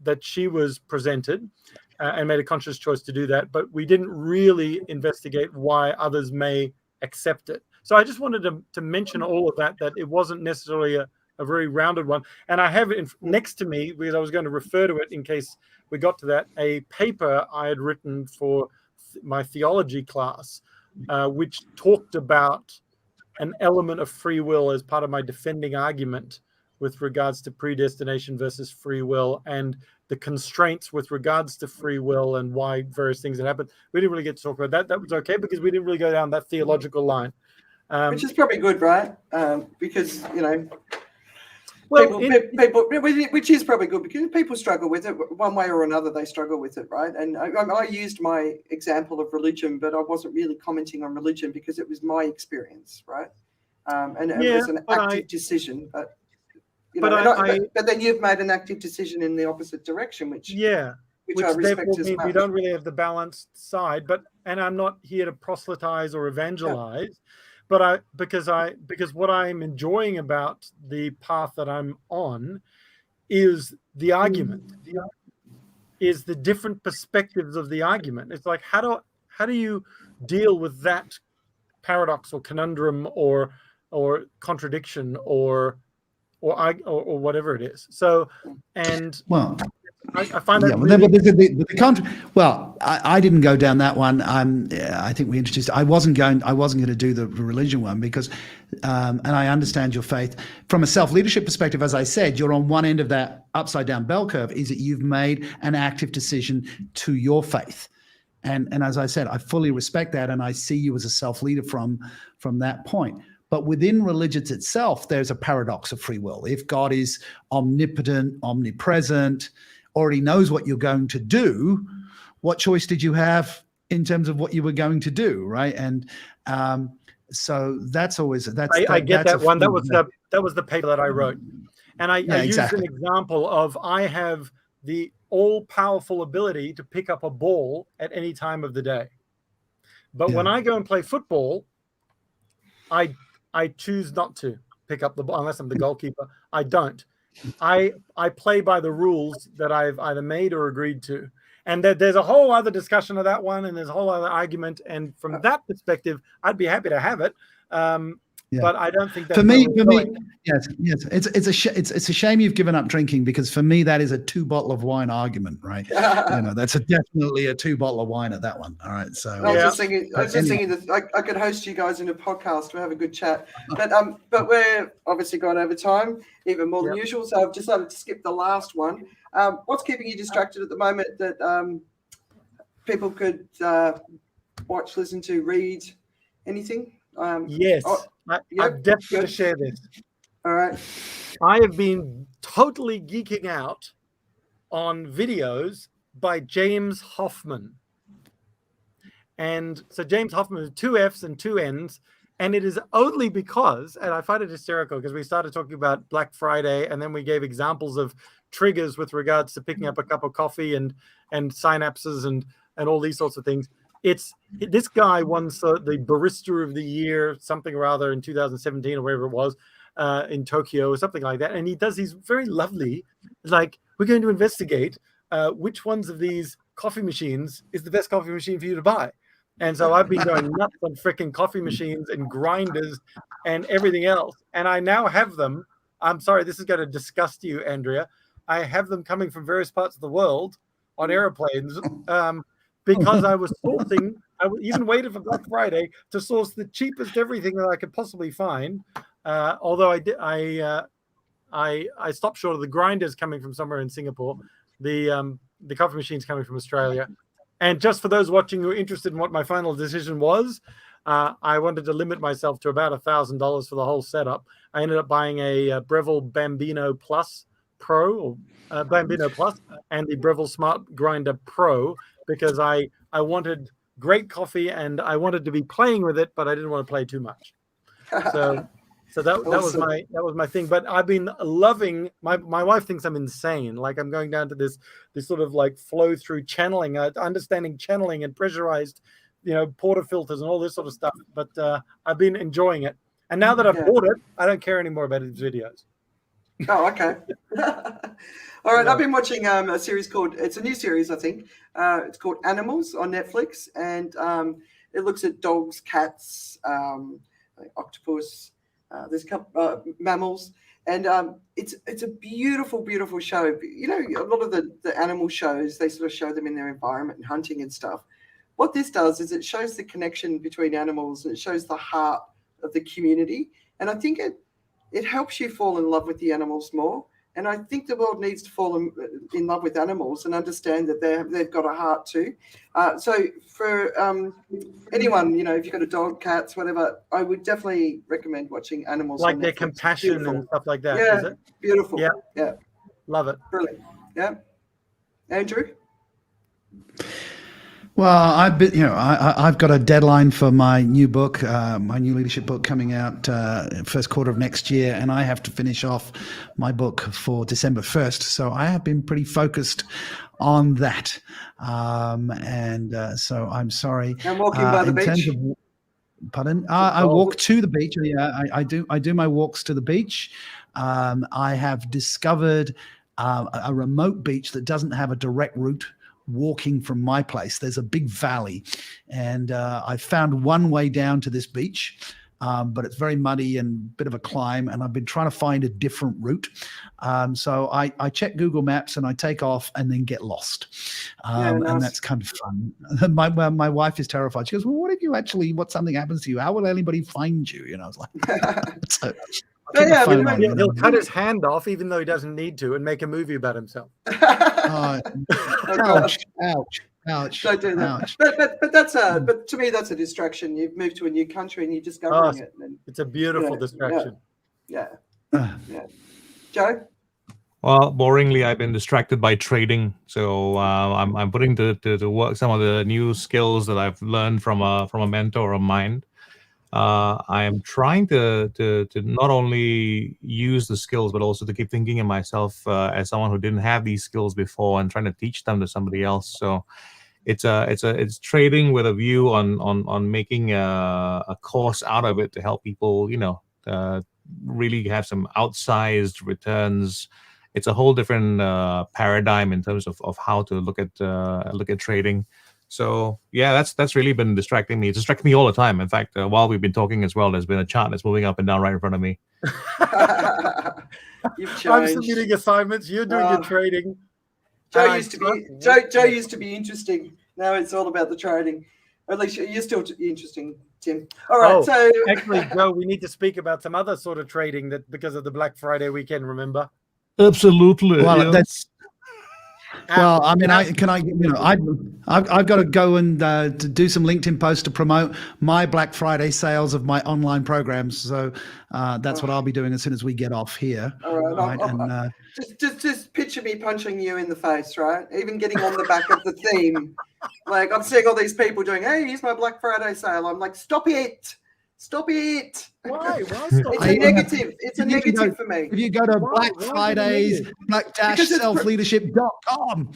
that she was presented, and made a conscious choice to do that. But we didn't really investigate why others may accept it. So I just wanted to mention all of that it wasn't necessarily a very rounded one. And I have it next to me, because I was going to refer to it in case we got to that, a paper I had written for my theology class, which talked about an element of free will as part of my defending argument with regards to predestination versus free will, and the constraints with regards to free will and why various things had happened. We didn't really get to talk about that. That was okay, because we didn't really go down that theological line. Which is probably good, right? Because, Well, people, which is probably good, because people struggle with it one way or another. They struggle with it, right? And I used my example of religion, but I wasn't really commenting on religion because it was my experience, right? And it was an active decision, but then you've made an active decision in the opposite direction, which I respect as means much. we don't really have the balanced side. And I'm not here to proselytize or evangelize. But because what I'm enjoying about the path that I'm on is the argument, is the different perspectives of the argument. It's like, how do you deal with that paradox or conundrum or contradiction or whatever it is? So, and I find that I didn't go down that one. I think we introduced. I wasn't going to do the religion one because, and I understand your faith from a self-leadership perspective. As I said, you're on one end of that upside down bell curve. Is that you've made an active decision to your faith, and as I said, I fully respect that, and I see you as a self-leader from that point. But within religion itself, there's a paradox of free will. If God is omnipotent, omnipresent, already knows what you're going to do, what choice did you have in terms of what you were going to do, right? And so that's always I get that one. That was the paper that I wrote, and I used an example of I have the all-powerful ability to pick up a ball at any time of the day, but when I go and play football, I choose not to pick up the ball unless I'm the goalkeeper. I don't. I play by the rules that I've either made or agreed to. And there's a whole other discussion of that one, and there's a whole other argument. And from that perspective, I'd be happy to have it. But I don't think that for me, yes, it's a shame you've given up drinking, because for me that is a 2 bottle of wine argument, right? That's definitely a 2 bottle of wine at that one. All right, so I was just thinking that I could host you guys in a podcast. We'll have a good chat, but we're obviously gone over time, even more than usual. So I've decided to skip the last one. What's keeping you distracted at the moment that people could watch, listen to, read, anything? Yes. I've definitely to share this. All right. I have been totally geeking out on videos by James Hoffman. And so James Hoffman is 2 F's and 2 N's. And it is only because, and I find it hysterical, because we started talking about Black Friday, and then we gave examples of triggers with regards to picking up a cup of coffee and synapses and all these sorts of things. This guy won the Barista of the Year, something or other, in 2017 or wherever it was, in Tokyo or something like that. And he does these very lovely, like, we're going to investigate which ones of these coffee machines is the best coffee machine for you to buy. And so I've been going nuts on freaking coffee machines and grinders and everything else. And I now have them. I'm sorry, this is going to disgust you, Andrea. I have them coming from various parts of the world on airplanes. Because I was sourcing, I even waited for Black Friday to source the cheapest everything that I could possibly find. Although I stopped short of the grinders coming from somewhere in Singapore, the coffee machines coming from Australia. And just for those watching who are interested in what my final decision was, I wanted to limit myself to about $1,000 for the whole setup. I ended up buying a Breville Bambino Plus Pro, or Bambino Plus, and the Breville Smart Grinder Pro, because I wanted great coffee and I wanted to be playing with it, but I didn't want to play too much. So So that was Awesome. that was my thing. But I've been loving my wife thinks I'm insane. Like I'm going down to this sort of like flow through channeling, understanding channeling and pressurized, portafilters and all this sort of stuff. But I've been enjoying it. And now that I've bought it, I don't care anymore about his videos. Oh, okay. All right, Yeah. I've been watching a series it's a new series, I think. It's called Animals on Netflix, and it looks at dogs, cats, octopus, there's a couple mammals, and it's a beautiful, beautiful show. A lot of the animal shows, they sort of show them in their environment and hunting and stuff. What this does is it shows the connection between animals, and it shows the heart of the community, and I think it helps you fall in love with the animals more. And I think the world needs to fall in love with animals and understand that they've got a heart too. So for anyone, if you've got a dog, cats, whatever, I would definitely recommend watching Animals. Like on their Netflix. compassion and stuff like that. Yeah, Is it? beautiful. Yeah. Yeah, Love it. brilliant. Yeah, Andrew. Well, I've got a deadline for my new book, my new leadership book coming out first quarter of next year, and I have to finish off my book for December 1st. So I have been pretty focused on that, so I'm sorry. And walking by the beach. Pardon? I walk to the beach. Yeah, I do my walks to the beach. I have discovered a remote beach that doesn't have a direct route walking from my place. There's a big valley, and I found one way down to this beach, but it's very muddy and a bit of a climb, and I've been trying to find a different route. So I check Google Maps and I take off and then get lost. Nice. And that's kind of fun. My wife is terrified. She goes, well, what something happens to you? How will anybody find you? I was like, so, Yeah, He'll cut his hand off even though he doesn't need to and make a movie about himself. Ouch. Don't do that. Ouch. But to me that's a distraction. You've moved to a new country and you're discovering it. And, It's a beautiful distraction. yeah. Joe? Well, boringly, I've been distracted by trading. So I'm putting to work some of the new skills that I've learned from a mentor of mine. I am trying to not only use the skills, but also to keep thinking of myself as someone who didn't have these skills before, and trying to teach them to somebody else. So it's trading with a view on making a course out of it to help people, really have some outsized returns. It's a whole different paradigm in terms of how to look at trading. So yeah, that's really been distracting me. It's distracting me all the time. In fact, while we've been talking as well, there's been a chart that's moving up and down right in front of me. You've changed. I'm submitting assignments. You're doing your trading. Joe used to be interesting. Now it's all about the trading. At least you're still interesting, Tim. All right. So actually, Joe, we need to speak about some other sort of trading that because of the Black Friday weekend. Remember? Absolutely. Well, that's. Well, I mean, I've got to go and to do some LinkedIn posts to promote my Black Friday sales of my online programs. So that's what I'll be doing as soon as we get off here. All right. Just picture me punching you in the face, right? Even getting on the back of the theme. Like I'm seeing all these people doing, hey, here's my Black Friday sale. I'm like, stop it. Stop it. Why? It's a negative. It's a negative for me. If you go to Black Fridays, black-selfleadership.com.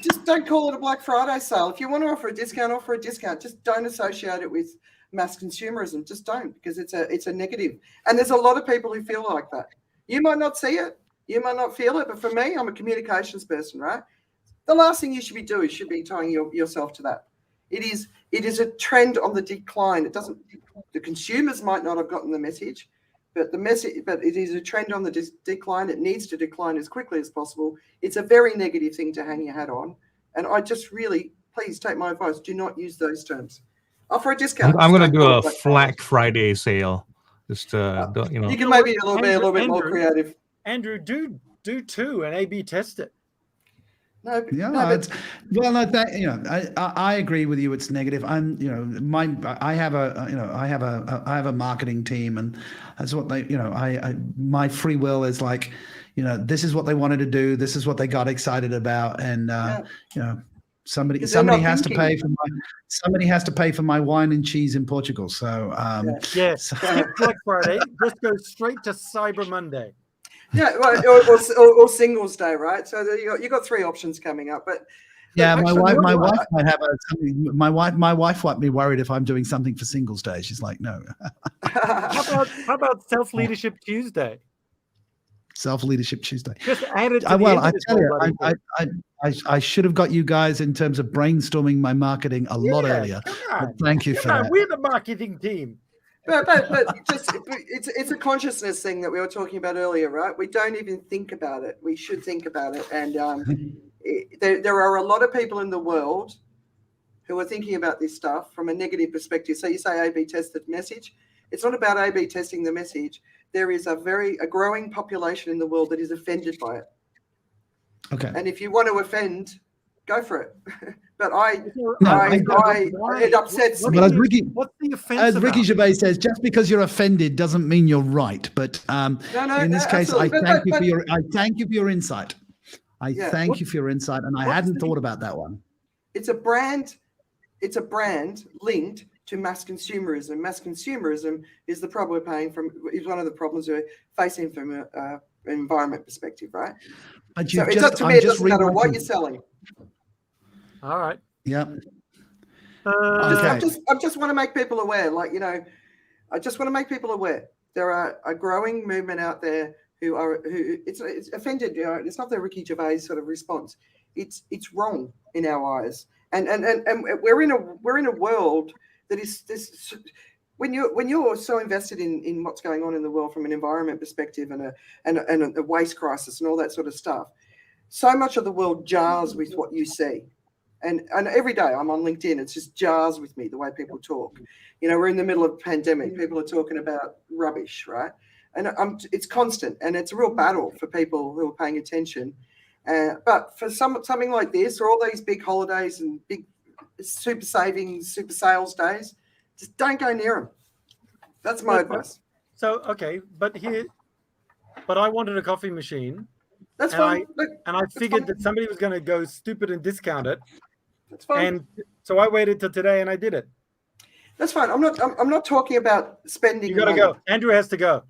just don't call it a Black Friday sale. If you want to offer a discount. Just don't associate it with mass consumerism. Just don't, because it's a negative. And there's a lot of people who feel like that. You might not see it. You might not feel it. But for me, I'm a communications person, right? The last thing you should be doing should be tying yourself to that. It is a trend on the decline. The consumers might not have gotten the message, but it is a trend on the decline. It needs to decline as quickly as possible. It's a very negative thing to hang your hat on. And I just really, please take my advice. Do not use those terms. Offer a discount. I'm going to do a Black Friday sale. Just You can maybe be a little bit more creative. Andrew, do too and A/B test it. I agree with you. It's negative. I have a marketing team, and that's what they, my free will is like, this is what they wanted to do. This is what they got excited about. And, Somebody 'Cause they're not has to thinking. pay for my wine and cheese in Portugal. So Yeah, so- skip Black Friday, just go straight to Cyber Monday. Yeah, well, or Singles Day, right? So you got 3 options coming up, but yeah, actually, my wife might have something. My wife might be worried if I'm doing something for Singles Day. She's like, no. How about Self Leadership Tuesday? Self Leadership Tuesday. Just add it to the Well, end of I this tell you, whole bloody thing. I should have got you guys in terms of brainstorming my marketing a lot Yeah, earlier. come But on. thank you for Come on, that. we're the marketing team. but just it's a consciousness thing that we were talking about earlier, right? We don't even think about it. We should think about it, and there are a lot of people in the world who are thinking about this stuff from a negative perspective. So you say A/B test the message. It's not about A/B testing the message. There is a growing population in the world that is offended by it. Okay. And if you want to offend, go for it. But Why? it upsets me. But What's the offense as about? Ricky Gervais says, just because you're offended doesn't mean you're right. But No, in this case, I absolutely. thank you for your insight. Yeah. Thank you for your insight, and I hadn't thought about that one. It's a brand linked to mass consumerism. Mass consumerism is the problem we're paying from. Is one of the problems we're facing from an environment perspective, right? But So you it's up just, to me. I'm It just doesn't matter what rewriting. you're selling. All right. Yeah. Uh, I just want to make people aware. I just want to make people aware. There are a growing movement out there who it's offended. It's not the Ricky Gervais sort of response. It's wrong in our eyes, and we're in a world that is this. When you're so invested in what's going on in the world from an environment perspective and a waste crisis and all that sort of stuff, so much of the world jars with what you see. And every day I'm on LinkedIn, it's just jars with me the way people talk. We're in the middle of a pandemic. People are talking about rubbish, right? And it's constant, and it's a real battle for people who are paying attention. But for something like this, or all these big holidays and big super savings, super sales days, just don't go near them. That's my advice. So okay, but I wanted a coffee machine. That's and fine. I figured that somebody was going to go stupid and discount it. That's fine. And so I waited till today and I did it. That's fine. I'm not talking about spending. You got to money. go. Andrew has to go.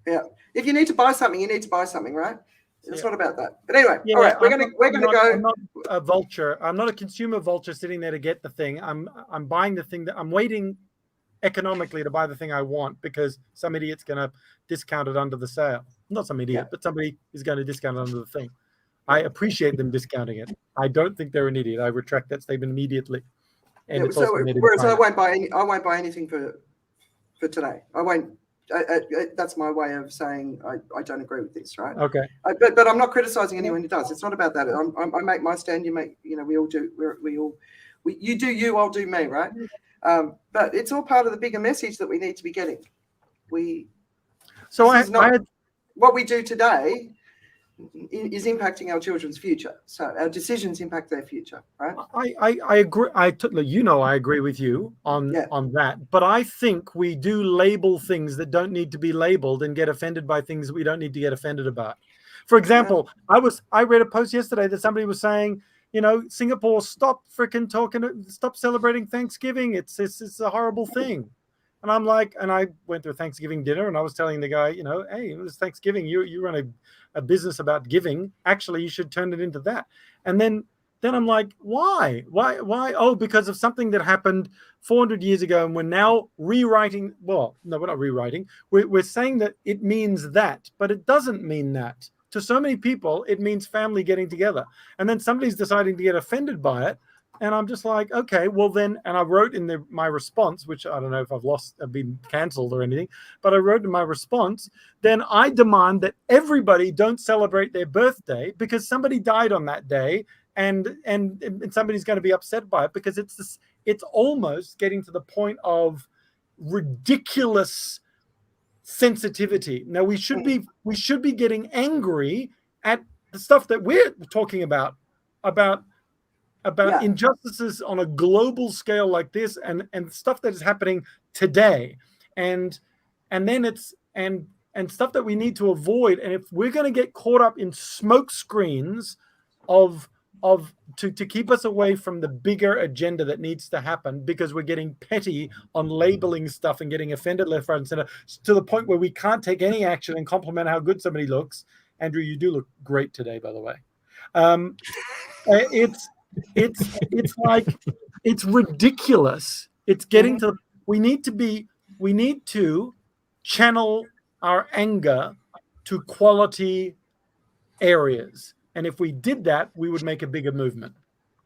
Yeah. If you need to buy something, you need to buy something, right? It's Yeah. not about that. But anyway, Yeah, all right, we're gonna go. I'm not a vulture. I'm not a consumer vulture sitting there to get the thing. I'm buying the thing that I'm waiting economically to buy the thing I want because some idiot's going to discount it under the sale. Not some idiot, but somebody is going to discount it under the thing. I appreciate them discounting it. I don't think they're an idiot. I retract that statement immediately. And it's also Whereas I won't buy anything for today. I won't. That's my way of saying I don't agree with this, right? Okay. But I'm not criticizing anyone who does. It's not about that. I make my stand. You make. We all do. You do you. I'll do me, right? But it's all part of the bigger message that we need to be getting. What we do today is impacting our children's future. So our decisions impact their future, right? I agree. I agree with you on that. But I think we do label things that don't need to be labeled and get offended by things that we don't need to get offended about. For example, I read a post yesterday that somebody was saying, Singapore, stop celebrating Thanksgiving. It's a horrible thing. And I'm like, and I went to a Thanksgiving dinner and I was telling the guy, hey, it was Thanksgiving. You run a business about giving. Actually, you should turn it into that. And then I'm like, why? Oh, because of something that happened 400 years ago. And we're now rewriting. Well, no, we're not rewriting. We're saying that it means that, but it doesn't mean that. To so many people, it means family getting together. And then somebody's deciding to get offended by it. And I'm just like, okay, well then, and I wrote in my response, which I don't know if I've been canceled or anything, but I wrote in my response, then I demand that everybody don't celebrate their birthday because somebody died on that day and somebody's going to be upset by it because it's almost getting to the point of ridiculous sensitivity. Now we should be getting angry at the stuff that we're talking about injustices on a global scale like this and stuff that is happening today and then it's and stuff that we need to avoid. And if we're going to get caught up in smoke screens of to keep us away from the bigger agenda that needs to happen, because we're getting petty on labeling stuff and getting offended left, right, and center, to the point where we can't take any action and compliment how good somebody looks. Andrew, you do look great today, by the way. It's like, it's ridiculous. It's getting to, we need to channel our anger to quality areas. And if we did that, we would make a bigger movement.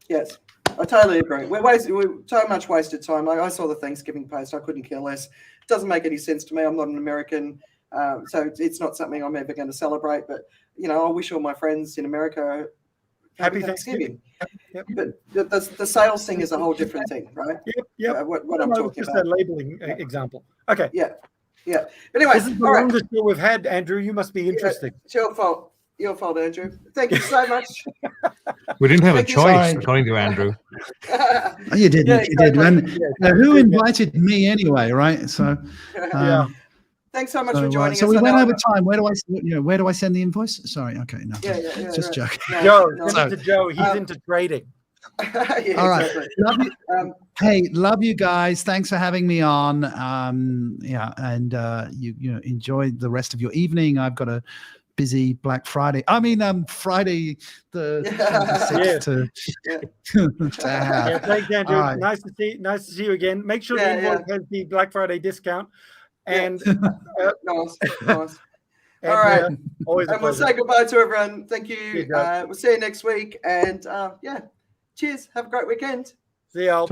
Yes, I totally agree. We're so much wasted time. Like, I saw the Thanksgiving post. I couldn't care less. It doesn't make any sense to me. I'm not an American, so it's not something I'm ever going to celebrate. But, you know, I wish all my friends in America happy Thanksgiving. Yep. But the sales thing is a whole different thing, right? Yep. What I'm talking just about. A labeling example. Okay. Yeah. But anyway, this is the longest show we've had, Andrew. You must be interesting. It's your fault. Your fault, Andrew. Thank you so much. We didn't have Thank a you, choice, sorry. according to Andrew. You didn't. Yeah, You did. exactly. Who invited me anyway, right? So, Yeah. Thanks so much for joining us. So we I went know- over time. Where do I send the invoice? Sorry. Okay. No. Yeah. Just joking. No, Joe, no. send it to Joe. He's into trading. Yeah, All right. exactly. Love you. Hey, love you guys. Thanks for having me on. And you know, enjoy the rest of your evening. I've got a busy Black Friday. I mean, Friday the 26th to have. Yeah, thanks, Andrew. All right. Nice to see you again. Make sure Yeah, the invoice has the Black Friday discount. And Nice. All and, right. always a And we'll pleasure. say goodbye to everyone. Thank you. See you, Joe. We'll see you next week. And cheers. Have a great weekend. See y'all.